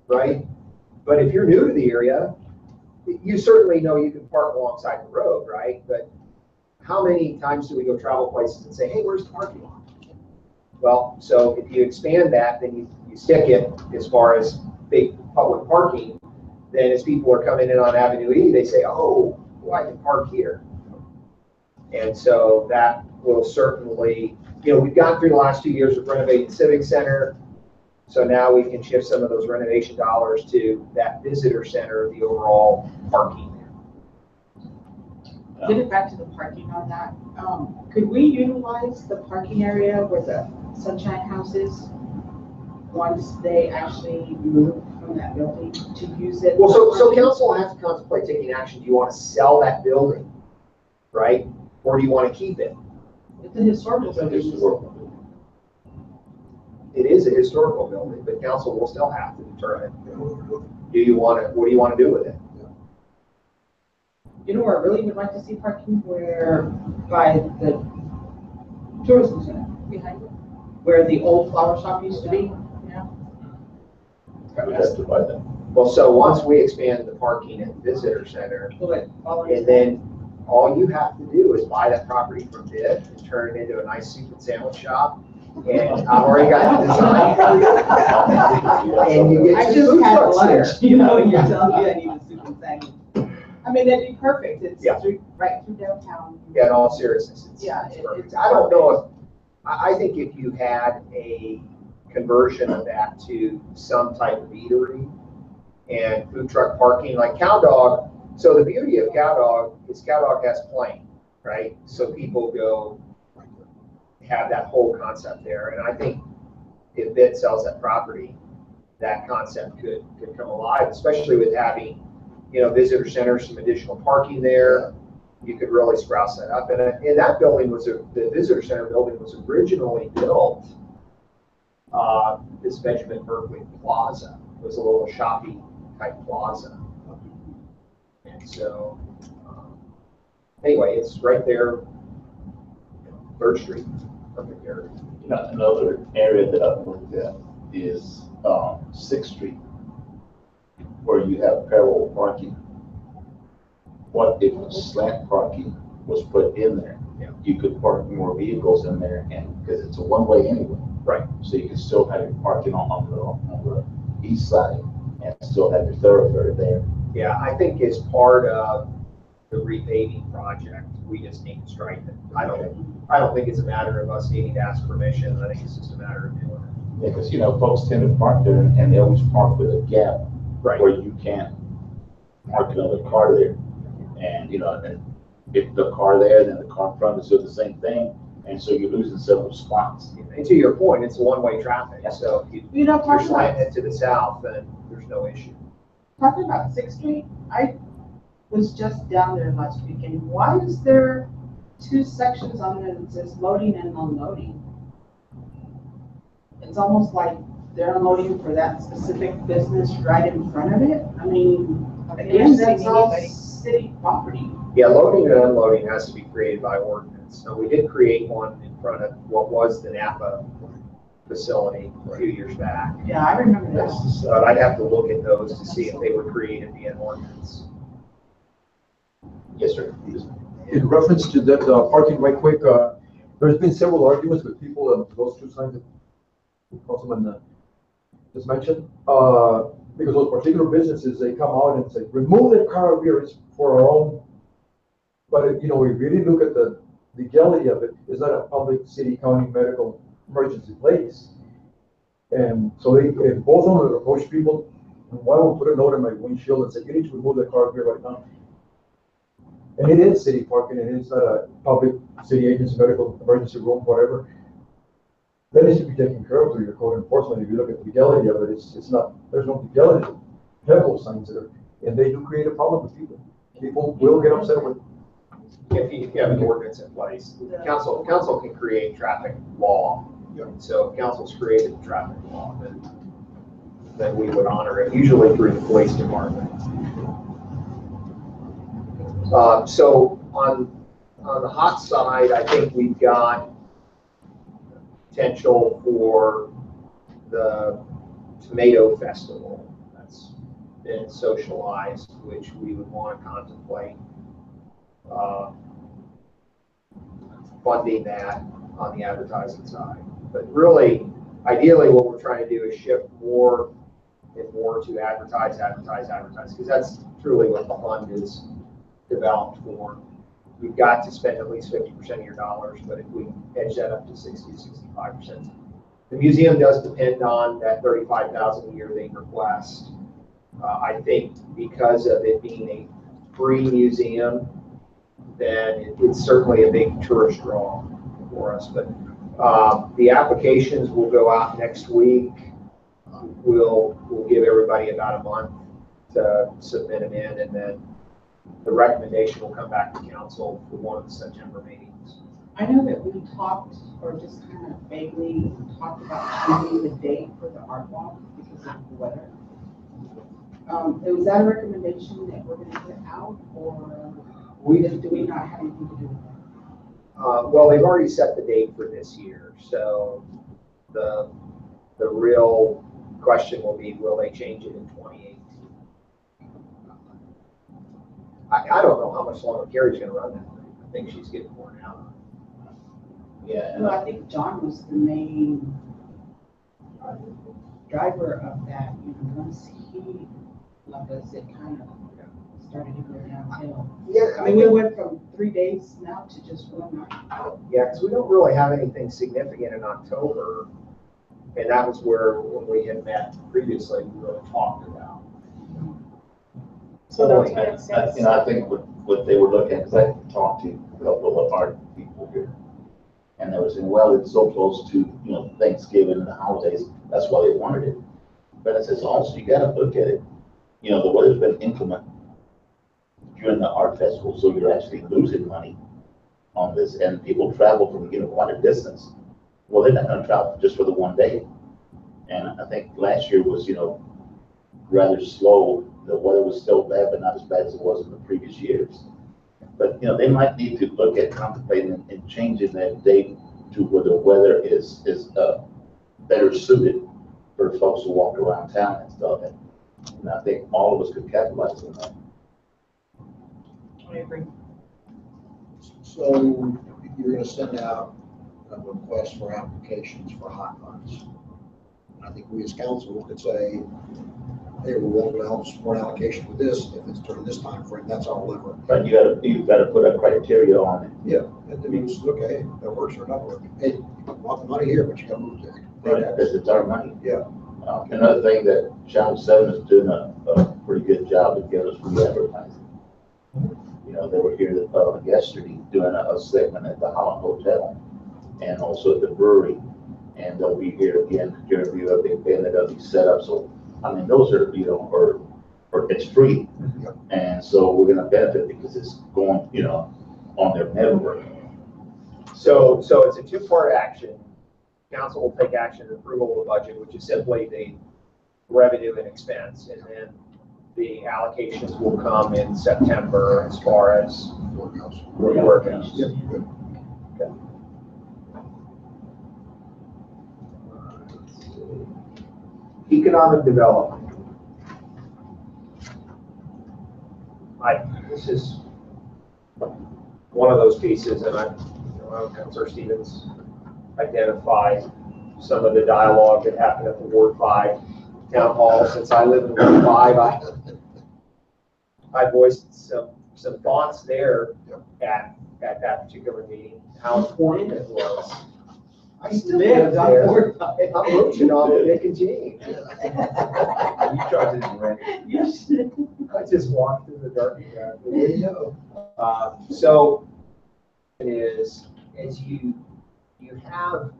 right? But if you're new to the area, you certainly know you can park alongside the road, right? But how many times do we go travel places and say, hey, where's the parking lot? Well, so if you expand that, then you stick it as far as big public parking, then as people are coming in on Avenue E, they say, oh, well, I can park here. And so that will certainly, we've gone through the last 2 years of renovating the Civic Center. So now we can shift some of those renovation dollars to that visitor center, the overall parking there. Get it back to the parking on that. Could we utilize the parking area where the Sunshine House is once they actually move from that building to use it? Well, so council has to contemplate taking action. Do you want to sell that building, right? Or do you want to keep it? It's a historical building. It is a historical building, but council will still have to determine, what do you want to do with it? You know where I really would like to see parking, where by the tourism center behind it, where the old flower shop used to be. We have to buy that. Well, so once we expand the parking at the visitor center, and then all you have to do is buy that property from bid and turn it into a nice soup and sandwich shop. And I've already got the design for you. And you get I two just food had trucks there. lunch, and you're telling me I need a soup and sandwich. I mean, that'd be perfect. It's Yeah. right through downtown. Yeah, in all seriousness, it's Yeah, perfect. it's I don't know if, I think if you had a conversion of that to some type of eatery and food truck parking, like Cow Dog. So the beauty of Cow Dog is Cow Dog has plane, right? So people go have that whole concept there. And I think if Bid sells that property, that concept could come alive, especially with having, visitor center, some additional parking there. You could really sprouse that up. And that building the visitor center building was originally built, this Benjamin Berkeley Plaza. It was a little shopping type plaza. And so, anyway, it's right there, 3rd Street, perfect area. Another area that I've looked at is 6th Street, where you have parallel parking. What if slant parking was put in there? Yeah. You could park more vehicles in there, and because it's a one-way anyway. Right. So you can still have your parking on the east side and still have your thoroughfare there. Yeah, I think as part of the repaving project, we just need to strike it. I don't think it's a matter of us needing to ask permission. I think it's just a matter of doing it. Yeah, because folks tend to park there, and they always park with a gap Right. where you can't park another car there. And and if the car there, then the car in front is doing the same thing, and so you're losing several spots. And to your point, it's a one-way traffic. Yeah. So if You know, you're talking slanting about it to the south, then there's no issue. 6th Street, I was just down there last weekend. Why is there 2 sections on there that says loading and unloading? It's almost like they're unloading for that specific business right in front of it. I mean, again, that's all city property. Yeah, loading and unloading has to be created by ordinance. So we did create one in front of what was the Napa facility a few years back. Yeah, I remember that. But I'd have to look at those to see if they were created via an ordinance. Yes, sir. In reference to that parking right quick, there's been several arguments with people on those 2 signs that Councilman just mentioned. Because those particular businesses, they come out and say, remove the car here, it's for our own. But if we really look at the legality of it, it's not a public city, county, medical emergency place. And so if both of them approach people, why don't we put a note in my windshield and say, you need to remove the car here right now? And it is city parking, and it's not a public city agency, medical emergency room, whatever. That needs to be taken care of through your code enforcement. If you look at the legality of it, it's not, there's no legality. Have those signs there, and they do create a problem with people. People will get upset with. If you have an ordinance in place, council can create traffic law. So if council's created the traffic law, then we would honor it, usually through the police department. So on the hot side, I think we've got potential for the Tomato Festival that's been socialized. which we would want to contemplate funding that on the advertising side. But really, ideally, what we're trying to do is shift more and more to advertise, because that's truly what the fund is developed for. You've got to spend at least 50% of your dollars, but if we edge that up to 60 to 65%. The museum does depend on that $35,000 a year they request. I think because of it being a free museum, then it's certainly a big tourist draw for us. But the applications will go out next week. We'll give everybody about a month to submit them in, and then the recommendation will come back to council for one of the September meetings. I know that we talked, or just kind of vaguely talked about changing the date for the art walk because of the weather. Was that a recommendation that we're going to get out, or do we not have anything to do with that? Well, they've already set the date for this year, so the real question will be, will they change it in 2018? I don't know how much longer Carrie's going to run that thing. I think she's getting worn out. Yeah. Well, I think John was the main driver of that. You know, once he left us, it kind of started to go downhill. Yeah, I mean, we went from 3 days now to just one night. Yeah, because we don't really have anything significant in October, and that was where, when we had met previously, we really talked about. So that's what it says. You know, I think what they were looking at, because I talked to a couple of art people here, and they were saying, well, it's so close to, you know, Thanksgiving and the holidays, that's why they wanted it. But I says, also, you got to look at it. You know, the weather's been inclement during the art festival, so you're actually losing money on this, and people travel from, you know, quite a distance. Well, they're not going to travel just for the one day. And I think last year was, you know, rather slow. The weather was still bad, but not as bad as it was in the previous years. But, you know, they might need to look at contemplating and changing that date to where the weather is better suited for folks who walk around town and stuff. And I think all of us could capitalize on that. I agree. So you're gonna send out a request for applications for hot funds. And I think we as council could say, hey, we're willing to help support allocation for this, if it's during this time frame, that's our lever. But you gotta put a criteria on it. Yeah, and that means, okay, that works or not working. Hey, you want the money here, but you gotta move there. Right, because it's our money. Yeah. Another thing that Channel 7 is doing a pretty good job of giving us free advertising. You know, they were here yesterday doing a segment at the Holland Hotel and also at the brewery. And they'll be here again to review a big band that'll be set up. So, I mean, those are, you know, or it's free. Yep. And so we're going to benefit because it's going, you know, on their network. So it's a two-part action. Council will take action in approval of the budget, which is simply the revenue and expense. And then the allocations will come in September as far as workouts. Yep, good. Economic development. This is one of those pieces, and Councilor Stevens identified some of the dialogue that happened at the Ward 5 town hall. Since I live in Ward 5, I voiced some thoughts there at that particular meeting, how important it was. I still live there. I'm roaching on the Dick and Jane. You charge it in rent. Yes. I just walked through the dark. There you go. So is you have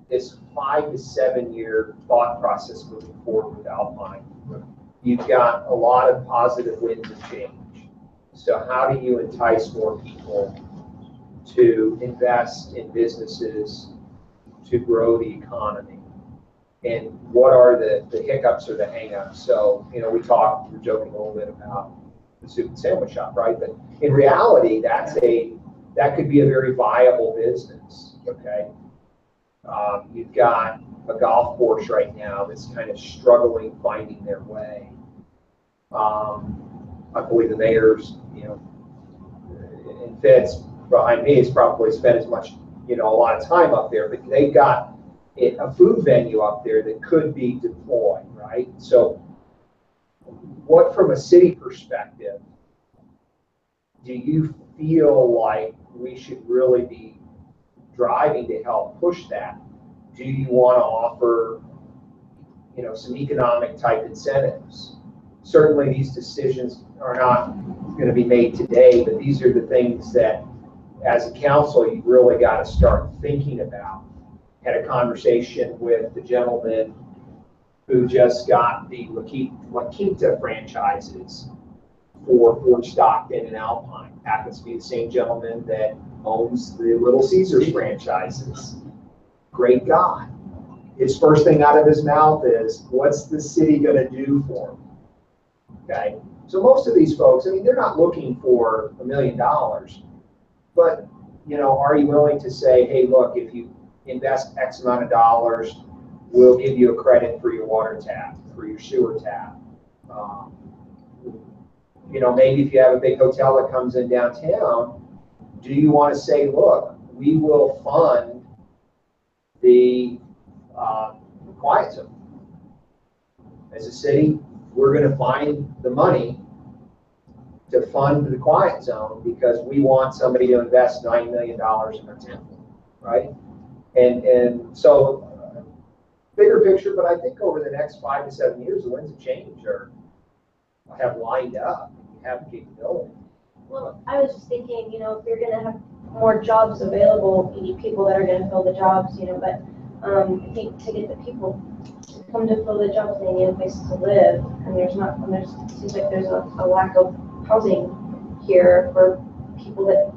this 5 to 7 year thought process moving forward with Alpine. You've got a lot of positive winds of change. So how do you entice more people to invest in businesses to grow the economy? And what are the hiccups or the hangups? So, you know, we're joking a little bit about the soup and sandwich shop, right? But in reality, that could be a very viable business, okay? You've got a golf course right now that's kind of struggling, finding their way. I believe the mayor's, and Fed's behind me has probably spent as much, a lot of time up there, but they've got a food venue up there that could be deployed, right? So what, from a city perspective, do you feel like we should really be driving to help push that? Do you want to offer, some economic type incentives? Certainly these decisions are not going to be made today, but these are the things that as a council, you've really got to start thinking about. Had a conversation with the gentleman who just got the La Quinta franchises for Fort Stockton and Alpine. Happens to be the same gentleman that owns the Little Caesars franchises. Great guy. His first thing out of his mouth is, what's the city going to do for him? Okay. So most of these folks, they're not looking for $1 million, but, are you willing to say, hey, look, if you invest X amount of dollars, we'll give you a credit for your water tap, for your sewer tap. Maybe if you have a big hotel that comes in downtown, do you want to say, look, we will fund the quiet zone? As a city, we're going to find the money to fund the quiet zone because we want somebody to invest $9 million in our town, right? And so, bigger picture, but I think over the next 5 to 7 years, the winds of change have lined up. You have the capability. Well, I was just thinking, if you're gonna have more jobs available, you need people that are gonna fill the jobs, but I think to get the people to come to fill the jobs, they need a place to live, and it seems like there's a lack of housing here for people that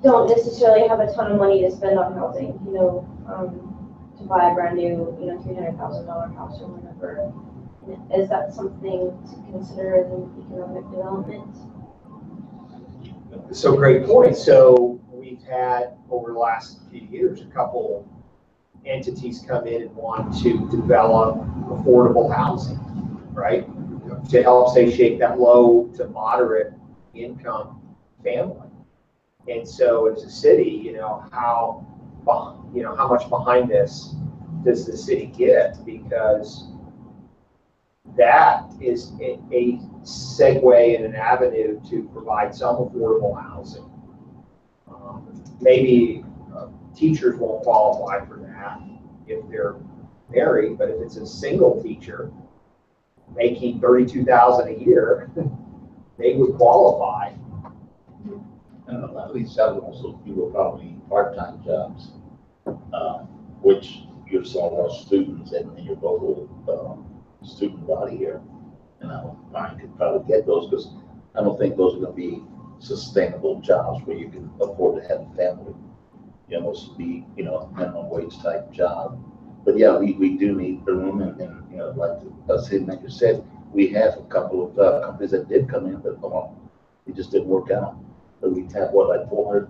don't necessarily have a ton of money to spend on housing, to buy a brand new, $300,000 house or whatever. Is that something to consider as an economic development? So great point. So we've had over the last few years a couple entities come in and want to develop affordable housing, right? To help satiate that low to moderate income family. And so as a city, how much behind this does the city get? Because that is a segue and an avenue to provide some affordable housing. Maybe teachers won't qualify for that if they're married, but if it's a single teacher making $32,000 a year, they would qualify. And a lot of these jobs also few are probably part-time jobs, which you're seeing more students in your local student body here. And I could probably get those because I don't think those are going to be sustainable jobs where you can afford to have a family. It must be, a minimum wage type job. But yeah, we do need the room, and like the city manager said, we have a couple of companies that did come in, but it just didn't work out. But we have like 400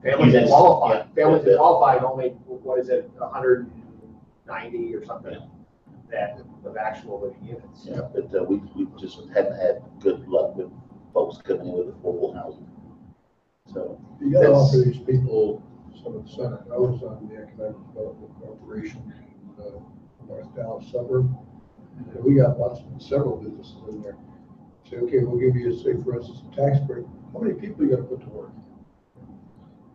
families that units. qualify. Yeah. Families that qualify only, 190 or something that of actual living units. Yeah, but we just haven't had good luck with folks coming in with affordable housing. So You gotta offer these people some incentive. I was on the Economic Development Corporation in North Dallas suburb, and we got several businesses in there. Say, okay, we'll give you, say, for instance, a tax break. How many people are you gonna put to work?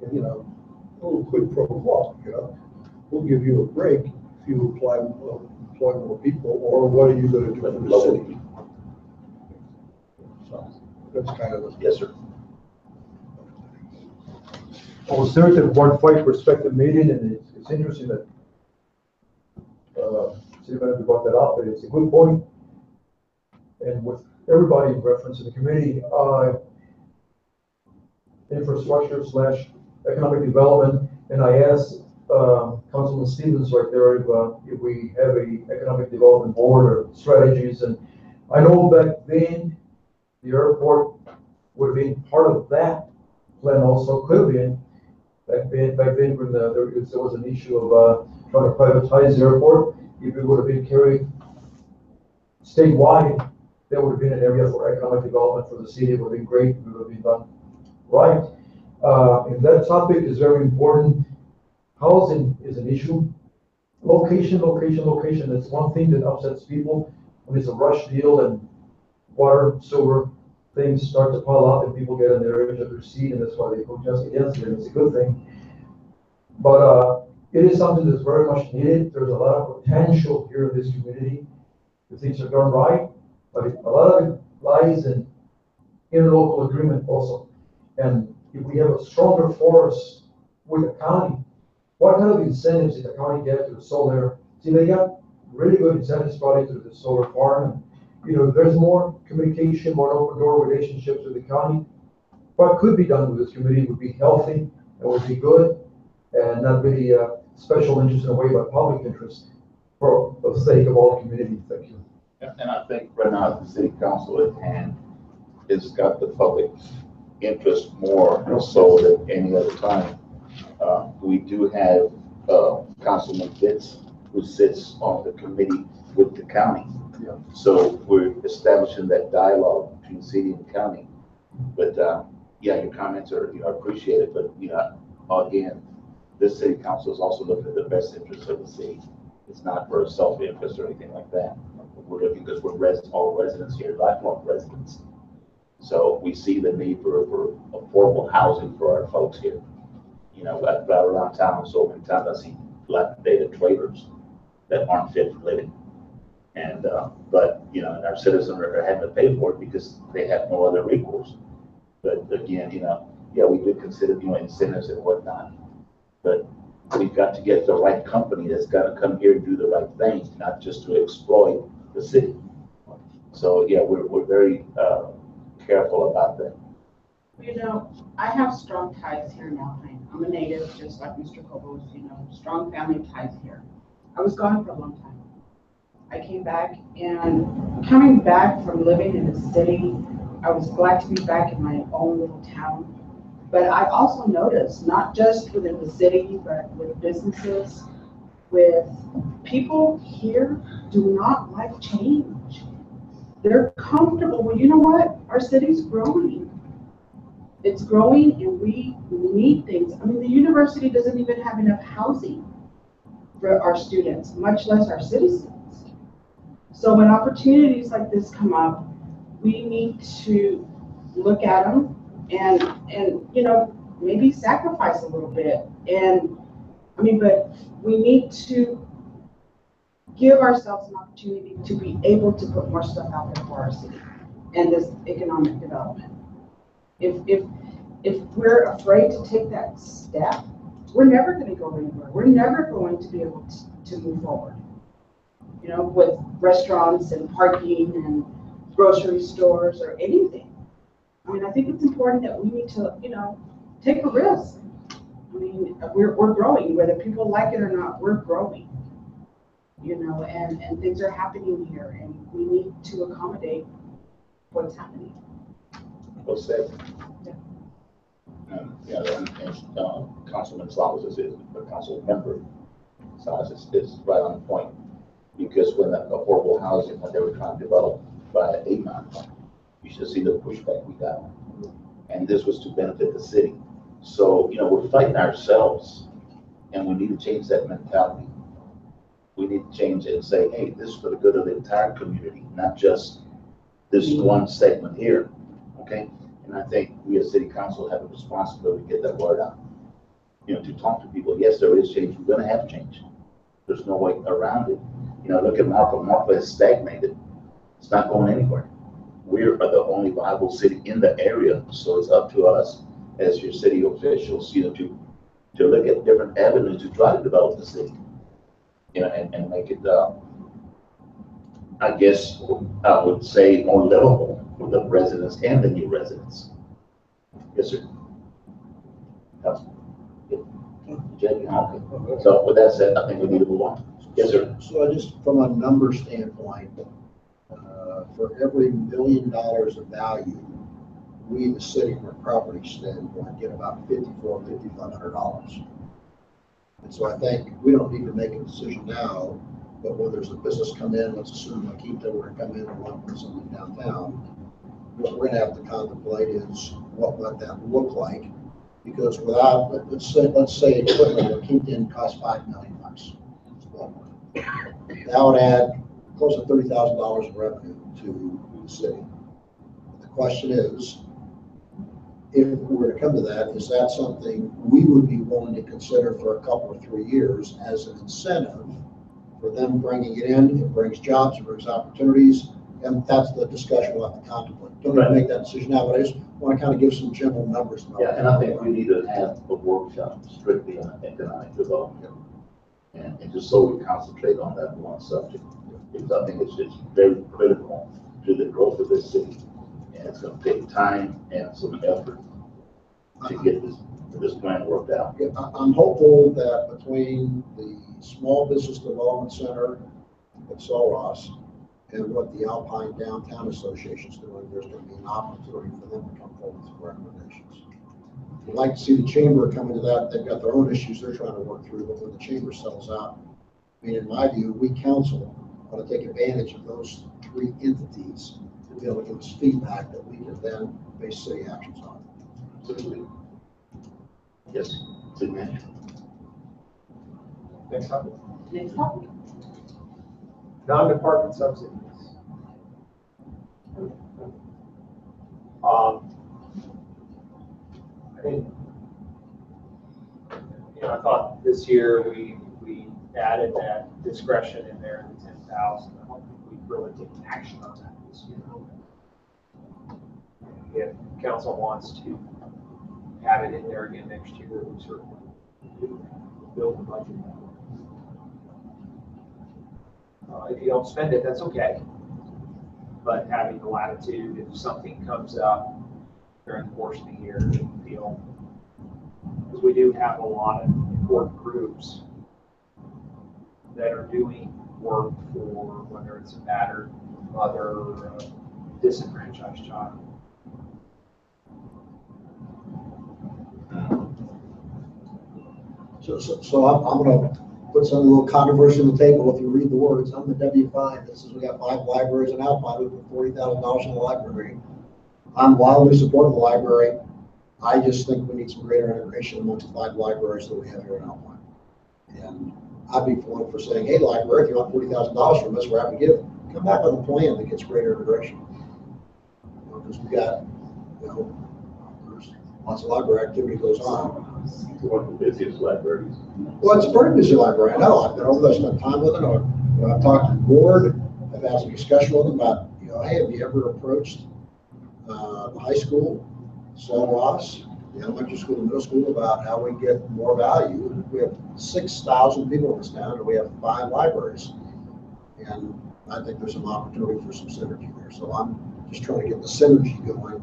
And, a little quid pro quo, we'll give you a break if you employ more people, or what are you gonna do for the city? So that's kind of the. yes, sir. I was there at the Ward 5 perspective meeting, and it's interesting that city manager brought that up, but it's a good point. And with everybody in reference to the committee, infrastructure / economic development, and I asked Councilman Stevens right there if we have a economic development board or strategies, and I know back then the airport would have been part of that plan also, could have been. Back then when there was an issue of trying to privatize the airport, if it would have been carried statewide, that would have been an area for economic development for the city. It would have been great. It would have been done right. And that topic is very important. Housing is an issue. Location, location, location. That's one thing that upsets people when it's a rush deal and water, sewer, things start to pile up and people get on their edge of their seat, and that's why they vote just against it. And it's a good thing. But it is something that's very much needed. There's a lot of potential here in this community if things are done right, but a lot of it lies in interlocal agreement also. And if we have a stronger force with the county, what kind of incentives did the county get to the solar? See, they got really good incentives probably to the solar farm. And, there's more communication, more open door relationships with the county. What could be done with this committee would be healthy, and would be good, and not really special interest in a way, but public interest for the sake of all the community. Thank you. And I think right now the city council at hand has got the public interest more so than any other time. We do have Councilman Fitz, who sits on the committee with the county. Yeah. So we're establishing that dialogue between city and county. But yeah, your comments are appreciated. But again, this city council is also looking at the best interests of the city. It's not for self-interest or anything like that. We're looking because we're all residents here, lifelong residents. So we see the need for affordable housing for our folks here. I drive around town so many times I see dilapidated trailers that aren't fit for living. And, but, and our citizens are having to pay for it because they have no other recourse. But again, yeah, we do consider, incentives and whatnot. But we've got to get the right company that's got to come here and do the right thing, not just to exploit the city. So yeah, we're very careful about that. I have strong ties here in Alpine. I'm a native, just like Mr. Cobos, strong family ties here. I was gone for a long time. I came back, and coming back from living in the city, I was glad to be back in my own little town. But I also noticed, not just within the city, but with businesses, with people here do not like change. They're comfortable. Well, you know what? Our city's growing. It's growing, and we need things. I mean, the university doesn't even have enough housing for our students, much less our citizens. So when opportunities like this come up, we need to look at them and maybe sacrifice a little bit. But we need to give ourselves an opportunity to be able to put more stuff out there for our city and this economic development. If we're afraid to take that step, we're never going to go anywhere. We're never going to be able to move forward. With restaurants and parking and grocery stores or anything. I think it's important that we need to, take a risk. We're growing, whether people like it or not, we're growing. And things are happening here, and we need to accommodate what's happening. Well said. Councilman Salas the council member Salas is right on point, because when the affordable housing, when they were trying to develop by AMON, you should see the pushback we got. And this was to benefit the city. So, we're fighting ourselves, and we need to change that mentality. We need to change it and say, hey, this is for the good of the entire community, not just this one segment here, okay? And I think we as city council have a responsibility to get that word out. To talk to people. Yes, there is change. We're going to have change. There's no way around it. Look at Marfa. Marfa is stagnated. It's not going anywhere. We are the only viable city in the area, so it's up to us as your city officials, to look at different avenues to try to develop the city, and make it, I guess I would say, more livable for the residents and the new residents. Yes, sir. Okay. So with that said, I think we need to move on. Yes, sir. So just from a number standpoint, for every $1 million of value, we, the city, from a property standpoint, get about $5,400, $5,500. And so I think we don't need to make a decision now But when there's a business come in, let's assume La Quinta were to come in and want to put something downtown, what we're gonna have to contemplate is what would that look like? Because without, let's say equipment, La Quinta costs $5 million. That would add close to $30,000 of revenue to the city. The question is, if we were to come to that, is that something we would be willing to consider for a couple or 3 years as an incentive for them bringing it in? It brings jobs, it brings opportunities, and that's the discussion we'll have to contemplate. Don't even make that decision now, but I just want to kind of give some general numbers. Yeah, and I think we need to have a workshop strictly on economic development. And just so we concentrate on that one subject, because I think it's very critical to the growth of this city. And it's gonna take time and some effort to get this plan worked out. Yeah, I'm hopeful that between the Small Business Development Center at Solros and what the Alpine Downtown Association is doing, there's going to be an opportunity for them to come forward with recommendations. We'd like to see the chamber come into that. They've got their own issues they're trying to work through, but when the chamber settles out, I mean, in my view, we council want to take advantage of those 3 entities to be able to give us feedback that we can then base city actions on. Absolutely. Yes, city manager. Next topic. Next topic. Non-department subsidies. I think, I thought this year we added that discretion in there, the 10,000. I don't think we've really taken action on that this year. If council wants to have it in there again next year, we certainly do build the budget. If you don't spend it, that's okay. But having the latitude, if something comes up during the course of the year, that you feel, because we do have a lot of important groups that are doing work for, whether it's a battered mother or a disenfranchised child. So I'm going to put some little controversy on the table. If you read the words, I'm the W5. This is, we got 5 libraries in Alpine. We put $40,000 in the library. I'm wildly supportive of the library. I just think we need some greater integration amongst the 5 libraries that we have here in Alpine. And I'd be one for saying, hey, library, if you want $40,000 from us, we're happy to give it. Come back with a plan that gets greater integration. Because we got, there's lots of library activity goes on. One of the busiest libraries. Well, it's a very busy library. I know. I've been over there, spent time with it. I've talked to the board. I've had some discussion with them about, hey, have you ever approached the high school, Solros, the elementary school, and middle school about how we get more value? We have 6,000 people in this town, and we have 5 libraries. And I think there's some opportunity for some synergy there. So I'm just trying to get the synergy going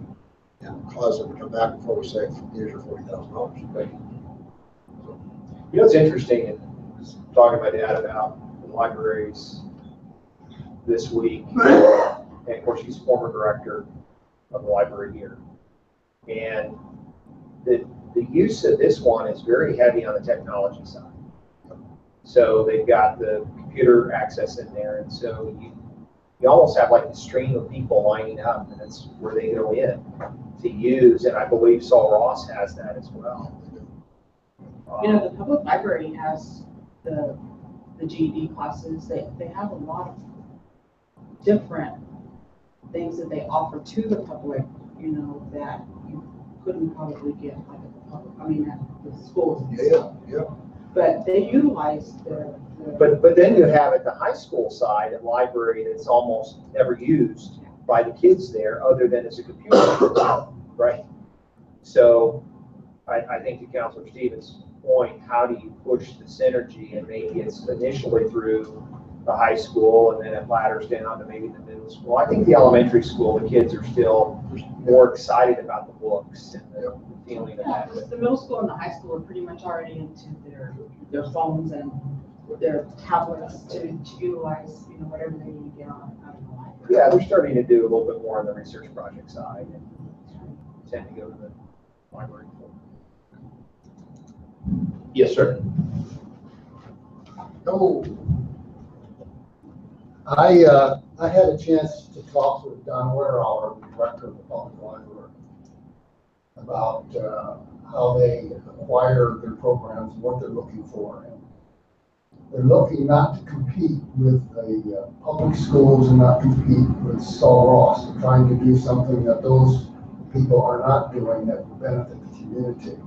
and cause them to come back before we say, here's your $40,000. Right. It's interesting, and talking to my dad about the libraries this week, and of course he's former director of the library here. And the use of this one is very heavy on the technology side. So they've got the computer access in there, and so you almost have like a stream of people lining up, and that's where they go in to use, and I believe Solros has that as well. The public library has the GED classes. They have a lot of different things that they offer to the public, that you couldn't probably get like at the public, at the schools. Yeah. But they utilize the But then you have at the high school side a library that's almost never used by the kids there other than as a computer, right? So I think to Councilor Stevens' point, how do you push the synergy? And maybe it's initially through the high school and then it ladders down to maybe the middle school. I think the elementary school, the kids are still more excited about the books and the feeling of that. The middle school and the high school are pretty much already into their phones and their tablets to utilize, whatever they need to get on out of the library. Yeah, they're starting to do a little bit more on the research project side and tend to go to the library. Yes, sir. No, I had a chance to talk with Don Warehouser, the director of the public library, about how they acquire their programs, what they're looking for. And they're looking not to compete with the public schools and not compete with Saul Ross. They're trying to do something that those people are not doing that will benefit the community.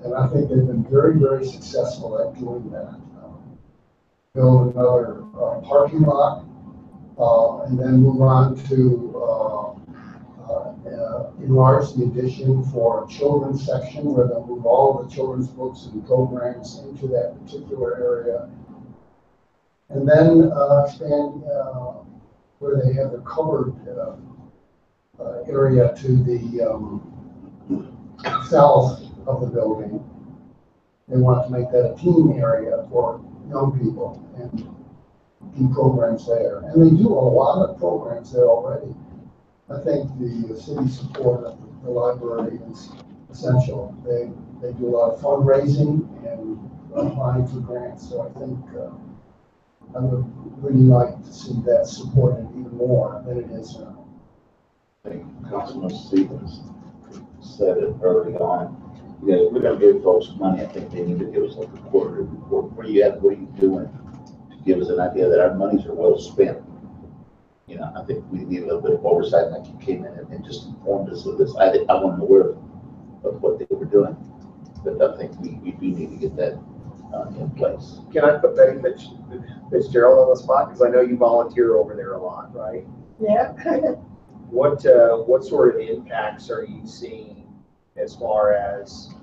And I think they've been very, very successful at doing that. Build another parking lot, and then move on to enlarge the addition for a children's section where they'll move all of the children's books and programs into that particular area. And then expand where they have the covered area to the south of the building. They want to make that a teen area for young people and do programs there. And they do a lot of programs there already. I think the city support of the library is essential. They do a lot of fundraising and applying for grants. So I think I would really like to see that supported even more than it is now. I think Councilman Stevens said it early on. You know, we're gonna give folks money. I think they need to give us like a quarterly report. Where you at? What are you doing? To give us an idea that our monies are well spent. You know, I think we need a little bit of oversight, like you came in and just informed us of this. I wasn't aware of what they were doing, but I think we do need to get that in place. Can I put Betty Fitzgerald on the spot? Because I know you volunteer over there a lot, right? Yeah. What sort of impacts are you seeing as far as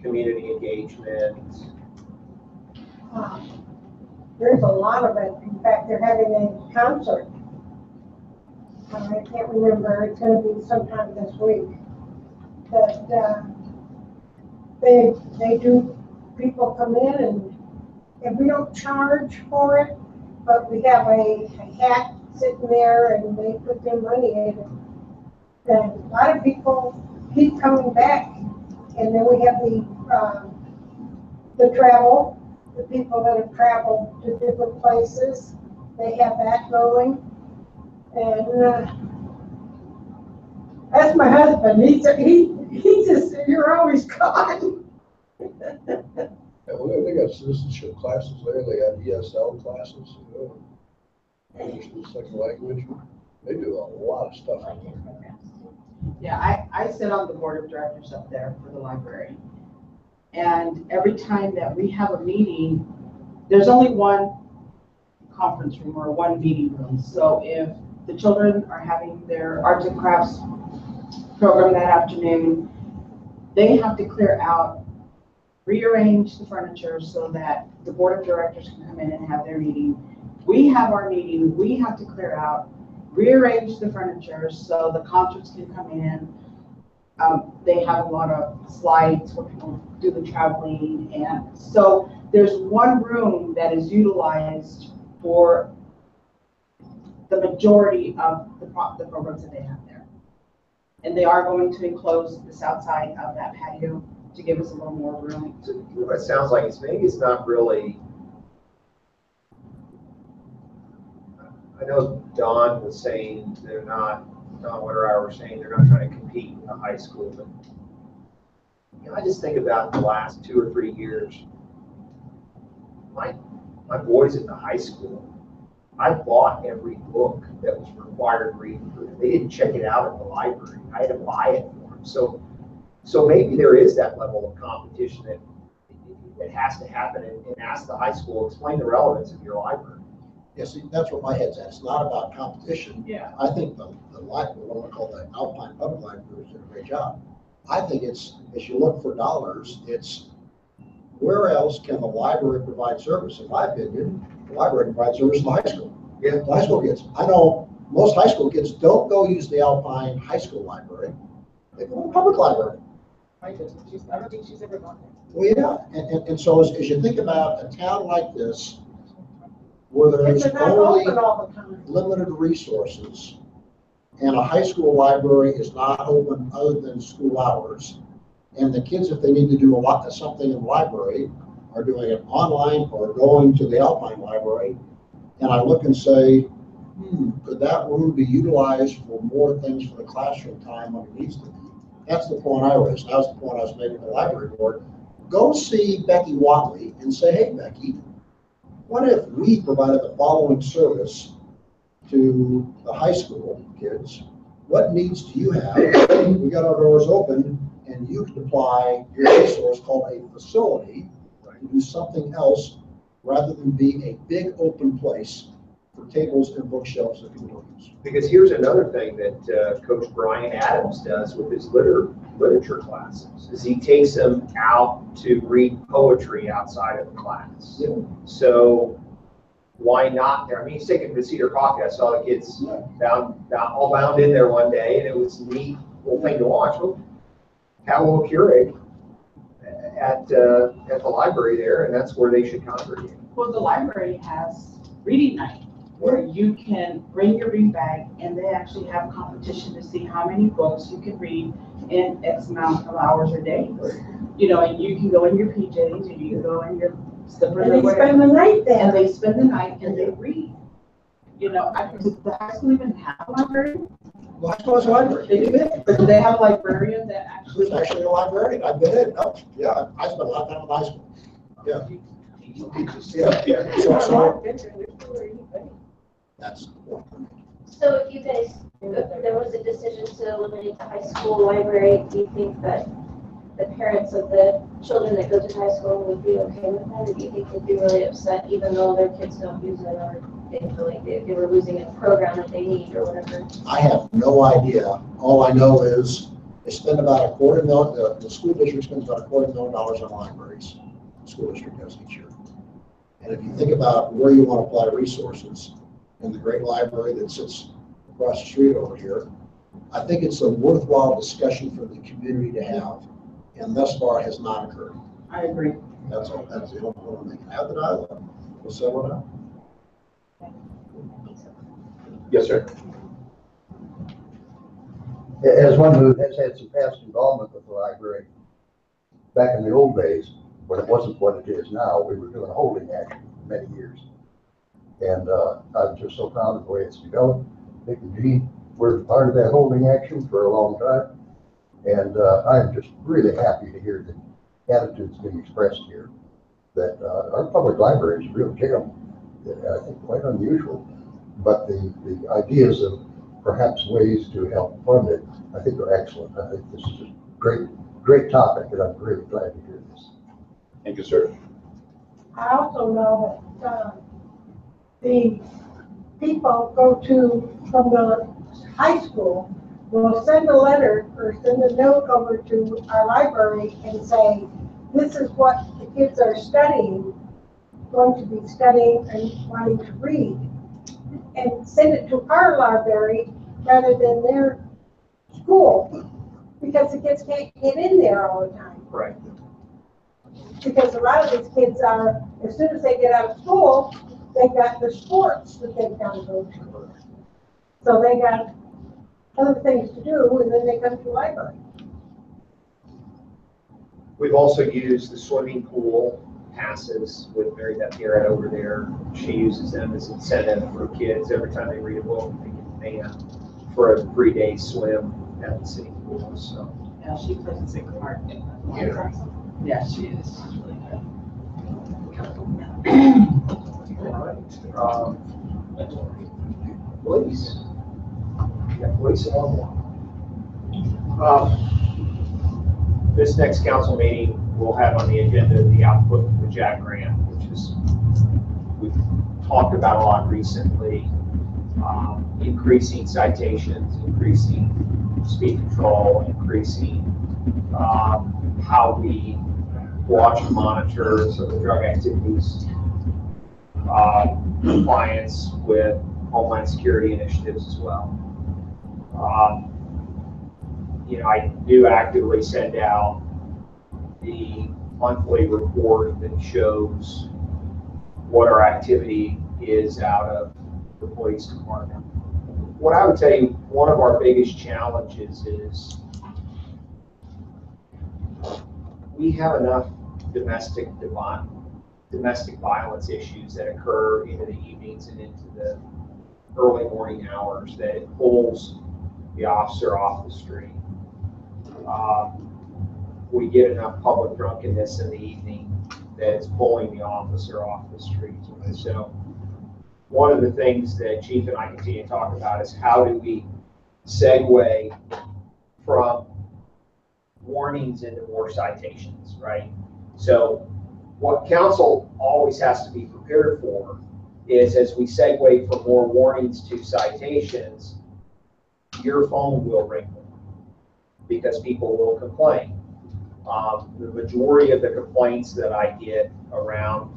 community engagement? There's a lot of it. In fact, they're having a concert. I can't remember. It's going to be sometime this week. But they do. People come in and we don't charge for it, but we have a hat sitting there and they put their money in it. And a lot of people keep coming back. And then we have the travel, the people that have traveled to different places. They have that going. And that's my husband. He just, you're always gone. They got citizenship classes there. They got ESL classes, you know, English as a second language. They do a lot of stuff. Yeah, I sit on the board of directors up there for the library. And every time that we have a meeting, there's only one conference room or one meeting room. So if the children are having their arts and crafts program that afternoon, they have to clear out, rearrange the furniture so that the board of directors can come in and have their meeting. We have our meeting, we have to clear out, rearrange the furniture so the concerts can come in. They have a lot of slides where people do the traveling, and so there's one room that is utilized for the majority of the programs that they have there. And they are going to enclose the south side of that patio to give us a little more room. So what it sounds like is maybe it's not really. I know Don was saying they're not. Don Wetterauer was saying they're not trying to compete with the high school, but you know, I just think about the last 2 or 3 years. My boys at the high school, I bought every book that was required reading for them. They didn't check it out at the library. I had to buy it for them. So maybe there is that level of competition that has to happen, and ask the high school, explain the relevance of your library. Yeah, see, that's what my head's at. It's not about competition. Yeah. I think the library, what I call the Alpine Public Library, did a great job. I think it's, as you look for dollars, it's where else can the library provide service? In my opinion, the library provides service in the high school. Yeah. The high school kids. I know most high school kids don't go use the Alpine High School Library. They go to the public library. I don't think she's ever gone there. Well, yeah, and so as you think about a town like this, where there's It's not only open all the time. limited resources, and a high school library is not open other than school hours, and the kids, if they need to do something in the library, are doing it online or going to the Alpine Library, and I look and say, could that room be utilized for more things for the classroom time when it needs to be? That's the point I raised. That was the point I was making to the library board. Go see Becky Watley and say, hey, Becky, what if we provided the following service to the high school kids? What needs do you have? We got our doors open, and you can apply your resource called a facility to do something else rather than be a big open place for tables and bookshelves that people don't use. Because here's another thing that Coach Brian Adams does with his literature classes, is he takes them out to read poetry outside of the class. Yeah. So why not there? I mean, he's taking them to Cedar Coffee. I saw the kids all bound in there one day, and it was a neat little thing to watch. Well, have a little Keurig at the library there, and that's where they should congregate. Well, the library has reading night, where you can bring your read bag, and they actually have competition to see how many books you can read in X amount of hours a day. You know, and you can go in your PJs, and you can go in your slippers, And or they whatever, spend the night and there. they spend the night and they read. You know, does the high school even have a library? Well, I suppose a library. They do, but do they have a librarian that actually? There's actually a librarian. I've been in. Oh, yeah, I spent a lot of time in high school. Yeah. Yeah. So that's the point. So if you guys, if there was a decision to eliminate the high school library, do you think that the parents of the children that go to high school would be okay with that? Or do you think they'd be really upset even though their kids don't use it, or they feel like they were losing a program that they need or whatever? I have no idea. All I know is they spend about $250,000, the school district spends about $250,000 on libraries. The school district does each year. And if you think about where you want to apply resources in the great library that sits across the street over here, I think it's a worthwhile discussion for the community to have, and thus far has not occurred. I agree. That's all. That's the only one they can have the dialogue. We'll settle it out. Yes, sir. As one who has had some past involvement with the library, back in the old days, when it wasn't what it is now, we were doing holding action for many years. And I'm just so proud of the way it's developed. Nick and Gene were part of that holding action for a long time. And I'm just really happy to hear the attitudes being expressed here, that our public library is a real gem. I think quite unusual. But the ideas of perhaps ways to help fund it, I think are excellent. I think this is a great topic, and I'm really glad to hear this. Thank you, sir. I also know that the people from the high school will send a letter or send a note over to our library and say, this is what the kids are studying, going to be studying and wanting to read. And send it to our library rather than their school, because the kids can't get in there all the time. Right. Because a lot of these kids are, as soon as they get out of school, they got the sports that they've got to go to. So they got other things to do, and then they come to the library. We've also used the swimming pool passes with Mary Beth Garrett over there. She uses them as incentive for kids. Every time they read a book, they get banned for a 3-day swim at the city pool. So Yeah, she plays a big part. Yeah. Yeah, she is. She's really good. all right. Police. Yeah, police and one more. This next council meeting, we'll have on the agenda the output from the JAG grant, which is, we've talked about a lot recently, increasing citations, increasing speed control, increasing how we watch and monitor sort of drug activities, compliance with Homeland Security initiatives as well. You know, I do actively send out the monthly report that shows what our activity is out of the police department. What I would tell you, one of our biggest challenges is we have enough domestic domestic violence issues that occur into the evenings and into the early morning hours, that it pulls the officer off the street. We get enough public drunkenness in the evening that it's pulling the officer off the street. And so one of the things that Chief and I continue to talk about is how do we segue from warnings into more citations, right? So what council always has to be prepared for is, as we segue from more warnings to citations, your phone will ring because people will complain. The majority of the complaints that I get around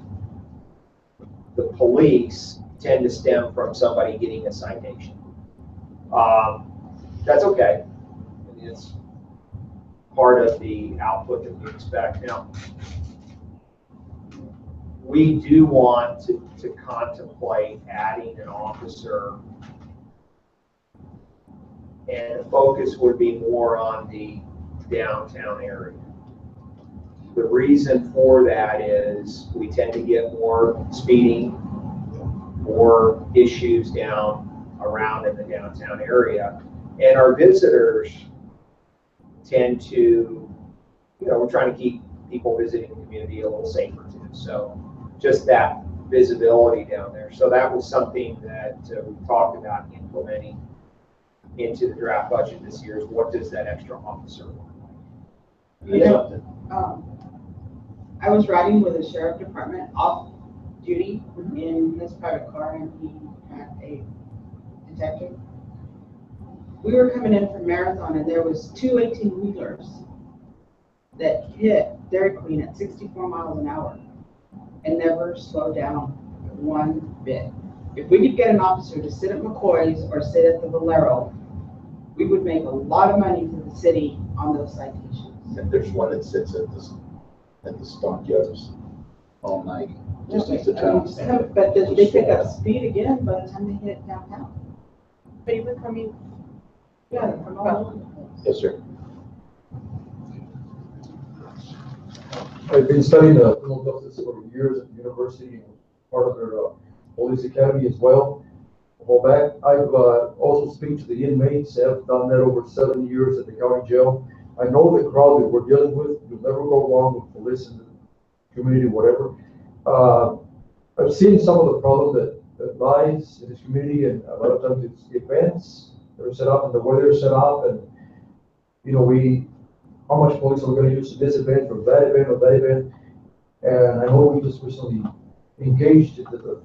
the police tend to stem from somebody getting a citation. That's okay. I mean, it's part of the output that we expect. Now, we do want to contemplate adding an officer, and the focus would be more on the downtown area. The reason for that is we tend to get more speeding, more issues down around in the downtown area, and our visitors tend to, we're trying to keep people visiting the community a little safer too. So just that visibility down there. So that was something that we talked about implementing into the draft budget this year, is what does that extra officer look like? I was riding with the sheriff department off duty in his private car, and he had a detective. We were coming in from Marathon, and there was two 18-wheelers that hit Dairy Queen at 64 miles an hour and never slowed down one bit. If we could get an officer to sit at McCoy's or sit at the Valero, we would make a lot of money for the city on those citations. And there's one that sits at the stockyards all night, just next to town. But they pick up speed again by the time they hit downtown. But even coming, Yeah, from all over the place. Yes, sir. I've been studying criminal justice for years at the university and part of their police academy as well. Well, back, I've also speak to the inmates. I've done that over 7 years at the county jail. I know the crowd that we're dealing with. You'll never go wrong with police in the community, whatever. I've seen some of the problem that lies in this community, and a lot of times it's the events that are set up and the way they're set up, and how much police are we going to use in this event or that event or that event. And I know we just recently engaged at the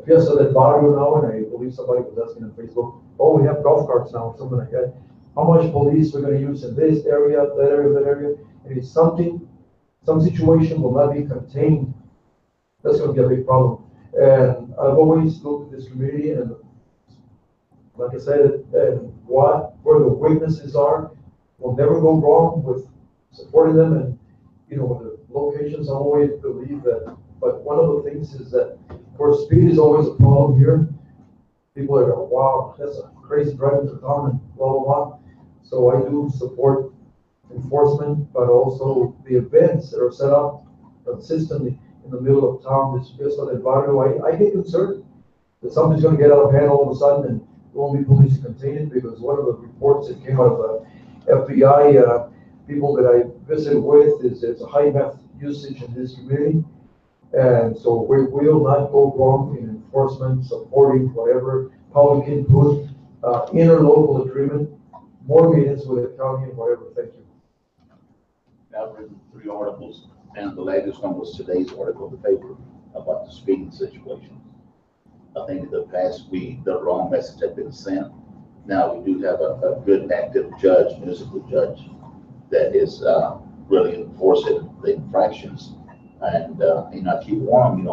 Fiesta del Barrio now, and I believe somebody was asking on Facebook, oh, we have golf carts now or something like that. How much police we're going to use in this area, that area, that area. And if some situation will not be contained, that's going to be a big problem. And I've always looked at this community, and like I said, and where the weaknesses are, we'll never go wrong with supporting them. And with the locations, I always believe that. But one of the things is that, of course, speed is always a problem here. People are going, wow, that's a crazy driving to town and blah, blah, blah. So I do support enforcement, but also the events that are set up consistently in the middle of town, this Fiesta del Barrio. I get concerned that something's going to get out of hand all of a sudden and there won't be police to contain it, because one of the reports that came out of the FBI people that I visited with is there's a high meth usage in this community. And so we will not go wrong in enforcement, supporting whatever public input, interlocal agreement, more meetings with the county and whatever. Thank you. I've written 3 articles, and the latest one was today's article in the paper about the speeding situation. I think in the past the wrong message had been sent. Now we do have a good active judge, municipal judge, that is really enforcing the infractions. And if you want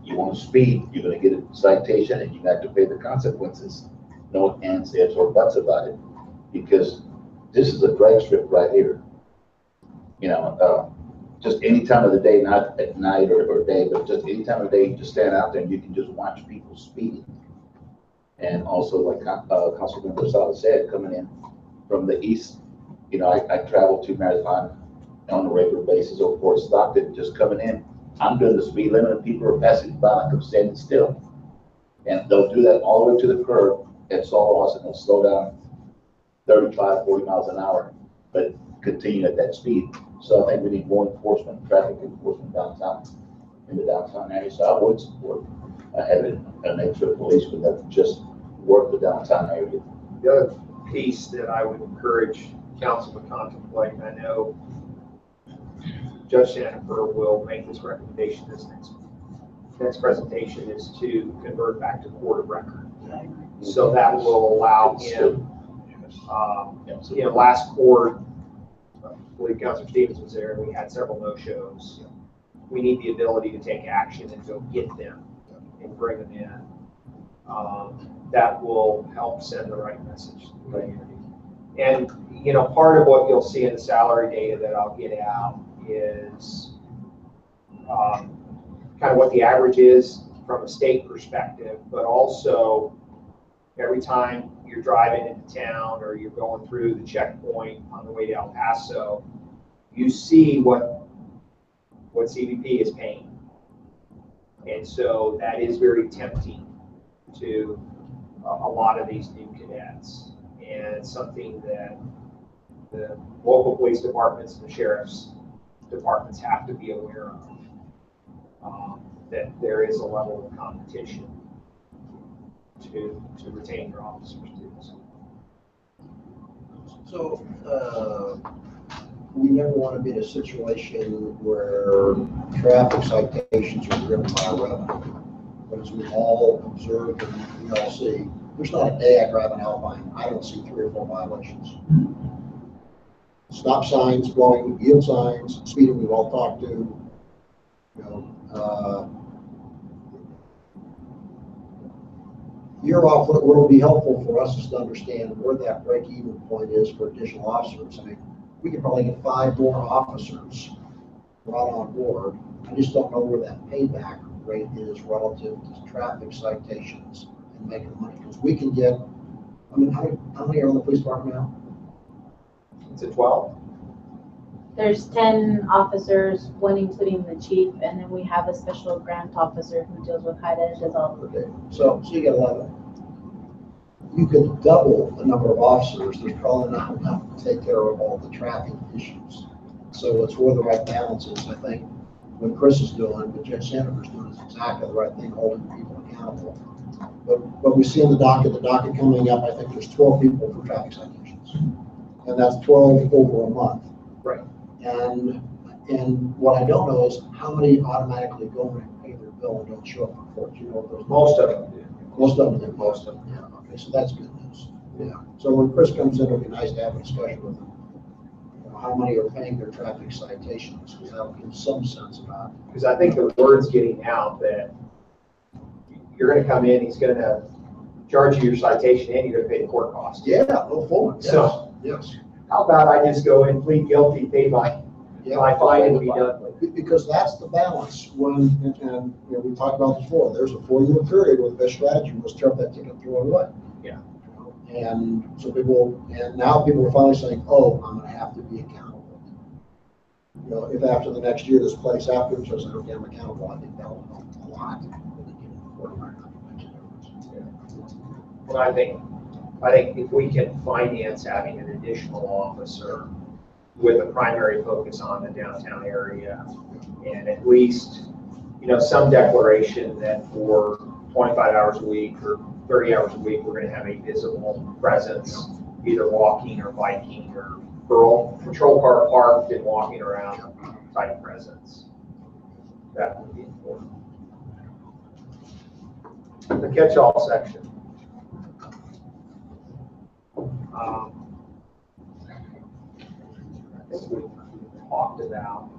you want to speed, you're going to get a citation and you have to pay the consequences. No ands, ifs, or buts about it, because this is a drag strip right here. Just any time of the day, not at night or day, but just any time of day, you just stand out there and you can just watch people speeding. And also, like Councilmember Sala said, coming in from the east, I travel to Marathon on a regular basis, or Fort Stockton, just coming in I'm doing the speed limit and people are passing by like I'm standing still. And they'll do that all the way to the curb at Salt and they'll slow down 35, 40 miles an hour, but continue at that speed. So I think we need more enforcement, traffic enforcement downtown, in the downtown area. So I would support having an extra policeman that just work the downtown area. The other piece that I would encourage council to contemplate, and I know Judge Sandifer will make this recommendation this next presentation, is to convert back to court of record. So that will allow him, last court, I believe Councilor Stevens was there, and we had several no-shows. We need the ability to take action and go get them and bring them in. That will help send the right message to the community. And, part of what you'll see in the salary data that I'll get out is kind of what the average is from a state perspective, but also every time you're driving into town or you're going through the checkpoint on the way to El Paso, you see what CBP is paying. And so that is very tempting to a lot of these new cadets. And it's something that the local police departments and the sheriff's departments have to be aware of, that there is a level of competition to retain your officers too. So, we never want to be in a situation where traffic citations are driven by revenue. But as we all observe and we all see, there's not a day I drive an Alpine, I don't see 3 or 4 violations. Stop signs, blowing yield signs, speeding we've all talked to, what will be helpful for us is to understand where that break-even point is for additional officers. I mean, we could probably get 5 more officers brought on board. I just don't know where that payback rate is relative to traffic citations and making money. Because we can get, how many are on the police department now? It's a 12. There's 10 officers, one including the chief, and then we have a special grant officer who deals with HIDA and does all. Okay, so you get 11. You could double the number of officers. There's probably not enough to take care of all the traffic issues. So it's where the right balance is. I think what Chris is doing, what Judge Sandifer's doing is exactly the right thing, holding people accountable. But we see in the docket coming up, I think there's 12 people for traffic citations. And that's 12 over a month. Right. And what I don't know is how many automatically go and pay their bill and don't show up for court. Most of them do. Most of them do. Most of them. Yeah. Okay. So that's good news. Yeah. So when Chris comes in, it'll be nice to have a discussion with him. How many are paying their traffic citations? Because that'll give some sense about it. Because I think the word's getting out that you're going to come in, he's going to charge you your citation, and you're going to pay the court cost. Yeah. No forward. Yes. So yes. How about I just go and plead guilty, pay my fine, and be done with it? Because that's the balance. When we talked about this before, there's a 4-year period where the best strategy was tear up that ticket and throw it away. Yeah. And so now people are finally saying, "Oh, I'm going to have to be accountable." If after the next year this plays after, says, "Okay, I'm accountable," I think that will help a lot. Well, I think if we can finance having an additional officer with a primary focus on the downtown area, and at least, some declaration that for 25 hours a week or 30 hours a week, we're going to have a visible presence, either walking or biking or patrol car parked and walking around type presence. That would be important. The catch-all section. I think we've talked about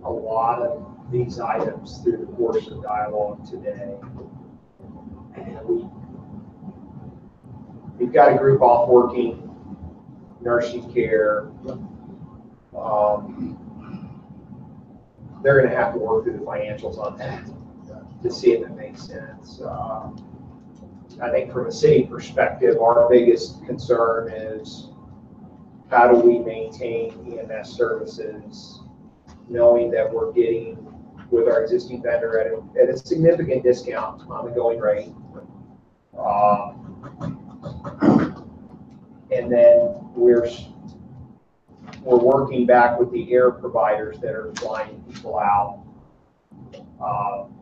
a lot of these items through the course of dialogue today. And we've got a group off working, nursing care. They're going to have to work through the financials on that to see if it makes sense. I think from a city perspective, our biggest concern is how do we maintain EMS services knowing that we're getting with our existing vendor at a significant discount on the going rate. And then we're working back with the air providers that are flying people out.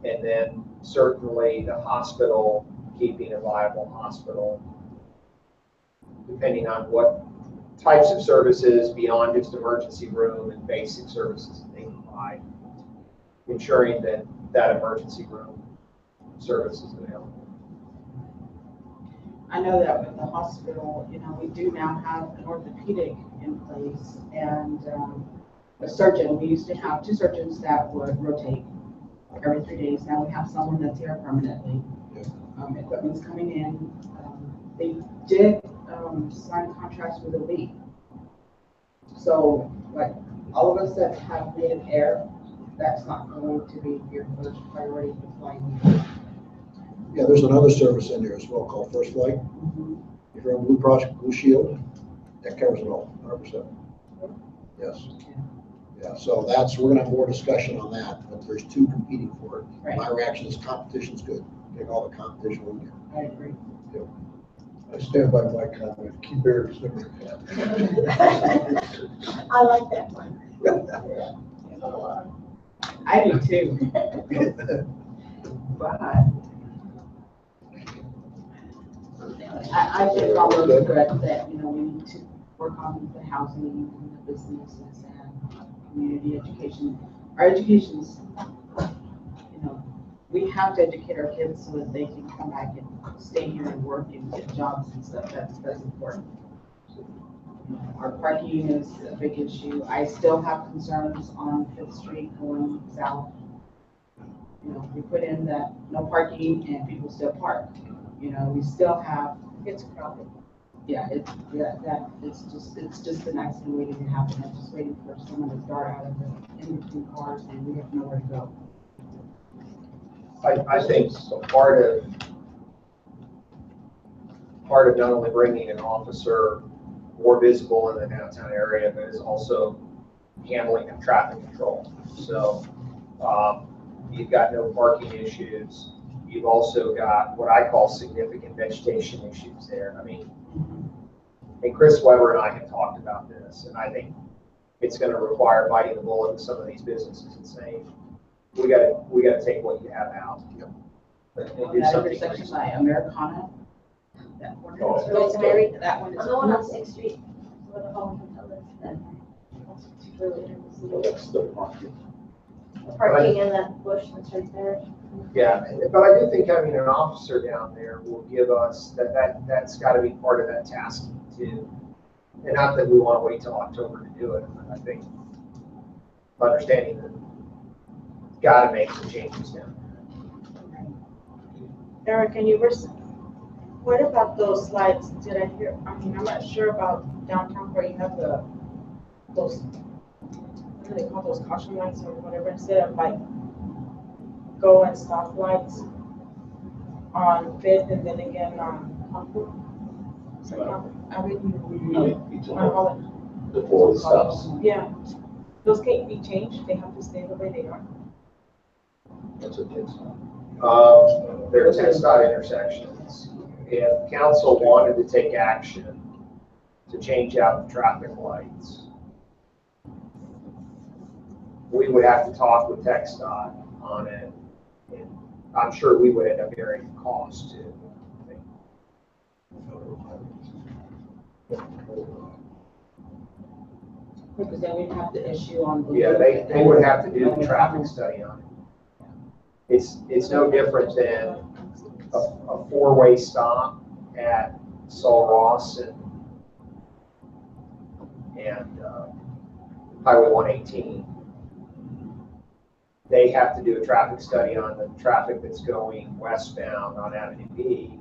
And then certainly the hospital, keeping a viable hospital, depending on what types of services beyond just emergency room and basic services that they provide, ensuring that that emergency room service is available. I know that with the hospital, you know, we do now have an orthopedic in place and a surgeon. We used to have 2 surgeons that would rotate every 3 days. Now we have someone that's here permanently. Equipment's coming in. They did sign contracts with Elite. So, like, all of us that have native air, that's not going to be your first priority for flying. Yeah, there's another service in there as well called First Flight. If you're on Blue Project, Blue Shield, that covers it all, 100%. Yes. Yeah, so we're gonna have more discussion on that, but there's 2 competing for it. Right. My reaction is competition's good. Take all the competition we can. I agree. I stand by my comment, keep air simple. I like that one. I do too. But I think all those correct that, you know, we need to work on the housing and the businesses and community education. Our education's, you know, we have to educate our kids so that they can come back and stay here and work and get jobs and stuff. That's important. Our parking is a big issue. I still have concerns on 5th Street going south. You know, we put in that no parking and people still park. You know, we still have, It's crowded. it's just the next thing waiting to happen. I'm just waiting for someone to dart out of the in between cars and we have nowhere to go. I think part of not only bringing an officer more visible in the downtown area, but is also handling of traffic control. So you've got no parking issues. You've also got what I call significant vegetation issues there. I mean, and Chris Weber and I have talked about this, and I think it's going to require biting the bullet with some of these businesses and saying, we got to take what you have out. Yep. And do That something intersection reasonable. by Americana, that corner. Oh. So it's very, That one is. on the one on 6th Street, where the home hotel is, that's particularly Well, that's the market. the parking and that bush that's right there. Yeah, but I do think having an officer down there will give us, that's got to be part of that task too. And not that we want to wait till October to do it, but I think understanding that got to make some changes down Eric, can you what about those slides? Did I hear, I mean, I'm not sure about downtown where you have those, what do they call those, caution lights or whatever, instead of like go and stop lights on 5th and then again on Concord? Before the stops. Yeah, those can't be changed, they have to stay the way they are. That's what it is. They're 10-dot intersections. If council wanted to take action to change out the traffic lights, we would have to talk with TxDOT on it. And I'm sure we would end up bearing the cost too. Because then we'd have to issue on. the- Yeah, they would have to do the traffic study on it. It's no different than a 4-way stop at Sol Ross and Highway 118. They have to do a traffic study on the traffic that's going westbound on Avenue B,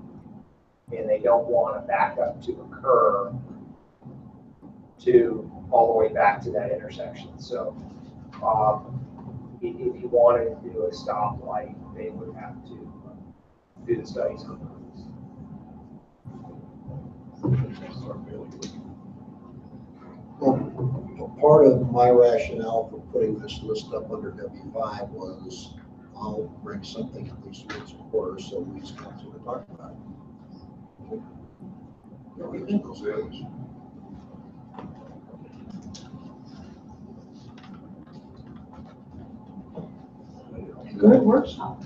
and they don't want a backup to occur to all the way back to that intersection. So if you wanted to do a stoplight, they would have to do the studies on those. Well, part of my rationale for putting this list up under W5 was I'll bring something at least once a quarter so we as council can talk about it. No, it's those areas. Good workshop.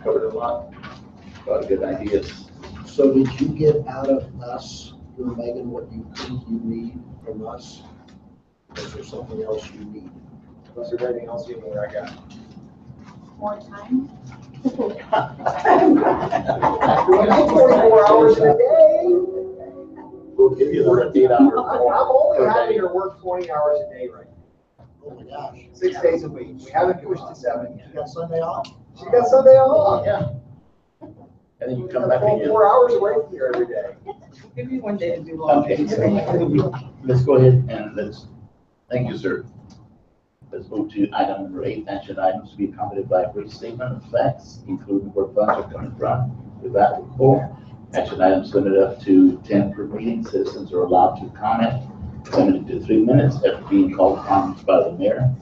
Covered a lot of good ideas. So did you get out of us, Megan, what you think you need from us? Is there something else you need? Was there anything else you need? I got? More time? 24 hours a day. We'll give you the 8 hour. I'm only having her work 20 hours a day right now. Oh my gosh. 6 days a week. We haven't pushed to 7 yet. You got Sunday off? She got Sunday off. Yeah. And then you come I'm back again. 4 hours away from here every day. Give me one day to do all. Okay, so let's go ahead and thank you, sir. Let's move to item number 8, action items to be accompanied by a brief statement of facts, including where funds are coming from. With that, we're full. Action items limited up to 10 per meeting. Citizens are allowed to comment, limited to 3 minutes after being called upon by the mayor.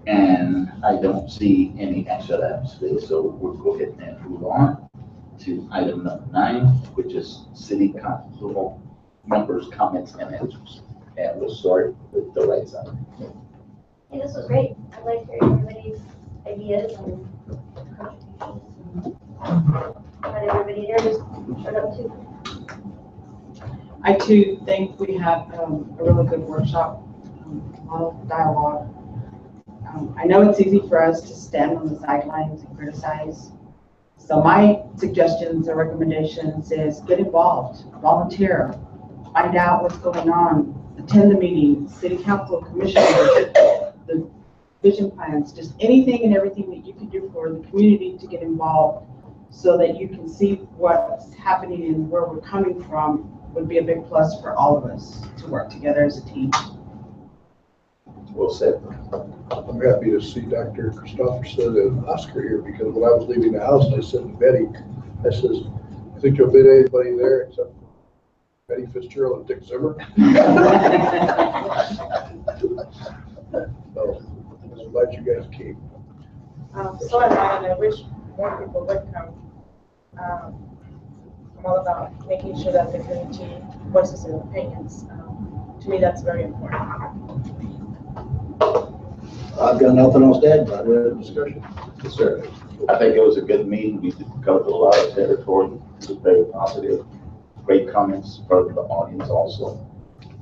And I don't see any action items today, so we'll go ahead and move on to item number 9, which is city council members' comments and answers. And we'll start with the right side. Hey, this was great. I like hearing everybody's ideas and contributions. Not everybody here just showed up too. I too think we had a really good workshop, a lot of dialogue. I know it's easy for us to stand on the sidelines and criticize. So my suggestions or recommendations is get involved, volunteer, find out what's going on, attend the meetings, city council, commissioners, the vision plans, just anything and everything that you can do for the community to get involved so that you can see what's happening and where we're coming from would be a big plus for all of us to work together as a team. Well said. I'm happy to see Dr. Christopherson and Oscar here, because when I was leaving the house, I said to Betty, I says, I think you'll fit anybody there except for Betty Fitzgerald and Dick Zimmer. So I'm glad you guys came. So am I, and I wish more people would come. I'm all about making sure that the community voices their opinions. To me, that's very important. I've got nothing else to add, but we had a discussion. Yes, sir. I think it was a good meeting. We covered a lot of territory. It was very positive. Great comments from the audience also.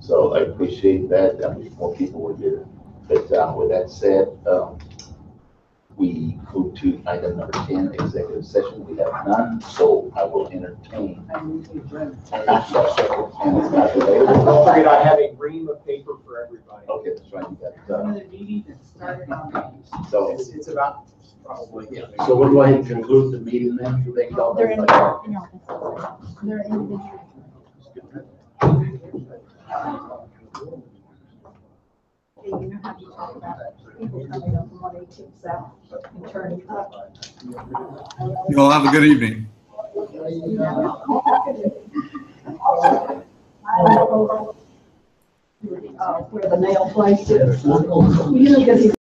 So I appreciate that. I wish more people were here. But with that said, we move to item number 10, executive session. We have none, so I will entertain. I move to adjourn. And it's not Don't forget, I have a ream of paper for everybody. Okay, that's right. You got Another meeting that started on. So, It's about probably, yeah. so we'll go ahead and conclude the meeting then. Thank y'all very much. They're individual. You know how you talk about people coming up from 118 South and turning up. You all have a good evening. Where the nail place is. You know, because